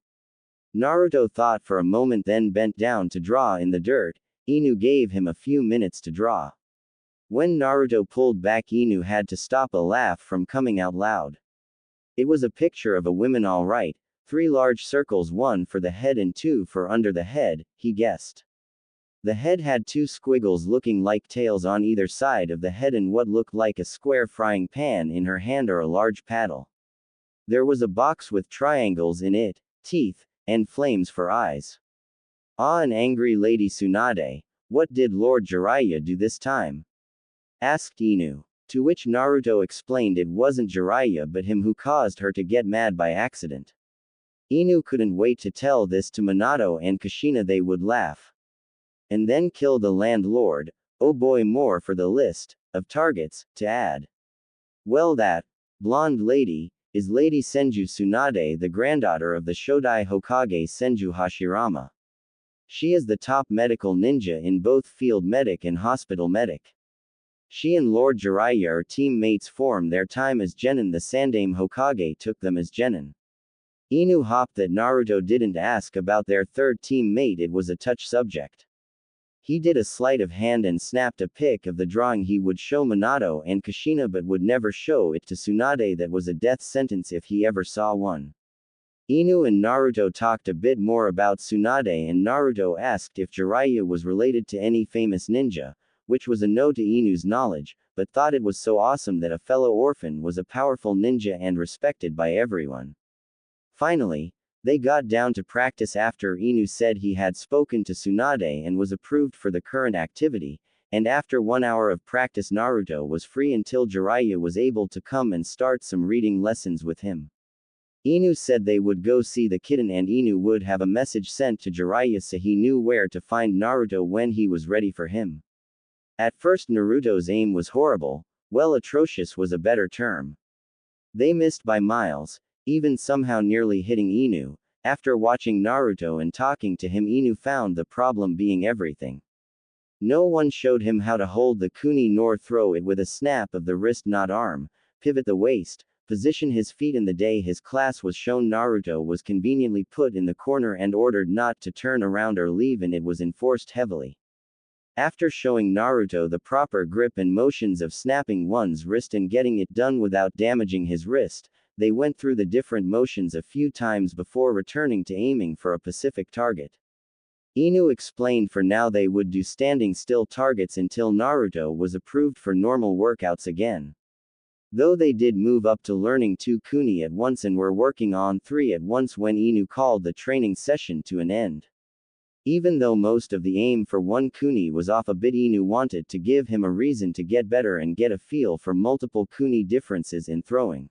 Naruto thought for a moment, then bent down to draw in the dirt. Inu gave him a few minutes to draw. When Naruto pulled back, Inu had to stop a laugh from coming out loud. It was a picture of a woman, all right. 3 large circles, 1 for the head and 2 for under the head, he guessed. The head had 2 squiggles looking like tails on either side of the head and what looked like a square frying pan in her hand or a large paddle. There was a box with triangles in it, teeth, and flames for eyes. Ah, an angry lady Tsunade. What did Lord Jiraiya do this time? Asked Inu. To which Naruto explained it wasn't Jiraiya but him who caused her to get mad by accident. Inu couldn't wait to tell this to Minato and Kushina, they would laugh. And then kill the landlord. Oh boy, more for the list of targets to add. Well, that blonde lady is Lady Senju Tsunade, the granddaughter of the Shodai Hokage Senju Hashirama. She is the top medical ninja in both field medic and hospital medic. She and Lord Jiraiya are teammates from their time as Genin. The Sandaime Hokage took them as Genin. Inu hopped that Naruto didn't ask about their third teammate. It was a touch subject. He did a sleight of hand and snapped a pic of the drawing he would show Minato and Kushina but would never show it to Tsunade. That was a death sentence if he ever saw one. Inu and Naruto talked a bit more about Tsunade, and Naruto asked if Jiraiya was related to any famous ninja, which was a no to Inu's knowledge, but thought it was so awesome that a fellow orphan was a powerful ninja and respected by everyone. Finally, they got down to practice after Inu said he had spoken to Tsunade and was approved for the current activity, and after 1 hour of practice Naruto was free until Jiraiya was able to come and start some reading lessons with him. Inu said they would go see the kitten and Inu would have a message sent to Jiraiya so he knew where to find Naruto when he was ready for him. At first Naruto's aim was horrible, well, atrocious was a better term. They missed by miles, even somehow nearly hitting Inu. After watching Naruto and talking to him, Inu found the problem being everything. No one showed him how to hold the kuni nor throw it with a snap of the wrist, not arm, pivot the waist, position his feet. In the day his class was shown, Naruto was conveniently put in the corner and ordered not to turn around or leave, and it was enforced heavily. After showing Naruto the proper grip and motions of snapping one's wrist and getting it done without damaging his wrist, they went through the different motions a few times before returning to aiming for a specific target. Inu explained for now they would do standing still targets until Naruto was approved for normal workouts again. Though they did move up to learning 2 kuni at once and were working on 3 at once when Inu called the training session to an end. Even though most of the aim for 1 kuni was off a bit, Inu wanted to give him a reason to get better and get a feel for multiple kuni differences in throwing.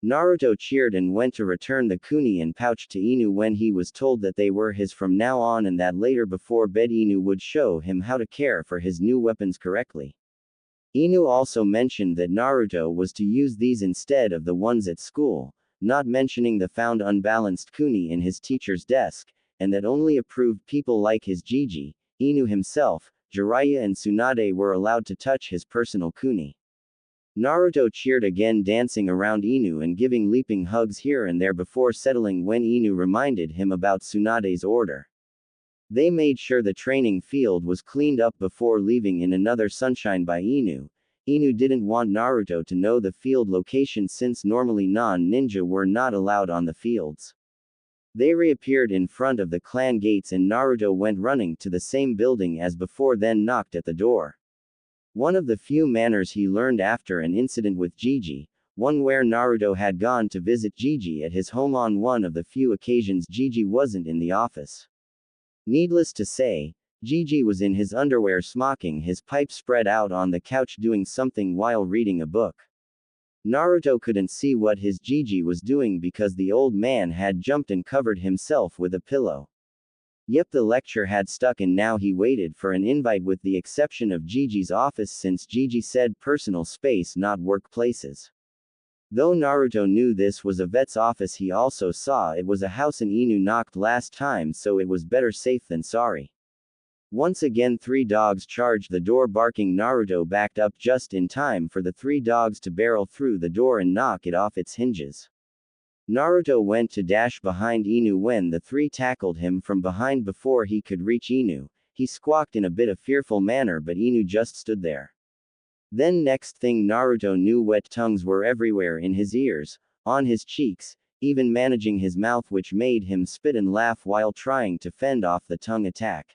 Naruto cheered and went to return the kuni and pouch to Inu when he was told that they were his from now on, and that later before bed Inu would show him how to care for his new weapons correctly. Inu also mentioned that Naruto was to use these instead of the ones at school, not mentioning the found unbalanced kuni in his teacher's desk, and that only approved people like his Jiji, Inu himself, Jiraiya and Tsunade were allowed to touch his personal kuni. Naruto cheered again, dancing around Inu and giving leaping hugs here and there before settling when Inu reminded him about Tsunade's order. They made sure the training field was cleaned up before leaving in another sunshine by Inu. Inu didn't want Naruto to know the field location since normally non-ninja were not allowed on the fields. They reappeared in front of the clan gates and Naruto went running to the same building as before, then knocked at the door. One of the few manners he learned after an incident with Jiji, one where Naruto had gone to visit Jiji at his home. On one of the few occasions Jiji wasn't in the office. Needless to say, Jiji was in his underwear, smoking his pipe, spread out on the couch doing something while reading a book. Naruto couldn't see what his Jiji was doing because the old man had jumped and covered himself with a pillow. Yep, the lecture had stuck and now he waited for an invite, with the exception of Jiji's office since Jiji said personal space, not workplaces. Though Naruto knew this was a vet's office, he also saw it was a house and Inu knocked last time, so it was better safe than sorry. Once again 3 dogs charged the door barking. Naruto backed up just in time for the 3 dogs to barrel through the door and knock it off its hinges. Naruto went to dash behind Inu when the 3 tackled him from behind. Before he could reach Inu, he squawked in a bit of fearful manner, but Inu just stood there. Then next thing Naruto knew, wet tongues were everywhere, in his ears, on his cheeks, even managing his mouth, which made him spit and laugh while trying to fend off the tongue attack.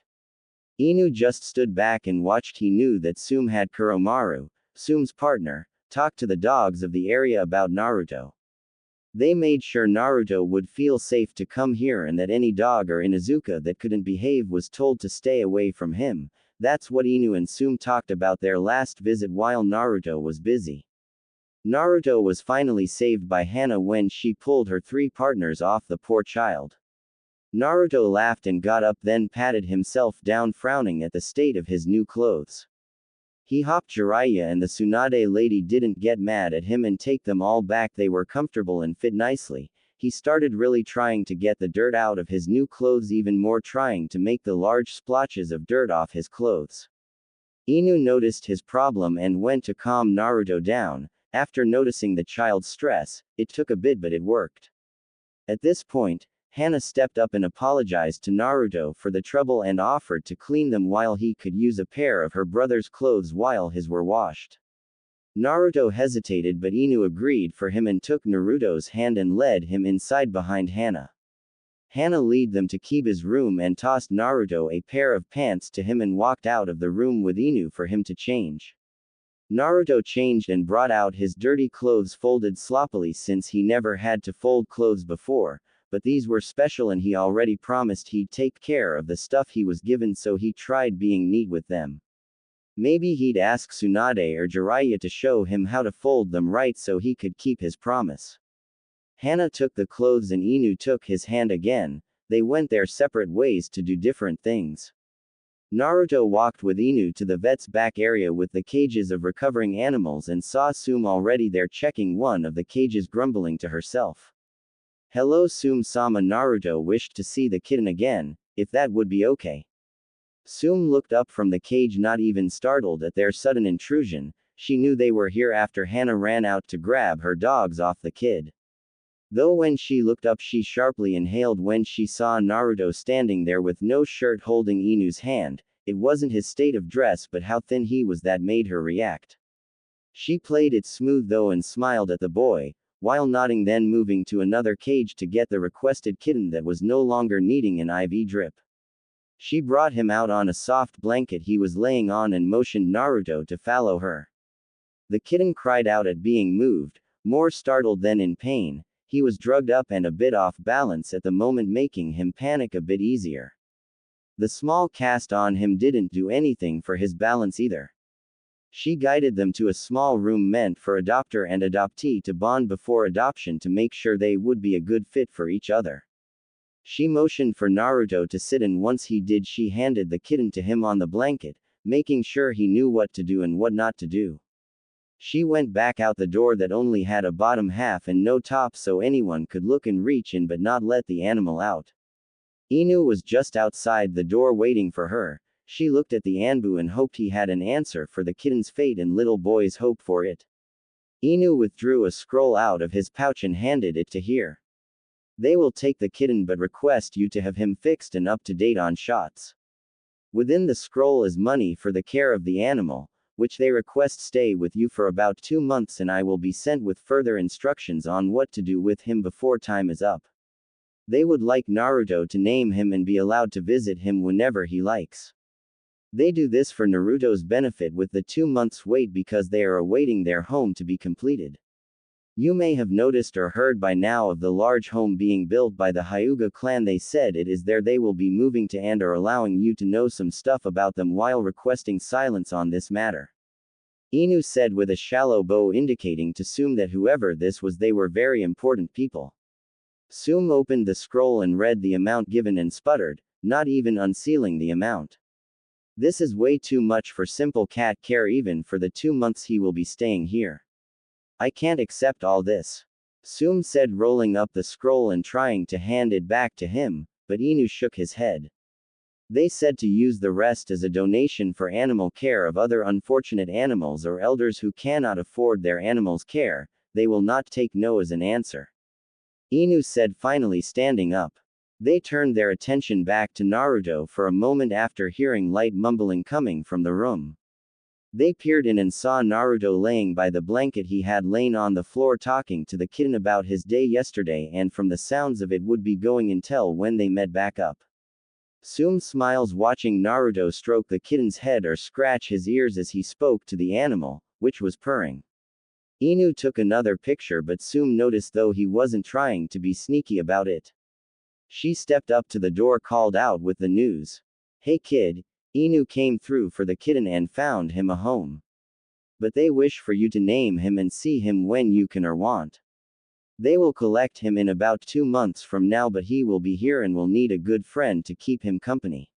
Inu just stood back and watched. He knew that Tsume had Kuromaru, Tsume's partner, talk to the dogs of the area about Naruto. They made sure Naruto would feel safe to come here and that any dog or Inuzuka that couldn't behave was told to stay away from him. That's what Inu and Tsume talked about their last visit while Naruto was busy. Naruto was finally saved by Hana when she pulled her 3 partners off the poor child. Naruto laughed and got up, then patted himself down, frowning at the state of his new clothes. He hopped Jiraiya, and the Tsunade lady didn't get mad at him and take them all back. They were comfortable and fit nicely. He started really trying to get the dirt out of his new clothes, even more trying to make the large splotches of dirt off his clothes. Inu noticed his problem and went to calm Naruto down. After noticing the child's stress, it took a bit, but it worked. At this point, Hana stepped up and apologized to Naruto for the trouble and offered to clean them while he could use a pair of her brother's clothes while his were washed. Naruto hesitated, but Inu agreed for him and took Naruto's hand and led him inside behind Hana. Hana led them to Kiba's room and tossed Naruto a pair of pants to him and walked out of the room with Inu for him to change. Naruto changed and brought out his dirty clothes folded sloppily, since he never had to fold clothes before, but these were special and he already promised he'd take care of the stuff he was given, so he tried being neat with them. Maybe he'd ask Tsunade or Jiraiya to show him how to fold them right so he could keep his promise. Hana took the clothes and Inu took his hand again. They went their separate ways to do different things. Naruto walked with Inu to the vet's back area with the cages of recovering animals and saw Sume already there checking one of the cages, grumbling to herself. "Hello Sume-sama." Naruto wished to see the kitten again, if that would be okay. Sume looked up from the cage, not even startled at their sudden intrusion. She knew they were here after Hana ran out to grab her dogs off the kid. Though when she looked up she sharply inhaled when she saw Naruto standing there with no shirt holding Inu's hand. It wasn't his state of dress but how thin he was that made her react. She played it smooth though and smiled at the boy, while nodding, then moving to another cage to get the requested kitten that was no longer needing an IV drip. She brought him out on a soft blanket he was laying on and motioned Naruto to follow her. The kitten cried out at being moved, more startled than in pain. He was drugged up and a bit off balance at the moment, making him panic a bit easier. The small cast on him didn't do anything for his balance either. She guided them to a small room meant for adopter and adoptee to bond before adoption to make sure they would be a good fit for each other. She motioned for Naruto to sit, and once he did she handed the kitten to him on the blanket, making sure he knew what to do and what not to do. She went back out the door that only had a bottom half and no top so anyone could look and reach in but not let the animal out. Inu was just outside the door waiting for her. She looked at the Anbu and hoped he had an answer for the kitten's fate and little boy's hope for it. Inu withdrew a scroll out of his pouch and handed it to her. "They will take the kitten but request you to have him fixed and up to date on shots. Within the scroll is money for the care of the animal, which they request stay with you for about 2 months, and I will be sent with further instructions on what to do with him before time is up. They would like Naruto to name him and be allowed to visit him whenever he likes. They do this for Naruto's benefit with the 2 months wait because they are awaiting their home to be completed. You may have noticed or heard by now of the large home being built by the Hyuga clan. They said it is there they will be moving to and are allowing you to know some stuff about them while requesting silence on this matter." Inu said with a shallow bow, indicating to Sume that whoever this was, they were very important people. Sume opened the scroll and read the amount given and sputtered, not even unsealing the amount. "This is way too much for simple cat care even for the 2 months he will be staying here. I can't accept all this," Sume said, rolling up the scroll and trying to hand it back to him, but Inu shook his head. "They said to use the rest as a donation for animal care of other unfortunate animals or elders who cannot afford their animals' care. They will not take no as an answer," Inu said, finally standing up. They turned their attention back to Naruto for a moment after hearing light mumbling coming from the room. They peered in and saw Naruto laying by the blanket he had lain on the floor talking to the kitten about his day yesterday, and from the sounds of it would be going until when they met back up. Sume smiles watching Naruto stroke the kitten's head or scratch his ears as he spoke to the animal, which was purring. Inu took another picture, but Sume noticed though he wasn't trying to be sneaky about it. She stepped up to the door, called out with the news. "Hey kid." Inu came through for the kitten and found him a home. "But they wish for you to name him and see him when you can or want." They will collect him in about 2 months from now, but he will be here and will need a good friend to keep him company.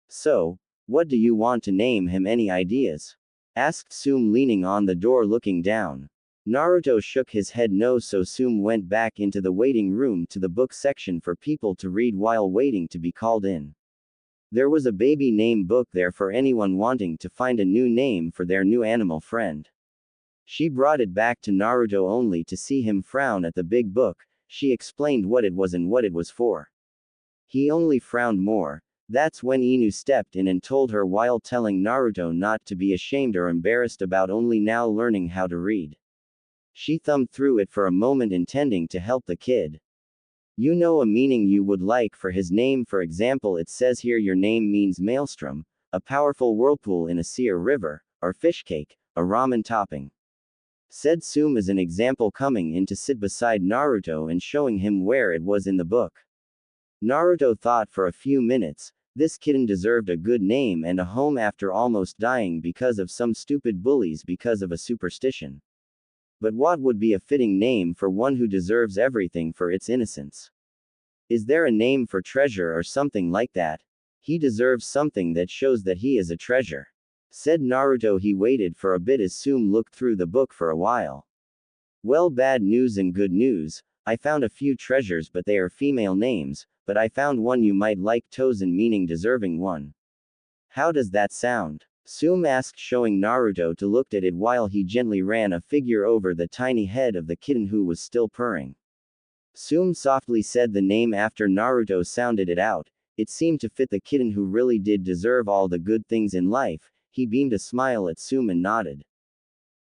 So, what do you want to name him? Any ideas? Asked Sume, leaning on the door looking down. Naruto shook his head no, so Sume went back into the waiting room to the book section for people to read while waiting to be called in. There was a baby name book there for anyone wanting to find a new name for their new animal friend. She brought it back to Naruto only to see him frown at the big book. She explained what it was and what it was for. He only frowned more. That's when Inu stepped in and told her while telling Naruto not to be ashamed or embarrassed about only now learning how to read. She thumbed through it for a moment, intending to help the kid. You know a meaning you would like for his name? For example, it says here your name means maelstrom, a powerful whirlpool in a sea or river, or fish cake, a ramen topping. Said Sume as an example, coming in to sit beside Naruto and showing him where it was in the book. Naruto thought for a few minutes. This kitten deserved a good name and a home after almost dying because of some stupid bullies because of a superstition. But what would be a fitting name for one who deserves everything for its innocence? Is there a name for treasure or something like that? He deserves something that shows that he is a treasure. Said Naruto. He waited for a bit as Sume looked through the book for a while. Well, bad news and good news. I found a few treasures, but they are female names, but I found one you might like, Tozen, meaning deserving one. How does that sound? Sume asked, showing Naruto to look at it while he gently ran a figure over the tiny head of the kitten who was still purring. Sume softly said the name after Naruto sounded it out. It seemed to fit the kitten who really did deserve all the good things in life. He beamed a smile at Sume and nodded.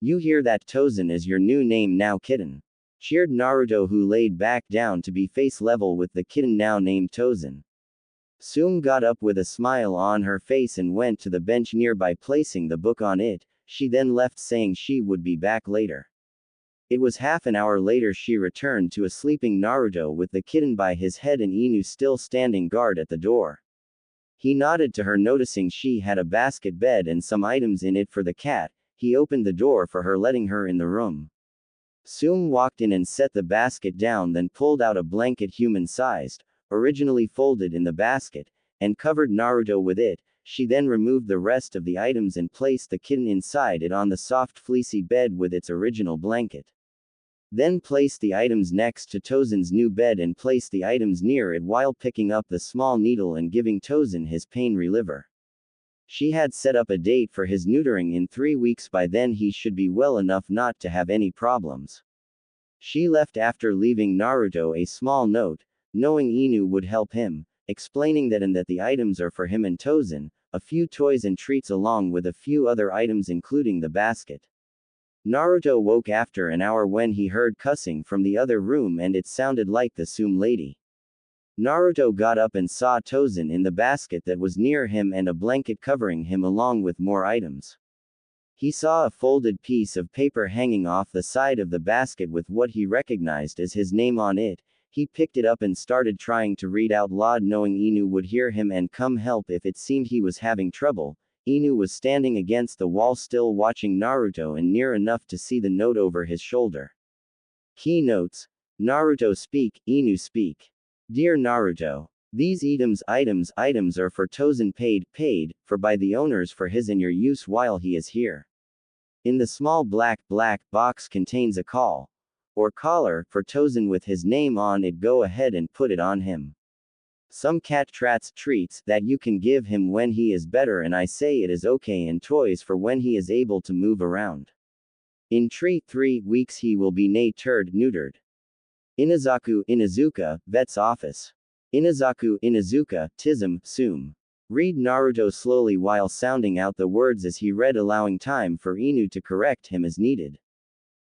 You hear that? Tozen is your new name now, kitten. Cheered Naruto, who laid back down to be face level with the kitten now named Tozen. Sume got up with a smile on her face and went to the bench nearby, placing the book on it. She then left, saying she would be back later. It was half an hour later she returned to a sleeping Naruto with the kitten by his head and Inu still standing guard at the door. He nodded to her, noticing she had a basket bed and some items in it for the cat. He opened the door for her, letting her in the room. Sume walked in and set the basket down, then pulled out a blanket human-sized, originally folded in the basket, and covered Naruto with it. She then removed the rest of the items and placed the kitten inside it on the soft fleecy bed with its original blanket. Then placed the items next to Tozen's new bed and placed the items near it while picking up the small needle and giving Tozen his pain reliever. She had set up a date for his neutering in 3 weeks. By then he should be well enough not to have any problems. She left after leaving Naruto a small note, knowing Inu would help him, explaining that the items are for him and Tozen, a few toys and treats along with a few other items including the basket. Naruto woke after an hour when he heard cussing from the other room, and it sounded like the Sume lady. Naruto got up and saw Tozen in the basket that was near him and a blanket covering him along with more items. He saw a folded piece of paper hanging off the side of the basket with what he recognized as his name on it. He picked it up and started trying to read out loud, knowing Inu would hear him and come help if it seemed he was having trouble. Inu was standing against the wall still watching Naruto and near enough to see the note over his shoulder. Key notes. Naruto speak, Inu speak. Dear Naruto, these items are for Tozen, paid for by the owners for his and your use while he is here. In the small black box contains a call, or collar, for Tozen with his name on it. Go ahead and put it on him. Some cat treats that you can give him when he is better, and I say it is okay, and toys for when he is able to move around. In 3 weeks he will be neutered. Inuzuka, vet's office. Inuzuka, Tism, Sume. Read Naruto slowly while sounding out the words as he read, allowing time for Inu to correct him as needed.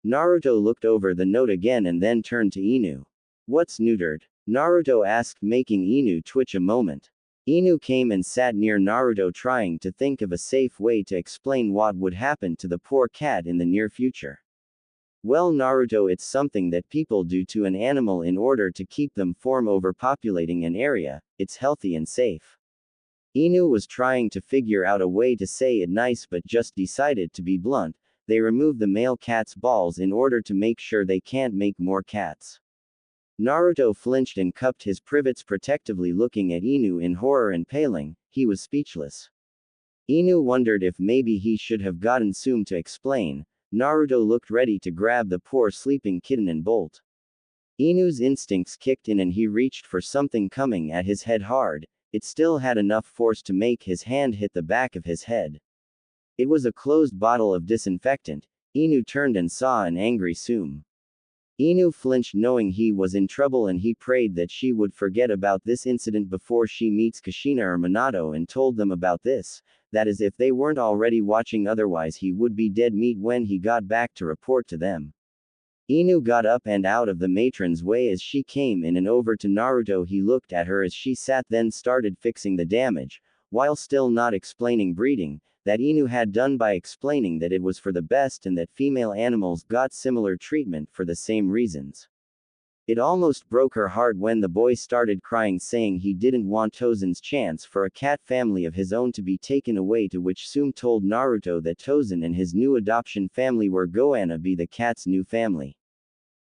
Naruto looked over the note again and then turned to Inu. What's neutered? Naruto asked, making Inu twitch a moment. Inu came and sat near Naruto, trying to think of a safe way to explain what would happen to the poor cat in the near future. Well, Naruto, it's something that people do to an animal in order to keep them from overpopulating an area. It's healthy and safe. Inu was trying to figure out a way to say it nice but just decided to be blunt. they remove the male cat's balls in order to make sure they can't make more cats. Naruto flinched and cupped his privates protectively, looking at Inu in horror and paling. He was speechless. Inu wondered if maybe he should have gotten Tsume to explain. Naruto looked ready to grab the poor sleeping kitten and bolt. Inu's instincts kicked in and he reached for something coming at his head hard. It still had enough force to make his hand hit the back of his head. It was a closed bottle of disinfectant. Inu turned and saw an angry Tsume. Inu flinched knowing he was in trouble and he prayed that she would forget about this incident before she meets Kushina or Minato and told them about this, that is if they weren't already watching, otherwise he would be dead meat when he got back to report to them. Inu got up and out of the matron's way as she came in and over to Naruto. He looked at her as she sat, then started fixing the damage, while still not explaining breeding, that Inu had done by explaining that it was for the best and that female animals got similar treatment for the same reasons. It almost broke her heart when the boy started crying, saying he didn't want Tozen's chance for a cat family of his own to be taken away, to which Tsume told Naruto that Tozen and his new adoption family were gonna be the cat's new family.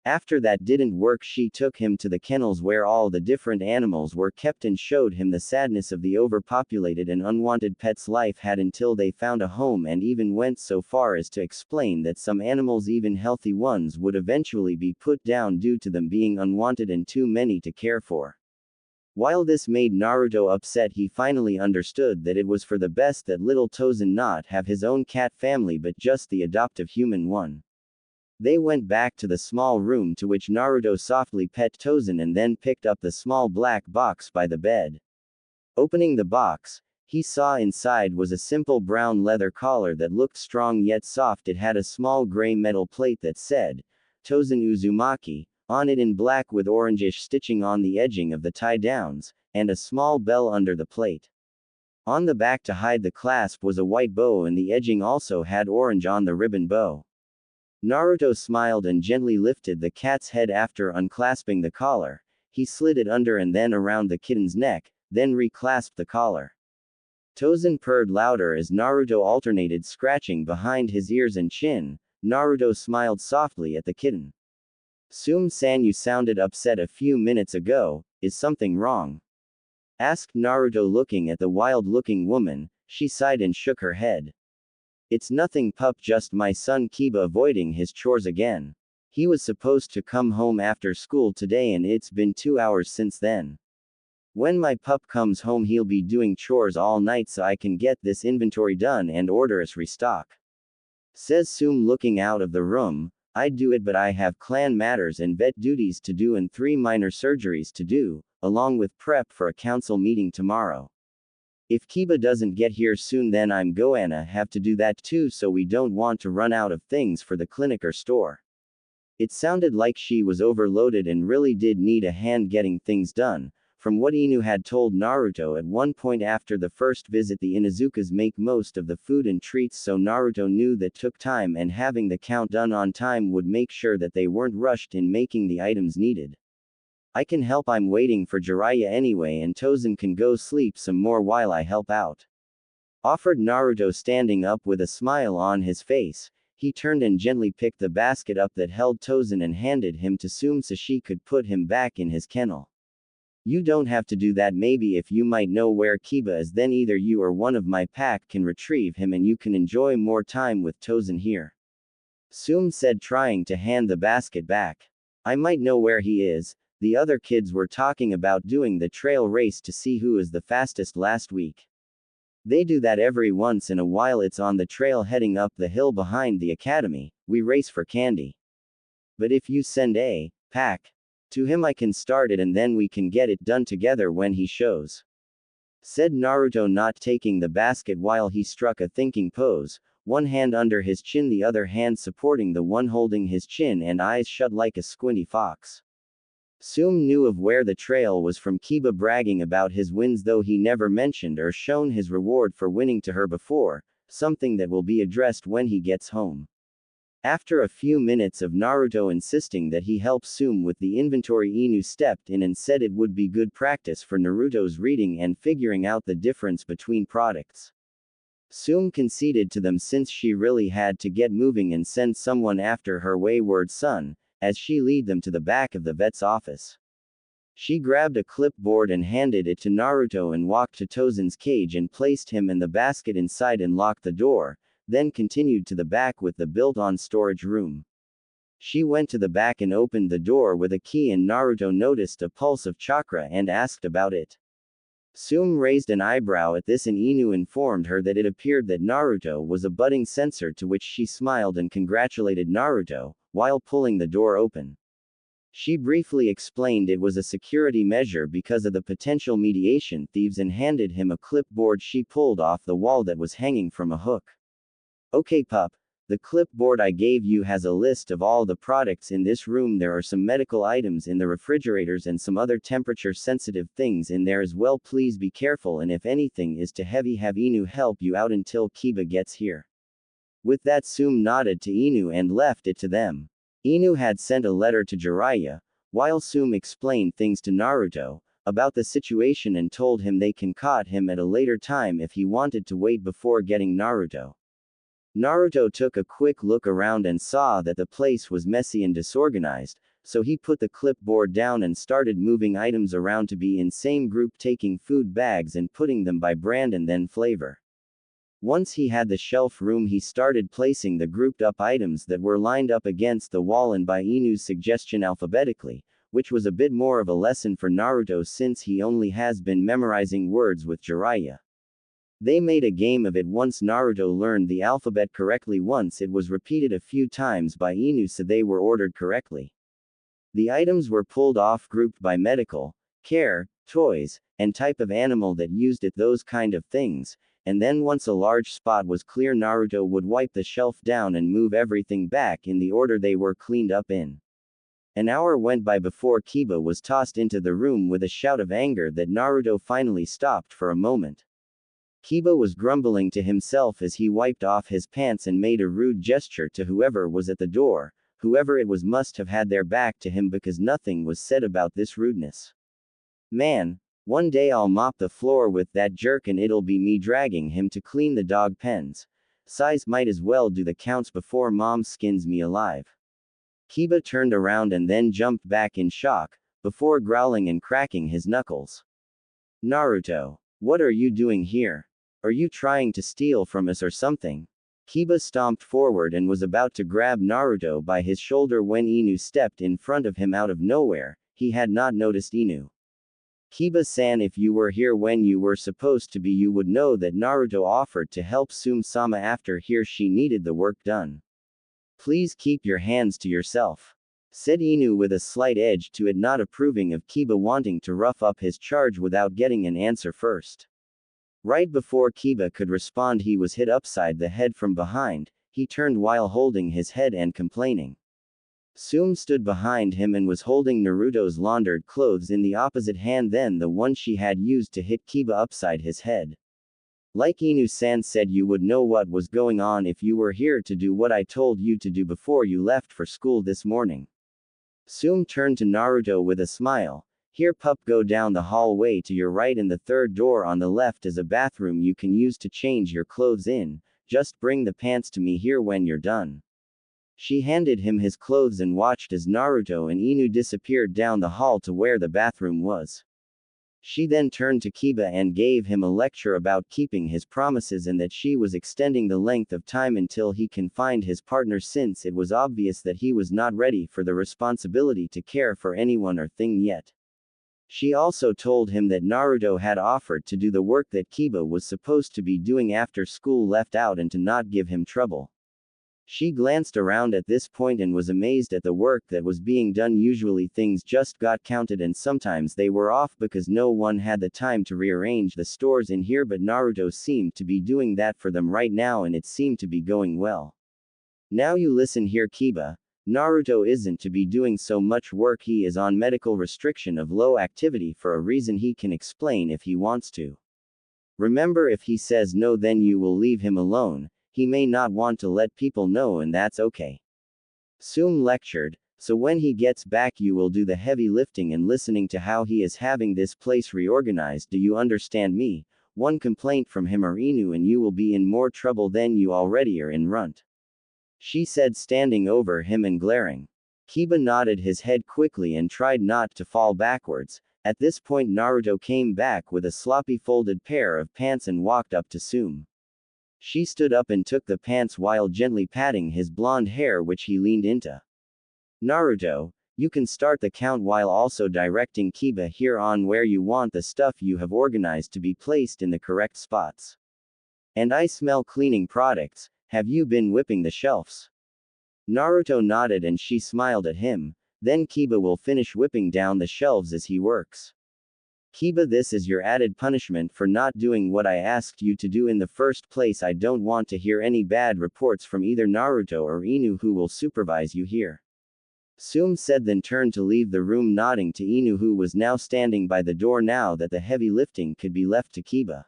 After that didn't work, she took him to the kennels where all the different animals were kept and showed him the sadness of the overpopulated and unwanted pets' life had until they found a home, and even went so far as to explain that some animals, even healthy ones, would eventually be put down due to them being unwanted and too many to care for. While this made Naruto upset, he finally understood that it was for the best that little Tozen not have his own cat family but just the adoptive human one. They went back to the small room, to which Naruto softly pet Tozen and then picked up the small black box by the bed. Opening the box, he saw inside was a simple brown leather collar that looked strong yet soft. It had a small gray metal plate that said, Tozen Uzumaki, on it in black with orangish stitching on the edging of the tie-downs, and a small bell under the plate. On the back to hide the clasp was a white bow, and the edging also had orange on the ribbon bow. Naruto smiled and gently lifted the cat's head. After unclasping the collar, he slid it under and then around the kitten's neck, then reclasped the collar. Tozen purred louder as Naruto alternated scratching behind his ears and chin. Naruto smiled softly at the kitten. Tsume-san, you sounded upset a few minutes ago, is something wrong? Asked Naruto, looking at the wild-looking woman. She sighed and shook her head. It's nothing, pup, just my son Kiba avoiding his chores again. He was supposed to come home after school today and it's been 2 hours since then. When my pup comes home he'll be doing chores all night so I can get this inventory done and order us restock. Says Tsume, looking out of the room. I'd do it, but I have clan matters and vet duties to do and 3 minor surgeries to do, along with prep for a council meeting tomorrow. If Kiba doesn't get here soon then I'm gonna have to do that too, so we don't want to run out of things for the clinic or store. It sounded like she was overloaded and really did need a hand getting things done. From what Inu had told Naruto at one point after the first visit, the Inuzukas make most of the food and treats, so Naruto knew that took time, and having the count done on time would make sure that they weren't rushed in making the items needed. I can help, I'm waiting for Jiraiya anyway, and Tozen can go sleep some more while I help out. Offered Naruto, standing up with a smile on his face. He turned and gently picked the basket up that held Tozen and handed him to Tsume so she could put him back in his kennel. You don't have to do that. Maybe if you might know where Kiba is, then either you or one of my pack can retrieve him and you can enjoy more time with Tozen here. Tsume said, trying to hand the basket back. I might know where he is. The other kids were talking about doing the trail race to see who is the fastest last week. They do that every once in a while. It's on the trail heading up the hill behind the academy. We race for candy. But if you send a pack to him, I can start it and then we can get it done together when he shows. Said Naruto, not taking the basket while he struck a thinking pose, one hand under his chin, the other hand supporting the one holding his chin, and eyes shut like a squinty fox. Tsume knew of where the trail was from Kiba bragging about his wins, though he never mentioned or shown his reward for winning to her before, something that will be addressed when he gets home. After a few minutes of Naruto insisting that he help Tsume with the inventory, Inu stepped in and said it would be good practice for Naruto's reading and figuring out the difference between products. Sume conceded to them since she really had to get moving and send someone after her wayward son, as she led them to the back of the vet's office. She grabbed a clipboard and handed it to Naruto and walked to Tozen's cage and placed him in the basket inside and locked the door, then continued to the back with the built-on storage room. She went to the back and opened the door with a key and Naruto noticed a pulse of chakra and asked about it. Sume raised an eyebrow at this and Inu informed her that it appeared that Naruto was a budding sensor, to which she smiled and congratulated Naruto, while pulling the door open. She briefly explained it was a security measure because of the potential mediation thieves and handed him a clipboard she pulled off the wall that was hanging from a hook. Okay pup, the clipboard I gave you has a list of all the products in this room. There are some medical items in the refrigerators and some other temperature sensitive things in there as well. Please be careful, and if anything is too heavy, have Inu help you out until Kiba gets here. With that, Sume nodded to Inu and left it to them. Inu had sent a letter to Jiraiya, while Sume explained things to Naruto about the situation and told him they can caught him at a later time if he wanted to wait before getting Naruto. Naruto took a quick look around and saw that the place was messy and disorganized, so he put the clipboard down and started moving items around to be in same group, taking food bags and putting them by brand and then flavor. Once he had the shelf room, he started placing the grouped up items that were lined up against the wall and by Inu's suggestion alphabetically, which was a bit more of a lesson for Naruto since he only has been memorizing words with Jiraiya. They made a game of it. Once Naruto learned the alphabet correctly, once it was repeated a few times by Inu, so they were ordered correctly. The items were pulled off, grouped by medical care, toys, and type of animal that used it, those kind of things. And then once a large spot was clear, Naruto would wipe the shelf down and move everything back in the order they were cleaned up in. An hour went by before Kiba was tossed into the room with a shout of anger that Naruto finally stopped for a moment. Kiba was grumbling to himself as he wiped off his pants and made a rude gesture to whoever was at the door. Whoever it was must have had their back to him because nothing was said about this rudeness. Man, one day I'll mop the floor with that jerk and it'll be me dragging him to clean the dog pens. Size might as well do the counts before mom skins me alive. Kiba turned around and then jumped back in shock, before growling and cracking his knuckles. Naruto, what are you doing here? Are you trying to steal from us or something? Kiba stomped forward and was about to grab Naruto by his shoulder when Inu stepped in front of him out of nowhere. He had not noticed Inu. Kiba-san, if you were here when you were supposed to be, you would know that Naruto offered to help Sume-sama after she needed the work done. Please keep your hands to yourself, said Inu with a slight edge to it, not approving of Kiba wanting to rough up his charge without getting an answer first. Right before Kiba could respond, he was hit upside the head from behind. He turned while holding his head and complaining. Sume stood behind him and was holding Naruto's laundered clothes in the opposite hand than the one she had used to hit Kiba upside his head. Like Inu-san said, you would know what was going on if you were here to do what I told you to do before you left for school this morning. Sume turned to Naruto with a smile. Here pup, go down the hallway to your right and the third door on the left is a bathroom you can use to change your clothes in. Just bring the pants to me here when you're done. She handed him his clothes and watched as Naruto and Inu disappeared down the hall to where the bathroom was. She then turned to Kiba and gave him a lecture about keeping his promises and that she was extending the length of time until he can find his partner, since it was obvious that he was not ready for the responsibility to care for anyone or thing yet. She also told him that Naruto had offered to do the work that Kiba was supposed to be doing after school left out and to not give him trouble. She glanced around at this point and was amazed at the work that was being done. Usually things just got counted and sometimes they were off because no one had the time to rearrange the stores in here, but Naruto seemed to be doing that for them right now and it seemed to be going well. Now you listen here, Kiba. Naruto isn't to be doing so much work. He is on medical restriction of low activity for a reason he can explain if he wants to. Remember, if he says no, then you will leave him alone. He may not want to let people know, and that's okay. Sume lectured, so when he gets back you will do the heavy lifting and listening to how he is having this place reorganized. Do you understand me? one complaint from him or Inu and you will be in more trouble than you already are in, Runt. She said, standing over him and glaring. Kiba nodded his head quickly and tried not to fall backwards. At this point Naruto came back with a sloppy folded pair of pants and walked up to Sume. She stood up and took the pants while gently patting his blonde hair which he leaned into. Naruto, you can start the count while also directing Kiba here on where you want the stuff you have organized to be placed in the correct spots. And I smell cleaning products, have you been whipping the shelves? Naruto nodded and she smiled at him, then Kiba will finish whipping down the shelves as he works. Kiba, this is your added punishment for not doing what I asked you to do in the first place. I don't want to hear any bad reports from either Naruto or Inu who will supervise you here. Sume said, then turned to leave the room, nodding to Inu who was now standing by the door now that the heavy lifting could be left to Kiba.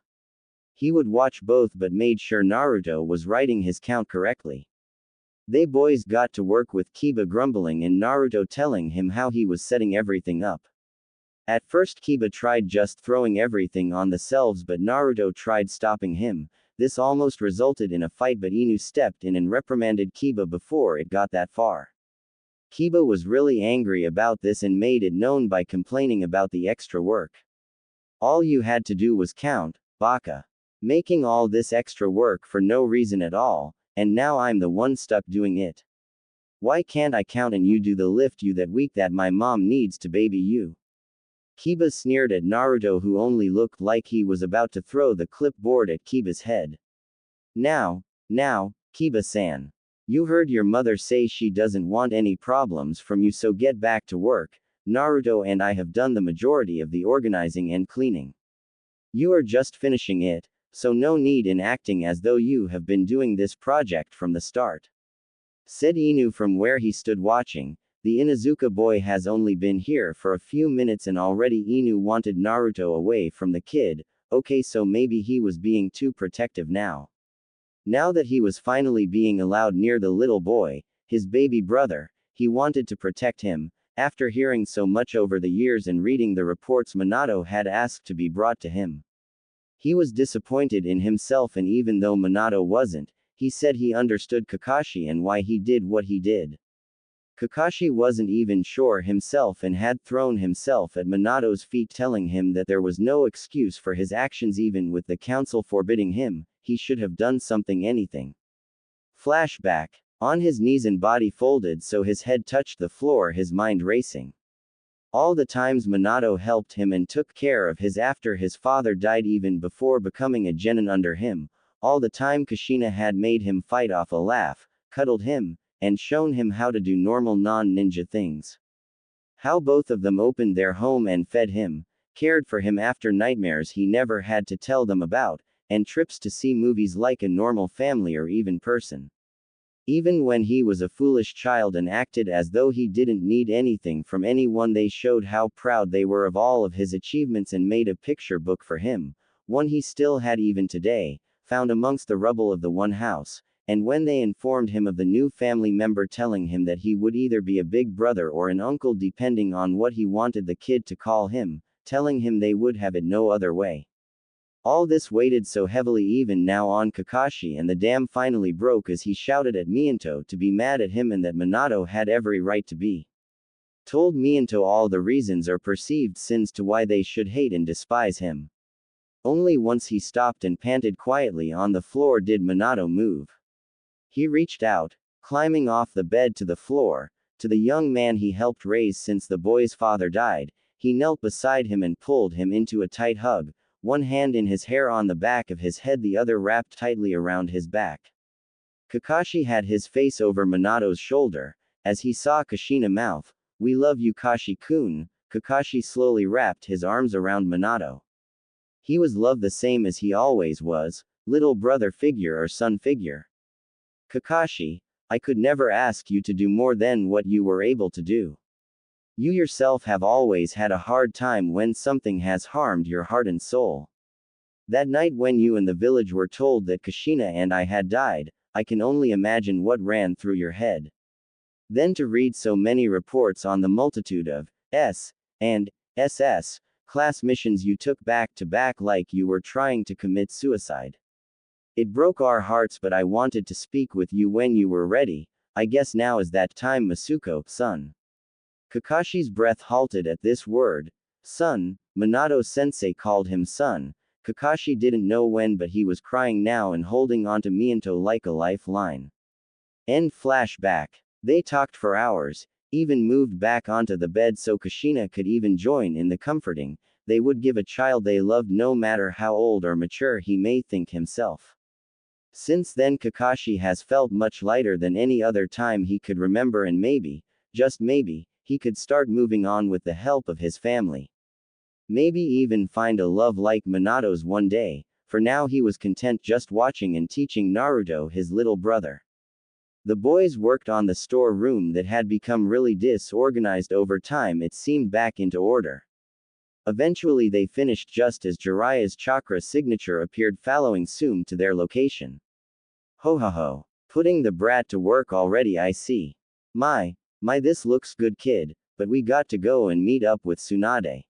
He would watch both but made sure Naruto was writing his count correctly. They boys got to work with Kiba grumbling and Naruto telling him how he was setting everything up. At first Kiba tried just throwing everything on the shelves but Naruto tried stopping him. This almost resulted in a fight but Inu stepped in and reprimanded Kiba before it got that far. Kiba was really angry about this and made it known by complaining about the extra work. All you had to do was count, baka. Making all this extra work for no reason at all, and now I'm the one stuck doing it. Why can't I count and you do the lift you that week that my mom needs to baby you? Kiba sneered at Naruto who only looked like he was about to throw the clipboard at Kiba's head. Now, Kiba-san. You heard your mother say she doesn't want any problems from you, so get back to work. Naruto and I have done the majority of the organizing and cleaning. You are just finishing it, so no need in acting as though you have been doing this project from the start. Said Inu from where he stood watching. The Inuzuka boy has only been here for a few minutes and already Inu wanted Naruto away from the kid. Okay, so maybe he was being too protective now. Now that he was finally being allowed near the little boy, his baby brother, he wanted to protect him. After hearing so much over the years and reading the reports Minato had asked to be brought to him, he was disappointed in himself, and even though Minato wasn't, he said he understood Kakashi and why he did what he did. Kakashi wasn't even sure himself and had thrown himself at Minato's feet, telling him that there was no excuse for his actions even with the council forbidding him. He should have done something, anything. Flashback. On his knees and body folded so his head touched the floor, his mind racing. All the times Minato helped him and took care of his after his father died, even before becoming a genin under him. All the time Kushina had made him fight off a laugh, cuddled him, and shown him how to do normal non-ninja things. How both of them opened their home and fed him, cared for him after nightmares he never had to tell them about, and trips to see movies like a normal family or even person. Even when he was a foolish child and acted as though he didn't need anything from anyone, they showed how proud they were of all of his achievements and made a picture book for him, one he still had even today, found amongst the rubble of the one house. And when they informed him of the new family member, telling him that he would either be a big brother or an uncle depending on what he wanted the kid to call him, telling him they would have it no other way. All this weighted so heavily even now on Kakashi, and the dam finally broke as he shouted at Minato to be mad at him and that Minato had every right to be. Told Minato all the reasons or perceived sins to why they should hate and despise him. Only once he stopped and panted quietly on the floor did Minato move. He reached out, climbing off the bed to the floor, to the young man he helped raise since the boy's father died. He knelt beside him and pulled him into a tight hug, one hand in his hair on the back of his head, the other wrapped tightly around his back. Kakashi had his face over Minato's shoulder, as he saw Kushina mouth, "We love you, Kashi-kun." Kakashi slowly wrapped his arms around Minato. He was loved the same as he always was, little brother figure or son figure. Kakashi, I could never ask you to do more than what you were able to do. You yourself have always had a hard time when something has harmed your heart and soul. That night when you and the village were told that Kushina and I had died, I can only imagine what ran through your head. Then to read so many reports on the multitude of S and SS class missions you took back to back like you were trying to commit suicide. It broke our hearts, but I wanted to speak with you when you were ready. I guess now is that time, Masuko-san. Kakashi's breath halted at this word. Son, Minato-sensei called him son. Kakashi didn't know when, but he was crying now and holding onto Minato like a lifeline. End flashback. They talked for hours, even moved back onto the bed so Kushina could even join in the comforting. They would give a child they loved no matter how old or mature he may think himself. Since then Kakashi has felt much lighter than any other time he could remember, and maybe, just maybe, he could start moving on with the help of his family. Maybe even find a love like Minato's one day. For now he was content just watching and teaching Naruto, his little brother. The boys worked on the storeroom that had become really disorganized over time. It seemed back into order. Eventually they finished just as Jiraiya's chakra signature appeared following Sume to their location. Ho ho ho. Putting the brat to work already, I see. My, this looks good, kid, but we got to go and meet up with Tsunade.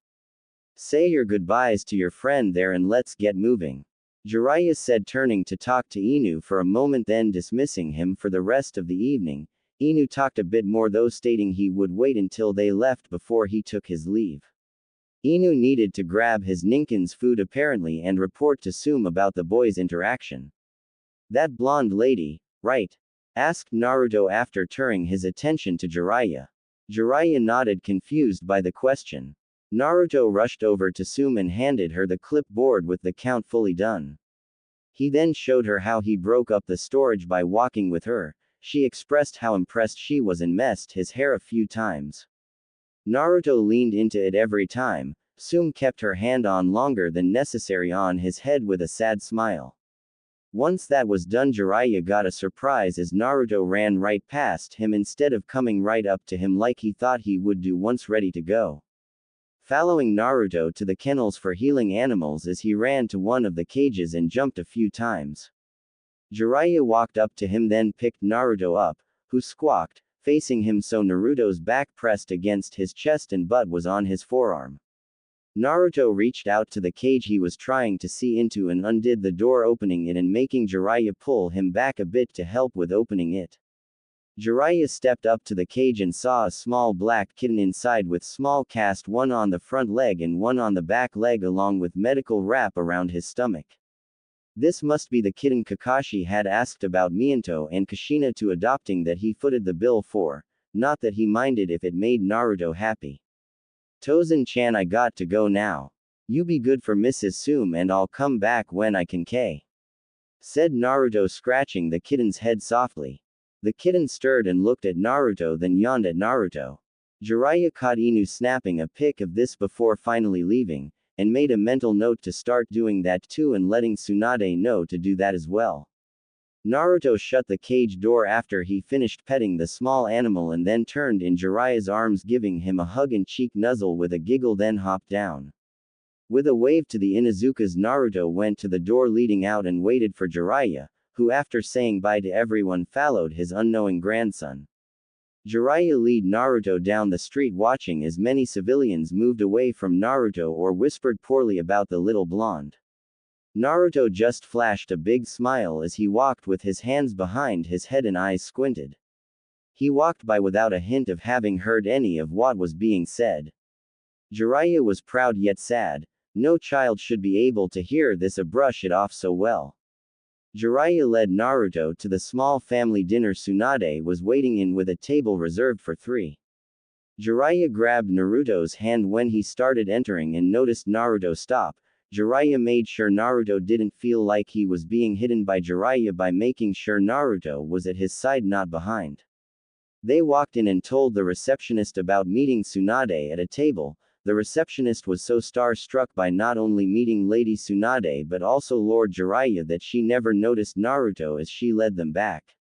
Say your goodbyes to your friend there and let's get moving. Jiraiya said, turning to talk to Inu for a moment, then dismissing him for the rest of the evening. Inu talked a bit more though, stating he would wait until they left before he took his leave. Inu needed to grab his Ninken's food apparently and report to Sume about the boys' interaction. That blonde lady, right? Asked Naruto after turning his attention to Jiraiya. Jiraiya nodded, confused by the question. Naruto rushed over to Sume and handed her the clipboard with the count fully done. He then showed her how he broke up the storage by walking with her. She expressed how impressed she was and messed his hair a few times. Naruto leaned into it every time. Sume kept her hand on longer than necessary on his head with a sad smile. Once that was done, Jiraiya got a surprise as Naruto ran right past him instead of coming right up to him like he thought he would do once ready to go. Following Naruto to the kennels for healing animals as he ran to one of the cages and jumped a few times. Jiraiya walked up to him, then picked Naruto up, who squawked, facing him so Naruto's back pressed against his chest and butt was on his forearm. Naruto reached out to the cage he was trying to see into and undid the door, opening it and making Jiraiya pull him back a bit to help with opening it. Jiraiya stepped up to the cage and saw a small black kitten inside with small cast, one on the front leg and one on the back leg, along with medical wrap around his stomach. This must be the kitten Kakashi had asked about Minato and Kushina to adopting that he footed the bill for, not that he minded if it made Naruto happy. Tozen-chan, I got to go now. You be good for Mrs. Sume and I'll come back when I can, said Naruto, scratching the kitten's head softly. The kitten stirred and looked at Naruto, then yawned at Naruto. Jiraiya caught Inu snapping a pic of this before finally leaving, and made a mental note to start doing that too and letting Tsunade know to do that as well. Naruto shut the cage door after he finished petting the small animal and then turned in Jiraiya's arms, giving him a hug and cheek nuzzle with a giggle, then hopped down. With a wave to the Inuzukas, Naruto went to the door leading out and waited for Jiraiya, who after saying bye to everyone followed his unknowing grandson. Jiraiya led Naruto down the street, watching as many civilians moved away from Naruto or whispered poorly about the little blonde. Naruto just flashed a big smile as he walked with his hands behind his head and eyes squinted. He walked by without a hint of having heard any of what was being said. Jiraiya was proud yet sad. No child should be able to hear this or brush it off so well. Jiraiya led Naruto to the small family dinner Tsunade was waiting in with a table reserved for 3. Jiraiya grabbed Naruto's hand when he started entering and noticed Naruto stop. Jiraiya made sure Naruto didn't feel like he was being hidden by Jiraiya by making sure Naruto was at his side, not behind. They walked in and told the receptionist about meeting Tsunade at a table. The receptionist was so starstruck by not only meeting Lady Tsunade but also Lord Jiraiya that she never noticed Naruto as she led them back.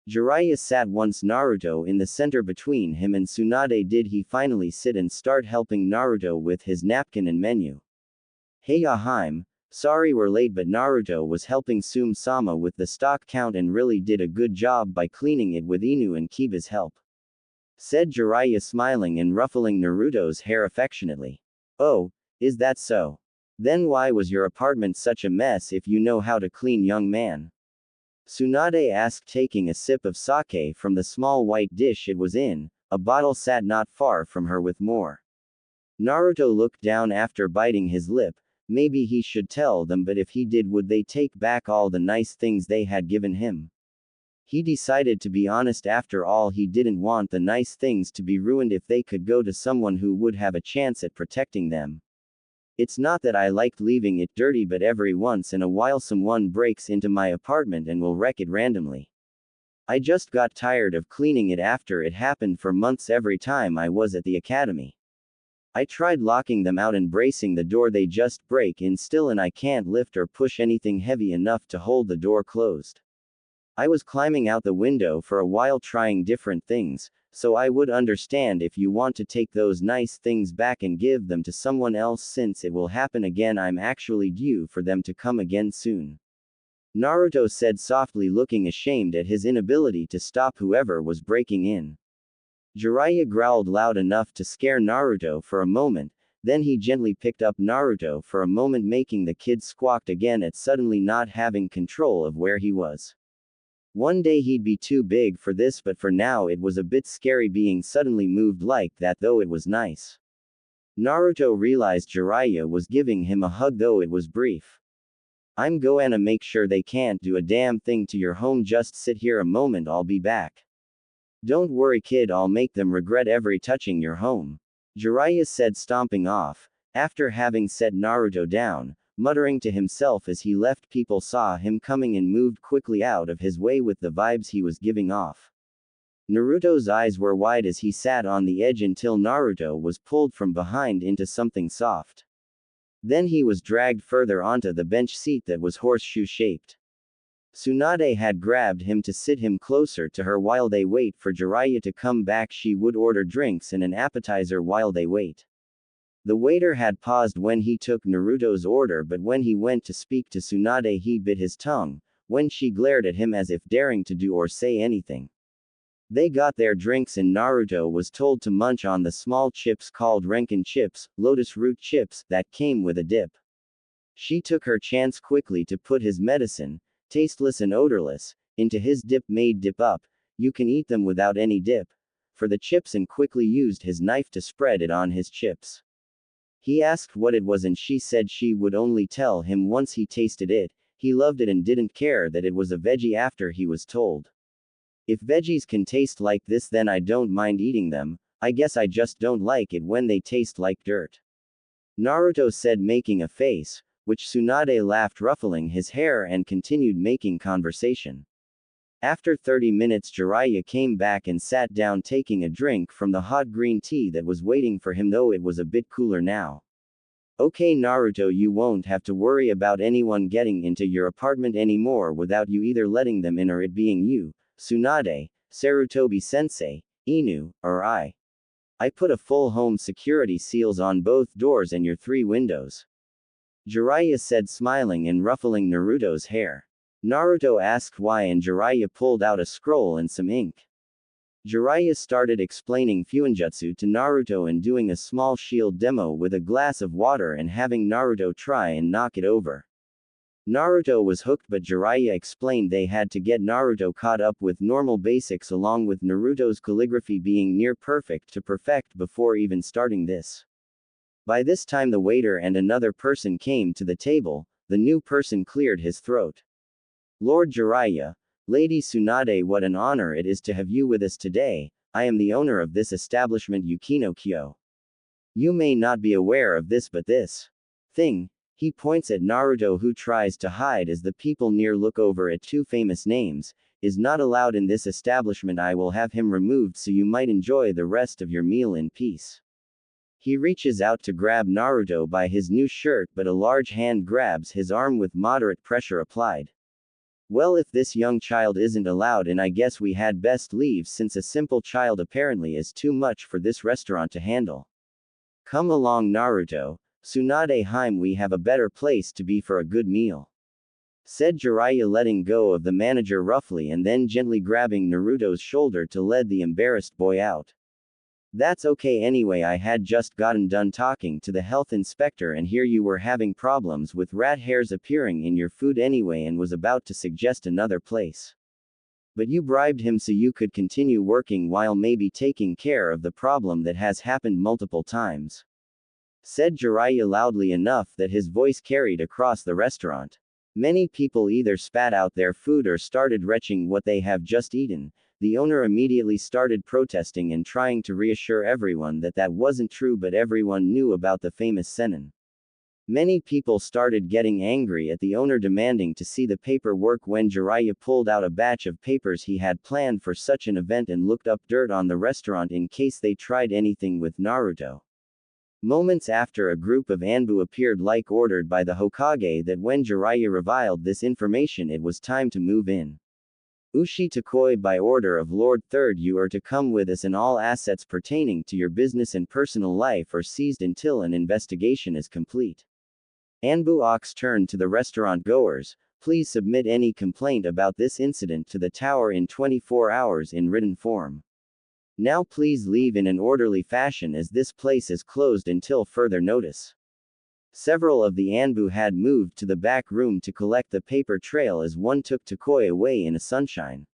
Jiraiya sat once Naruto in the center between him and Tsunade did he finally sit and start helping Naruto with his napkin and menu. Hey Yaheim, sorry we're late, but Naruto was helping Sume-sama with the stock count and really did a good job by cleaning it with Inu and Kiba's help, said Jiraiya, smiling and ruffling Naruto's hair affectionately. Oh, Is that so? Then why was your apartment such a mess if you know how to clean, young man? Tsunade asked, taking a sip of sake from the small white dish it was in. A bottle sat not far from her with more. Naruto looked down after biting his lip. Maybe he should tell them, but if he did, would they take back all the nice things they had given him? He decided to be honest. After all, he didn't want the nice things to be ruined if they could go to someone who would have a chance at protecting them. It's not that I liked leaving it dirty, but every once in a while someone breaks into my apartment and will wreck it randomly. I just got tired of cleaning it after it happened for months every time I was at the academy. I tried locking them out and bracing the door, they just break in still, and I can't lift or push anything heavy enough to hold the door closed. I was climbing out the window for a while trying different things, so I would understand if you want to take those nice things back and give them to someone else. Since it will happen again, I'm actually due for them to come again soon. Naruto said softly, looking ashamed at his inability to stop whoever was breaking in. Jiraiya growled loud enough to scare Naruto for a moment, then he gently picked up Naruto for a moment, making the kid squawk again at suddenly not having control of where he was. One day he'd be too big for this, but for now it was a bit scary being suddenly moved like that, though it was nice. Naruto realized Jiraiya was giving him a hug, though it was brief. I'm gonna make sure they can't do a damn thing to your home, just sit here a moment, I'll be back. Don't worry kid, I'll make them regret every touching your home. Jiraiya said, stomping off. After having set Naruto down, muttering to himself as he left, people saw him coming and moved quickly out of his way with the vibes he was giving off. Naruto's eyes were wide as he sat on the edge until Naruto was pulled from behind into something soft. Then he was dragged further onto the bench seat that was horseshoe-shaped. Tsunade had grabbed him to sit him closer to her while they wait for Jiraiya to come back. She would order drinks and an appetizer while they wait. The waiter had paused when he took Naruto's order, but when he went to speak to Tsunade he bit his tongue, when she glared at him as if daring to do or say anything. They got their drinks and Naruto was told to munch on the small chips called Renkin chips, lotus root chips, that came with a dip. She took her chance quickly to put his medicine, tasteless and odorless, into his dip-made dip up. You can eat them without any dip, for the chips, and quickly used his knife to spread it on his chips. He asked what it was and she said she would only tell him once he tasted it. He loved it and didn't care that it was a veggie after he was told. If veggies can taste like this, then I don't mind eating them. I guess I just don't like it when they taste like dirt. Naruto said, making a face, which Tsunade laughed, ruffling his hair, and continued making conversation. After 30 minutes Jiraiya came back and sat down, taking a drink from the hot green tea that was waiting for him, though it was a bit cooler now. Okay Naruto, you won't have to worry about anyone getting into your apartment anymore without you either letting them in or it being you, Tsunade, Sarutobi-sensei, Inu, or I. I put a full home security seals on both doors and your 3 windows. Jiraiya said, smiling and ruffling Naruto's hair. Naruto asked why and Jiraiya pulled out a scroll and some ink. Jiraiya started explaining Fuinjutsu to Naruto and doing a small shield demo with a glass of water and having Naruto try and knock it over. Naruto was hooked, but Jiraiya explained they had to get Naruto caught up with normal basics along with Naruto's calligraphy being near perfect to perfect before even starting this. By this time the waiter and another person came to the table. The new person cleared his throat. Lord Jiraiya, Lady Tsunade, what an honor it is to have you with us today. I am the owner of this establishment, Yukinokyo. You may not be aware of this, but this thing, he points at Naruto who tries to hide as the people near look over at 2 famous names, is not allowed in this establishment. I will have him removed so you might enjoy the rest of your meal in peace. He reaches out to grab Naruto by his new shirt, but a large hand grabs his arm with moderate pressure applied. Well, if this young child isn't allowed in, I guess we had best leave, since a simple child apparently is too much for this restaurant to handle. Come along Naruto, Tsunade Heim, we have a better place to be for a good meal, said Jiraiya, letting go of the manager roughly and then gently grabbing Naruto's shoulder to lead the embarrassed boy out. That's okay anyway, I had just gotten done talking to the health inspector and here you were having problems with rat hairs appearing in your food anyway and was about to suggest another place. But you bribed him so you could continue working while maybe taking care of the problem that has happened multiple times. Said Jiraiya loudly enough that his voice carried across the restaurant. Many people either spat out their food or started retching what they have just eaten. The owner immediately started protesting and trying to reassure everyone that that wasn't true, but everyone knew about the famous Sennin. Many people started getting angry at the owner, demanding to see the paperwork when Jiraiya pulled out a batch of papers he had planned for such an event and looked up dirt on the restaurant in case they tried anything with Naruto. Moments after, a group of Anbu appeared like ordered by the Hokage that when Jiraiya revealed this information it was time to move in. Ushi Takoi, by order of Lord Third, you are to come with us and all assets pertaining to your business and personal life are seized until an investigation is complete. Anbu Ox turned to the restaurant goers, please submit any complaint about this incident to the tower in 24 hours in written form. Now please leave in an orderly fashion as this place is closed until further notice. Several of the Anbu had moved to the back room to collect the paper trail as one took Takoi away in a sunshine.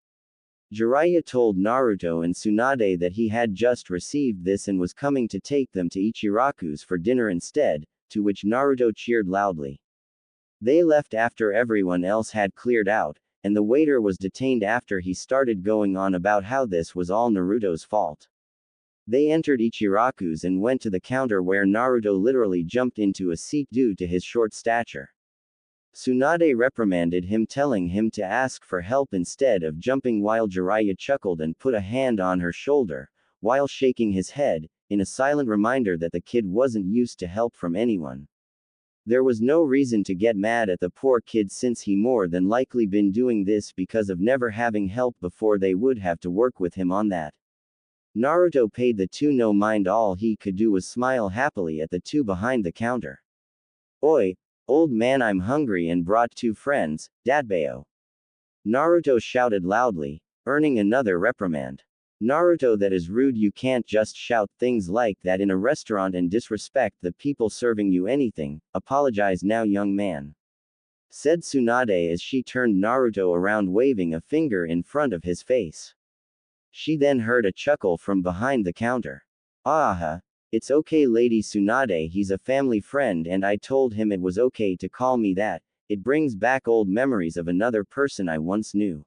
Jiraiya told Naruto and Tsunade that he had just received this and was coming to take them to Ichiraku's for dinner instead, to which Naruto cheered loudly. They left after everyone else had cleared out, and the waiter was detained after he started going on about how this was all Naruto's fault. They entered Ichiraku's and went to the counter where Naruto literally jumped into a seat due to his short stature. Tsunade reprimanded him, telling him to ask for help instead of jumping, while Jiraiya chuckled and put a hand on her shoulder, while shaking his head, in a silent reminder that the kid wasn't used to help from anyone. There was no reason to get mad at the poor kid since he more than likely been doing this because of never having help before. They would have to work with him on that. Naruto paid the two no mind. All he could do was smile happily at the two behind the counter. Oi, old man, I'm hungry and brought 2 friends, Datbeo. Naruto shouted loudly, earning another reprimand. Naruto, that is rude, you can't just shout things like that in a restaurant and disrespect the people serving you anything, apologize now young man. Said Tsunade as she turned Naruto around, waving a finger in front of his face. She then heard a chuckle from behind the counter. Ah, it's okay Lady Tsunade, he's a family friend and I told him it was okay to call me that, it brings back old memories of another person I once knew.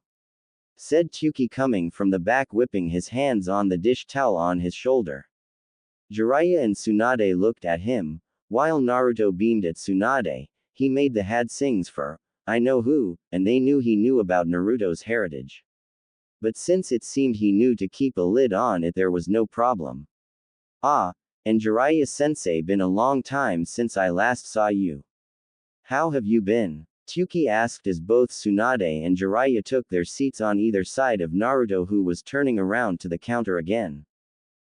Said Tuki, coming from the back, whipping his hands on the dish towel on his shoulder. Jiraiya and Tsunade looked at him, while Naruto beamed at Tsunade. He made the had sings for, I know who, and they knew he knew about Naruto's heritage. But since it seemed he knew to keep a lid on it, there was no problem. Ah, and Jiraiya-sensei, been a long time since I last saw you. How have you been? Tuki asked as both Tsunade and Jiraiya took their seats on either side of Naruto, who was turning around to the counter again.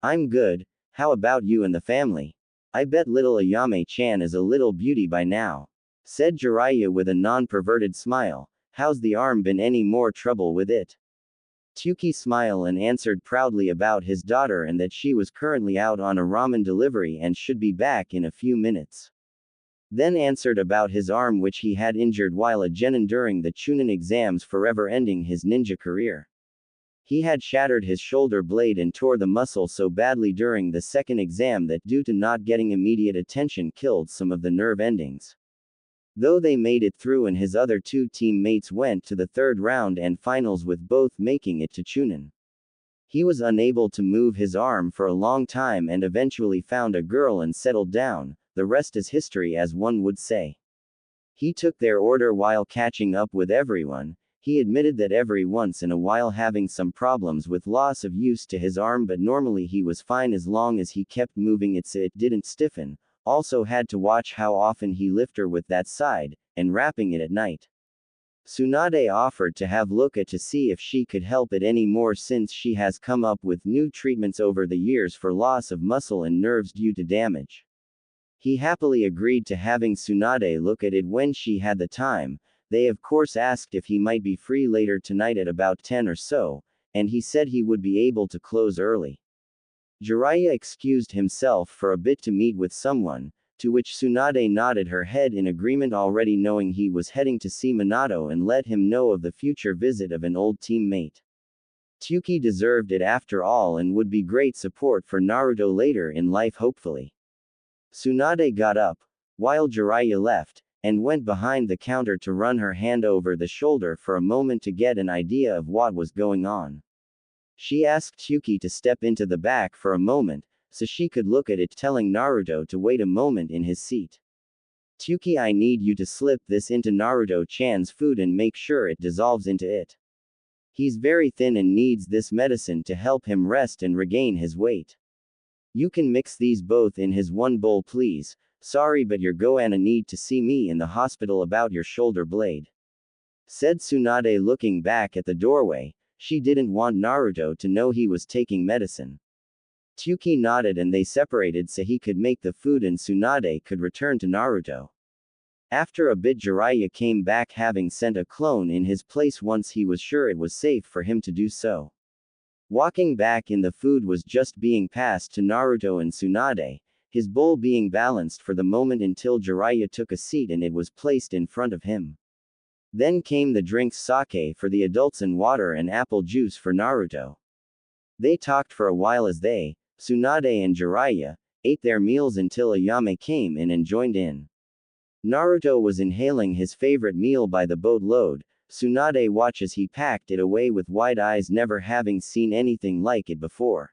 I'm good, how about you and the family? I bet little Ayame-chan is a little beauty by now. Said Jiraiya with a non-perverted smile. How's the arm been? Any more trouble with it? Tuki smiled and answered proudly about his daughter and that she was currently out on a ramen delivery and should be back in a few minutes. Then answered about his arm, which he had injured while a genin during the Chunin exams, forever ending his ninja career. He had shattered his shoulder blade and tore the muscle so badly during the second exam that, due to not getting immediate attention, killed some of the nerve endings. Though they made it through and his other 2 teammates went to the 3rd round and finals, with both making it to Chunin. He was unable to move his arm for a long time and eventually found a girl and settled down. The rest is history, as one would say. He took their order while catching up with everyone. He admitted that every once in a while having some problems with loss of use to his arm, but normally he was fine as long as he kept moving it so it didn't stiffen. Also had to watch how often he lift her with that side, and wrapping it at night. Tsunade offered to have look at to see if she could help it any more, since she has come up with new treatments over the years for loss of muscle and nerves due to damage. He happily agreed to having Tsunade look at it when she had the time. They of course asked if he might be free later tonight at about 10 or so, and he said he would be able to close early. Jiraiya excused himself for a bit to meet with someone, to which Tsunade nodded her head in agreement, already knowing he was heading to see Minato and let him know of the future visit of an old teammate. Tsuki deserved it after all and would be great support for Naruto later in life, hopefully. Tsunade got up, while Jiraiya left, and went behind the counter to run her hand over the shoulder for a moment to get an idea of what was going on. She asked Tsuki to step into the back for a moment, so she could look at it, telling Naruto to wait a moment in his seat. Tsuki, I need you to slip this into Naruto-chan's food and make sure it dissolves into it. He's very thin and needs this medicine to help him rest and regain his weight. You can mix these both in his one bowl, please. Sorry, but you're gonna need to see me in the hospital about your shoulder blade, said Tsunade, looking back at the doorway. She didn't want Naruto to know he was taking medicine. Tsuki nodded and they separated so he could make the food and Tsunade could return to Naruto. After a bit, Jiraiya came back, having sent a clone in his place once he was sure it was safe for him to do so. Walking back in, the food was just being passed to Naruto and Tsunade, his bowl being balanced for the moment until Jiraiya took a seat and it was placed in front of him. Then came the drinks, sake for the adults and water and apple juice for Naruto. They talked for a while as they, Tsunade and Jiraiya, ate their meals until Ayame came in and joined in. Naruto was inhaling his favorite meal by the boatload. Tsunade watched as he packed it away with wide eyes, never having seen anything like it before.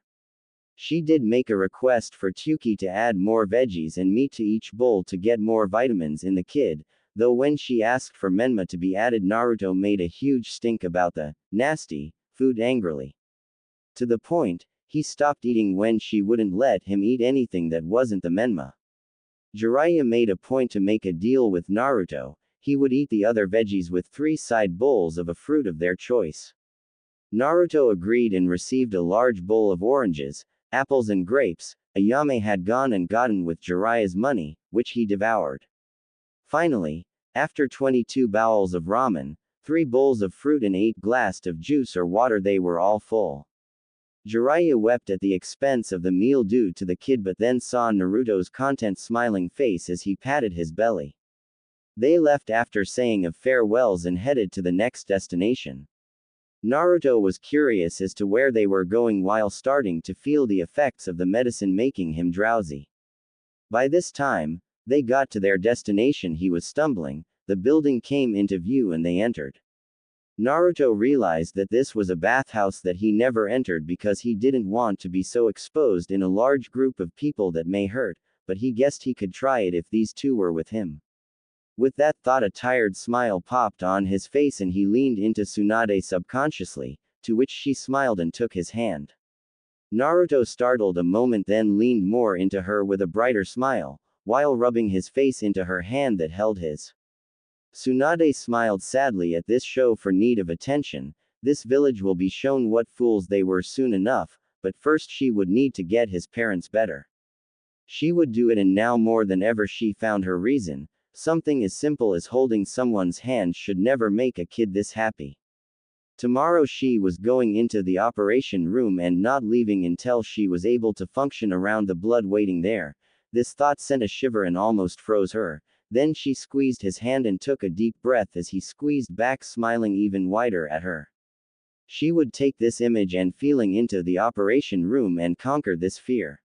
She did make a request for Tsuki to add more veggies and meat to each bowl to get more vitamins in the kid, though when she asked for menma to be added, Naruto made a huge stink about the nasty food angrily. To the point, he stopped eating when she wouldn't let him eat anything that wasn't the menma. Jiraiya made a point to make a deal with Naruto. He would eat the other veggies with 3 side bowls of a fruit of their choice. Naruto agreed and received a large bowl of oranges, apples and grapes. Ayame had gone and gotten with Jiraiya's money, which he devoured. Finally, after 22 bowls of ramen, 3 bowls of fruit and 8 glasses of juice or water, they were all full. Jiraiya wept at the expense of the meal due to the kid, but then saw Naruto's content smiling face as he patted his belly. They left after saying of farewells and headed to the next destination. Naruto was curious as to where they were going while starting to feel the effects of the medicine making him drowsy. By this time, they got to their destination. He was stumbling, the building came into view and they entered. Naruto realized that this was a bathhouse that he never entered because he didn't want to be so exposed in a large group of people that may hurt, but he guessed he could try it if these two were with him. With that thought, a tired smile popped on his face and he leaned into Tsunade subconsciously, to which she smiled and took his hand. Naruto startled a moment, then leaned more into her with a brighter smile, while rubbing his face into her hand that held his. Tsunade smiled sadly at this show for need of attention. This village will be shown what fools they were soon enough, but first she would need to get his parents better. She would do it, and now more than ever she found her reason. Something as simple as holding someone's hand should never make a kid this happy. Tomorrow she was going into the operation room and not leaving until she was able to function around the blood waiting there. This thought sent a shiver and almost froze her. Then she squeezed his hand and took a deep breath as he squeezed back, smiling even wider at her. She would take this image and feeling into the operation room and conquer this fear.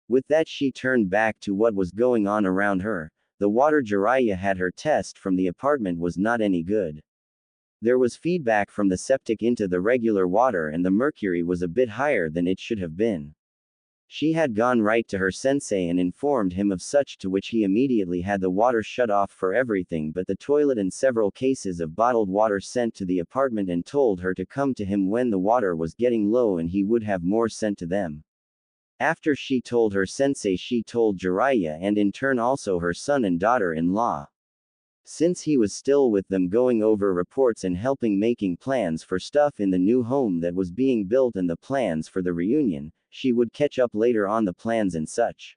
With that, she turned back to what was going on around her. The water Jiraiya had her test from the apartment was not any good. There was feedback from the septic into the regular water and the mercury was a bit higher than it should have been. She had gone right to her sensei and informed him of such, to which he immediately had the water shut off for everything but the toilet and several cases of bottled water sent to the apartment, and told her to come to him when the water was getting low and he would have more sent to them. After she told her sensei, she told Jiraiya and in turn also her son and daughter-in-law. Since he was still with them, going over reports and helping making plans for stuff in the new home that was being built and the plans for the reunion, she would catch up later on the plans and such.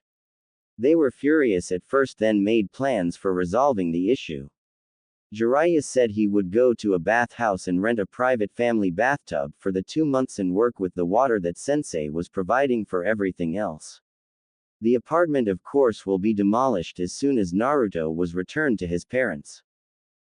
They were furious at first, then made plans for resolving the issue. Jiraiya said he would go to a bathhouse and rent a private family bathtub for the 2 months and work with the water that Sensei was providing for everything else. The apartment of course will be demolished as soon as Naruto was returned to his parents.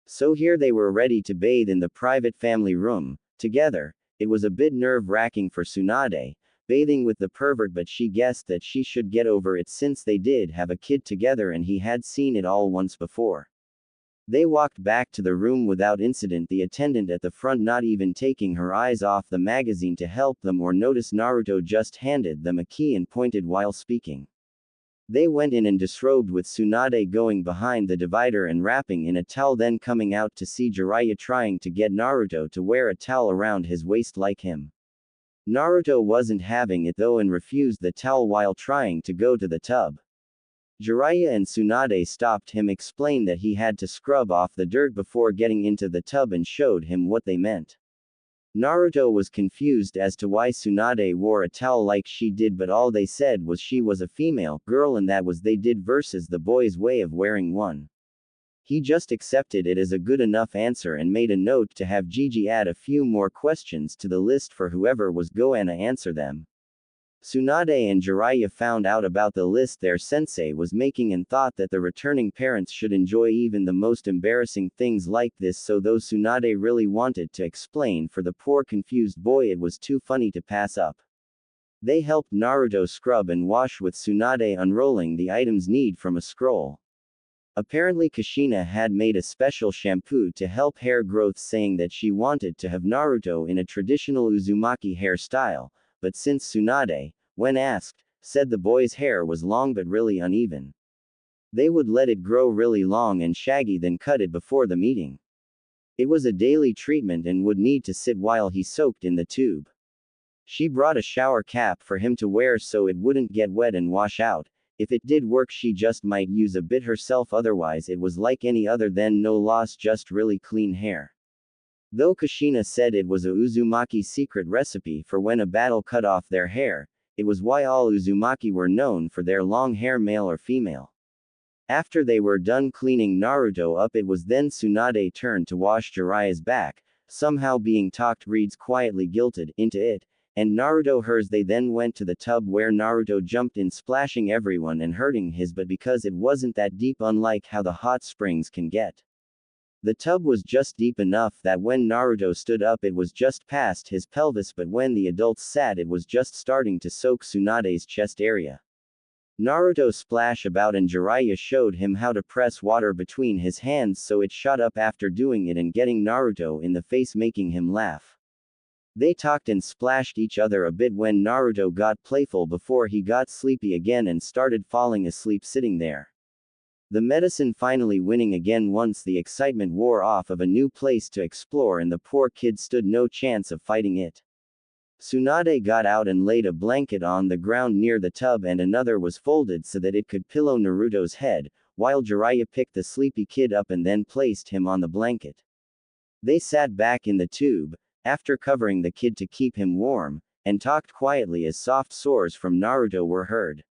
So here they were ready to bathe in the private family room, together. It was a bit nerve-wracking for Tsunade, bathing with the pervert, but she guessed that she should get over it since they did have a kid together and he had seen it all once before. They walked back to the room without incident, the attendant at the front not even taking her eyes off the magazine to help them or notice Naruto just handed them a key and pointed while speaking. They went in and disrobed with Tsunade going behind the divider and wrapping in a towel, then coming out to see Jiraiya trying to get Naruto to wear a towel around his waist like him. Naruto wasn't having it though and refused the towel while trying to go to the tub. Jiraiya and Tsunade stopped him, explained that he had to scrub off the dirt before getting into the tub and showed him what they meant. Naruto was confused as to why Tsunade wore a towel like she did, but all they said was she was a female girl and that was they did versus the boy's way of wearing one. He just accepted it as a good enough answer and made a note to have Gigi add a few more questions to the list for whoever was going to answer them. Tsunade and Jiraiya found out about the list their sensei was making and thought that the returning parents should enjoy even the most embarrassing things like this, so though Tsunade really wanted to explain for the poor confused boy, it was too funny to pass up. They helped Naruto scrub and wash with Tsunade unrolling the items need from a scroll. Apparently Kushina had made a special shampoo to help hair growth, saying that she wanted to have Naruto in a traditional Uzumaki hairstyle, but since Tsunade, when asked, said the boy's hair was long but really uneven, they would let it grow really long and shaggy then cut it before the meeting. It was a daily treatment and would need to sit while he soaked in the tube. She brought a shower cap for him to wear so it wouldn't get wet and wash out. If it did work she just might use a bit herself, otherwise it was like any other, then no loss, just really clean hair. Though Kushina said it was a Uzumaki secret recipe for when a battle cut off their hair, it was why all Uzumaki were known for their long hair, male or female. After they were done cleaning Naruto up, it was then Tsunade's turn to wash Jiraiya's back, somehow being talked reads quietly guilted into it, and Naruto hers. They then went to the tub where Naruto jumped in, splashing everyone and hurting his butt because it wasn't that deep, unlike how the hot springs can get. The tub was just deep enough that when Naruto stood up it was just past his pelvis, but when the adults sat it was just starting to soak Tsunade's chest area. Naruto splashed about and Jiraiya showed him how to press water between his hands so it shot up after doing it and getting Naruto in the face, making him laugh. They talked and splashed each other a bit when Naruto got playful before he got sleepy again and started falling asleep sitting there. The medicine finally winning again once the excitement wore off of a new place to explore, and the poor kid stood no chance of fighting it. Tsunade got out and laid a blanket on the ground near the tub and another was folded so that it could pillow Naruto's head, while Jiraiya picked the sleepy kid up and then placed him on the blanket. They sat back in the tube, after covering the kid to keep him warm, and talked quietly as soft soars from Naruto were heard.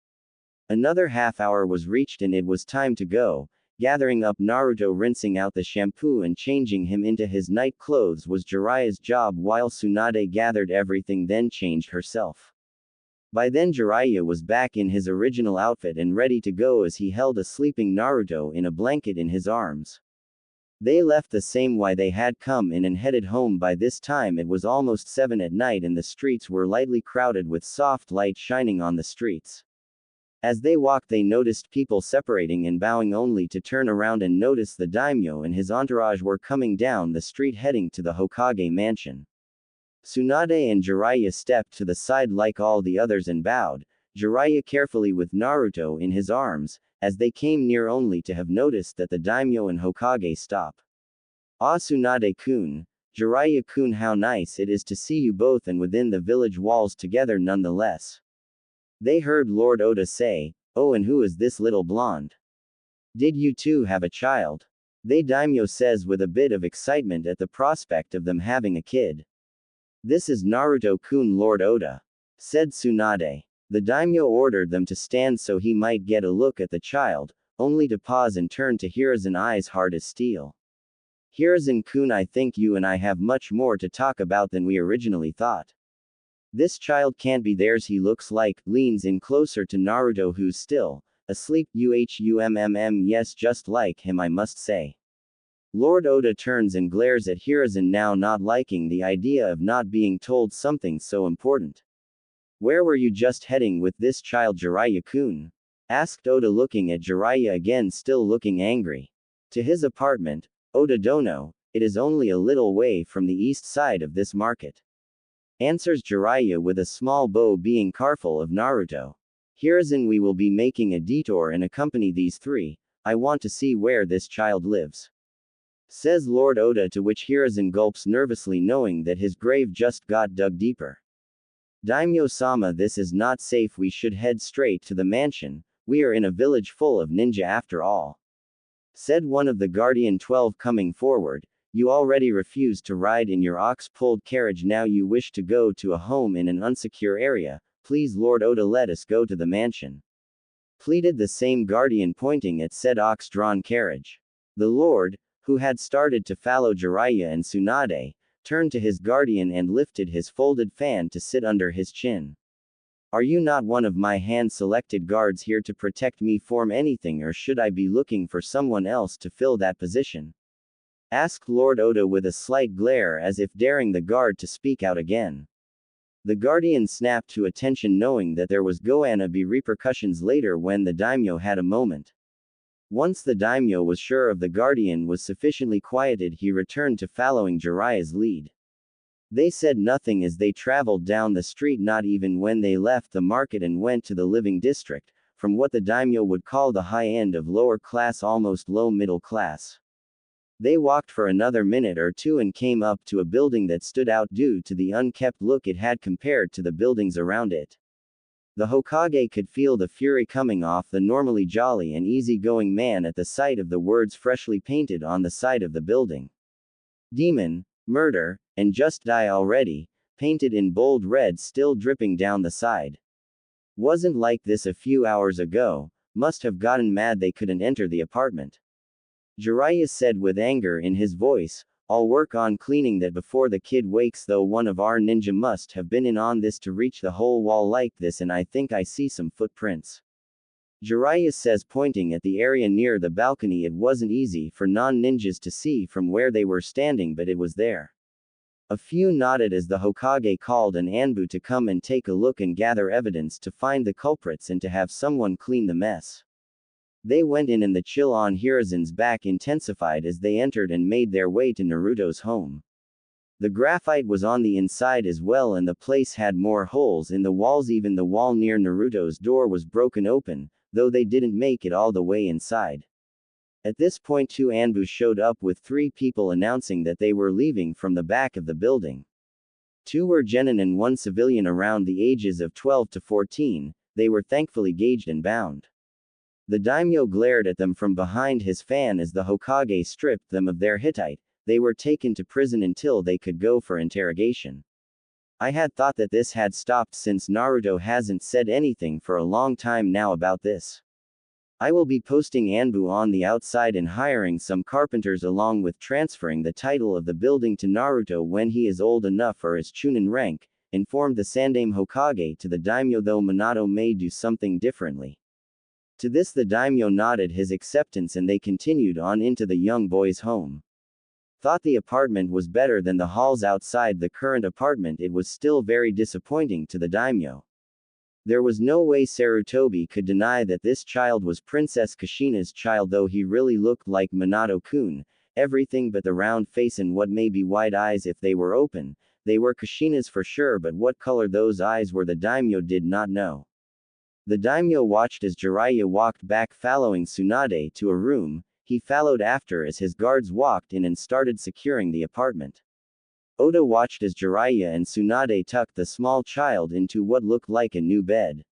Another half hour was reached and it was time to go. Gathering up Naruto, rinsing out the shampoo and changing him into his night clothes was Jiraiya's job, while Tsunade gathered everything then changed herself. By then Jiraiya was back in his original outfit and ready to go as he held a sleeping Naruto in a blanket in his arms. They left the same way they had come in and headed home. By this time it was almost 7 at night and the streets were lightly crowded with soft light shining on the streets. As they walked they noticed people separating and bowing only to turn around and notice the daimyo and his entourage were coming down the street heading to the Hokage mansion. Tsunade and Jiraiya stepped to the side like all the others and bowed, Jiraiya carefully with Naruto in his arms, as they came near only to have noticed that the daimyo and Hokage stop. "Ah, Tsunade-kun, Jiraiya-kun, how nice it is to see you both and within the village walls together nonetheless." They heard Lord Oda say, "Oh, and who is this little blonde? Did you two have a child?" They daimyo says with a bit of excitement at the prospect of them having a kid. "This is Naruto-kun, Lord Oda," said Tsunade. The daimyo ordered them to stand so he might get a look at the child, only to pause and turn to Hiruzen, eyes hard as steel. Hiruzen-kun, I think you and I have much more to talk about than we originally thought. This child can't be theirs, he looks like, leans in closer to Naruto, who's still asleep. Yes, just like him, I must say. Lord Oda turns and glares at Hiruzen, now not liking the idea of not being told something so important. Where were you just heading with this child, Jiraiya-kun? Asked Oda, looking at Jiraiya again, still looking angry. To his apartment. Oda dono, it is only a little way from the east side of this market. Answers Jiraiya with a small bow, being careful of Naruto. Hiruzen, we will be making a detour and accompany these three. I want to see where this child lives. Says Lord Oda, to which Hiruzen gulps nervously, knowing that his grave just got dug deeper. Daimyo-sama, this is not safe, we should head straight to the mansion, we are in a village full of ninja after all. Said one of the Guardian 12, coming forward. You already refused to ride in your ox-pulled carriage, now you wish to go to a home in an unsecure area. Please Lord Oda, let us go to the mansion. Pleaded the same Guardian, pointing at said ox-drawn carriage. The Lord, who had started to follow Jiraiya and Tsunade, turned to his Guardian and lifted his folded fan to sit under his chin. Are you not one of my hand-selected guards here to protect me from anything, or should I be looking for someone else to fill that position? Asked Lord Oda with a slight glare, as if daring the guard to speak out again. The Guardian snapped to attention, knowing that there was going to be repercussions later when the daimyo had a moment. Once the daimyo was sure of the Guardian was sufficiently quieted, he returned to following Jiraiya's lead. They said nothing as they traveled down the street, not even when they left the market and went to the living district, from what the daimyo would call the high end of lower class, almost low middle class. They walked for another minute or two and came up to a building that stood out due to the unkempt look it had compared to the buildings around it. The Hokage could feel the fury coming off the normally jolly and easygoing man at the sight of the words freshly painted on the side of the building. Demon, murder, and just die already, painted in bold red, still dripping down the side. Wasn't like this a few hours ago, must have gotten mad they couldn't enter the apartment. Jiraiya said with anger in his voice, I'll work on cleaning that before the kid wakes, though one of our ninja must have been in on this to reach the whole wall like this, and I think I see some footprints. Jiraiya says, pointing at the area near the balcony. It wasn't easy for non-ninjas to see from where they were standing, but it was there. A few nodded as the Hokage called an Anbu to come and take a look and gather evidence to find the culprits and to have someone clean the mess. They went in and the chill on Hiruzen's back intensified as they entered and made their way to Naruto's home. The graphite was on the inside as well, and the place had more holes in the walls. Even the wall near Naruto's door was broken open, though they didn't make it all the way inside. At this point, two Anbu showed up with three people announcing that they were leaving from the back of the building. Two were genin and one civilian around the ages of 12 to 14, they were thankfully gauged and bound. The daimyo glared at them from behind his fan as the Hokage stripped them of their Hittite. They were taken to prison until they could go for interrogation. I had thought that this had stopped since Naruto hasn't said anything for a long time now about this. I will be posting Anbu on the outside and hiring some carpenters, along with transferring the title of the building to Naruto when he is old enough or is Chunin rank, informed the Sandaime Hokage to the daimyo, though Minato may do something differently. To this the daimyo nodded his acceptance and they continued on into the young boy's home. Thought the apartment was better than the halls outside the current apartment. It was still very disappointing to the daimyo. There was no way Sarutobi could deny that this child was Princess Kushina's child, though he really looked like Minato-kun, everything but the round face and what may be wide eyes if they were open. They were Kushina's for sure, but what color those eyes were the daimyo did not know. The daimyo watched as Jiraiya walked back following Tsunade to a room. He followed after as his guards walked in and started securing the apartment. Oda watched as Jiraiya and Tsunade tucked the small child into what looked like a new bed.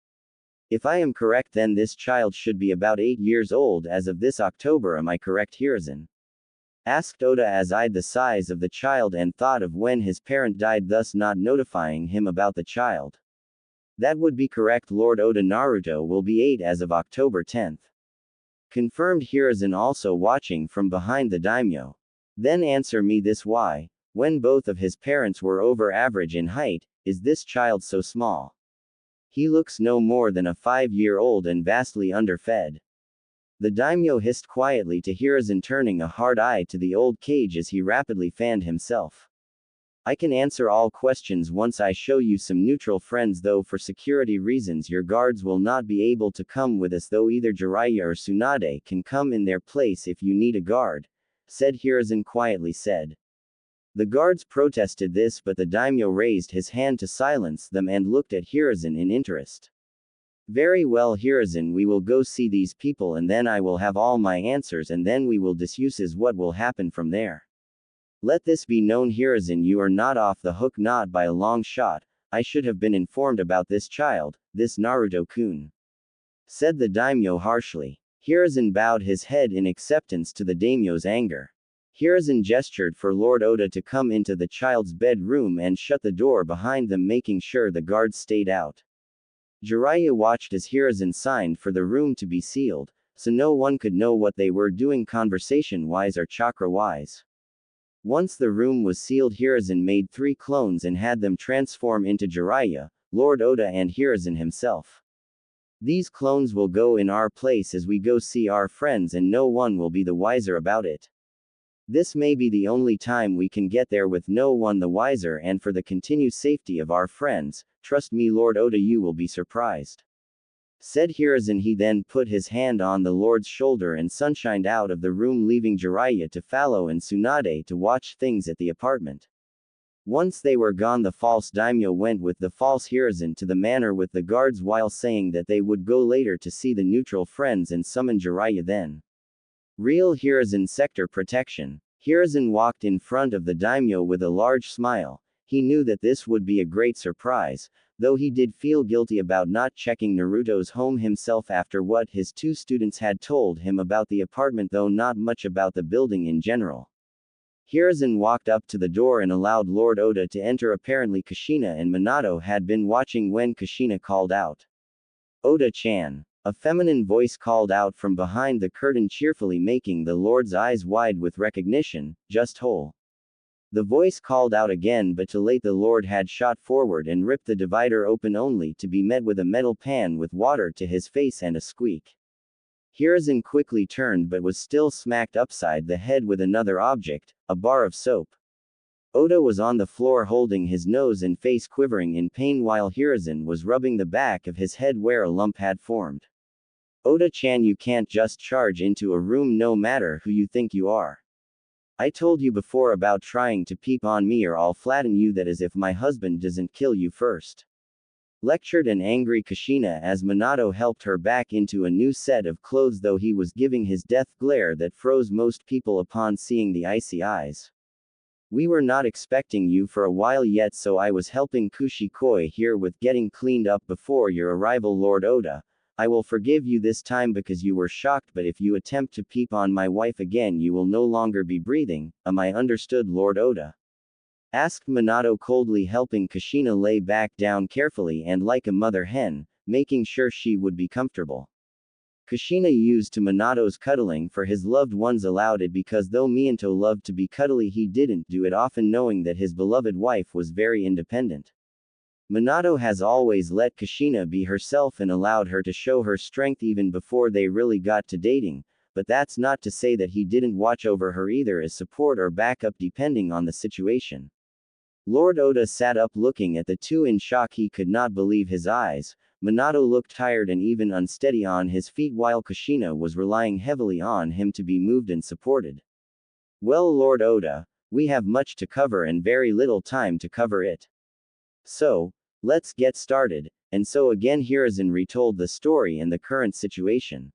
If I am correct, then this child should be about 8 years old as of this October, am I correct, Hiruzen? Asked Oda as eyed the size of the child and thought of when his parent died, thus not notifying him about the child. That would be correct, Lord Oda. Naruto will be 8 as of October 10th. Confirmed Hiruzen, also watching from behind the daimyo. Then answer me this: why, when both of his parents were over average in height, is this child so small? He looks no more than a 5-year-old and vastly underfed. The daimyo hissed quietly to Hiruzen, turning a hard eye to the old cage as he rapidly fanned himself. I can answer all questions once I show you some neutral friends, though for security reasons your guards will not be able to come with us, though either Jiraiya or Tsunade can come in their place if you need a guard, said Hiruzen quietly said. The guards protested this, but the daimyo raised his hand to silence them and looked at Hiruzen in interest. Very well, Hiruzen, we will go see these people and then I will have all my answers and then we will discuss what will happen from there. Let this be known, Hiruzen, you are not off the hook, not by a long shot. I should have been informed about this child, this Naruto-kun, said the daimyo harshly. Hiruzen bowed his head in acceptance to the daimyo's anger. Hiruzen gestured for Lord Oda to come into the child's bedroom and shut the door behind them, making sure the guards stayed out. Jiraiya watched as Hiruzen signed for the room to be sealed, so no one could know what they were doing conversation-wise or chakra-wise. Once the room was sealed, Hiruzen made 3 clones and had them transform into Jiraiya, Lord Oda and Hiruzen himself. These clones will go in our place as we go see our friends and no one will be the wiser about it. This may be the only time we can get there with no one the wiser, and for the continued safety of our friends, trust me Lord Oda, you will be surprised, said Hiruzen. He then put his hand on the Lord's shoulder and sunshined out of the room, leaving Jiraiya to follow and Tsunade to watch things at the apartment. Once they were gone, the false daimyo went with the false Hiruzen to the manor with the guards while saying that they would go later to see the neutral friends and summon Jiraiya then. Real Hiruzen sector protection. Hiruzen walked in front of the daimyo with a large smile. He knew that this would be a great surprise, though he did feel guilty about not checking Naruto's home himself after what his 2 students had told him about the apartment, though not much about the building in general. Hiruzen walked up to the door and allowed Lord Oda to enter. Apparently Kushina and Minato had been watching when Kushina called out, "Oda-chan." A feminine voice called out from behind the curtain cheerfully, making the Lord's eyes wide with recognition, "Just whole." The voice called out again, but too late. The Lord had shot forward and ripped the divider open, only to be met with a metal pan with water to his face and a squeak. Hiruzen quickly turned but was still smacked upside the head with another object, a bar of soap. Oda was on the floor holding his nose and face, quivering in pain, while Hiruzen was rubbing the back of his head where a lump had formed. "Oda-chan, you can't just charge into a room no matter who you think you are. I told you before about trying to peep on me or I'll flatten you, that is if my husband doesn't kill you first," lectured an angry Kushina as Minato helped her back into a new set of clothes, though he was giving his death glare that froze most people upon seeing the icy eyes. "We were not expecting you for a while yet, so I was helping Kushi-koi here with getting cleaned up before your arrival, Lord Oda. I will forgive you this time because you were shocked, but if you attempt to peep on my wife again you will no longer be breathing. Am I understood, Lord Oda?" asked Minato coldly, helping Kushina lay back down carefully and like a mother hen, making sure she would be comfortable. Kushina used to Minato's cuddling for his loved ones, allowed it because though Minato loved to be cuddly he didn't do it often, knowing that his beloved wife was very independent. Minato has always let Kushina be herself and allowed her to show her strength even before they really got to dating, but that's not to say that he didn't watch over her either as support or backup depending on the situation. Lord Oda sat up looking at the two in shock. He could not believe his eyes. Minato looked tired and even unsteady on his feet while Kushina was relying heavily on him to be moved and supported. "Well, Lord Oda, we have much to cover and very little time to cover it. So, let's get started." And so again Hiruzen retold the story and the current situation.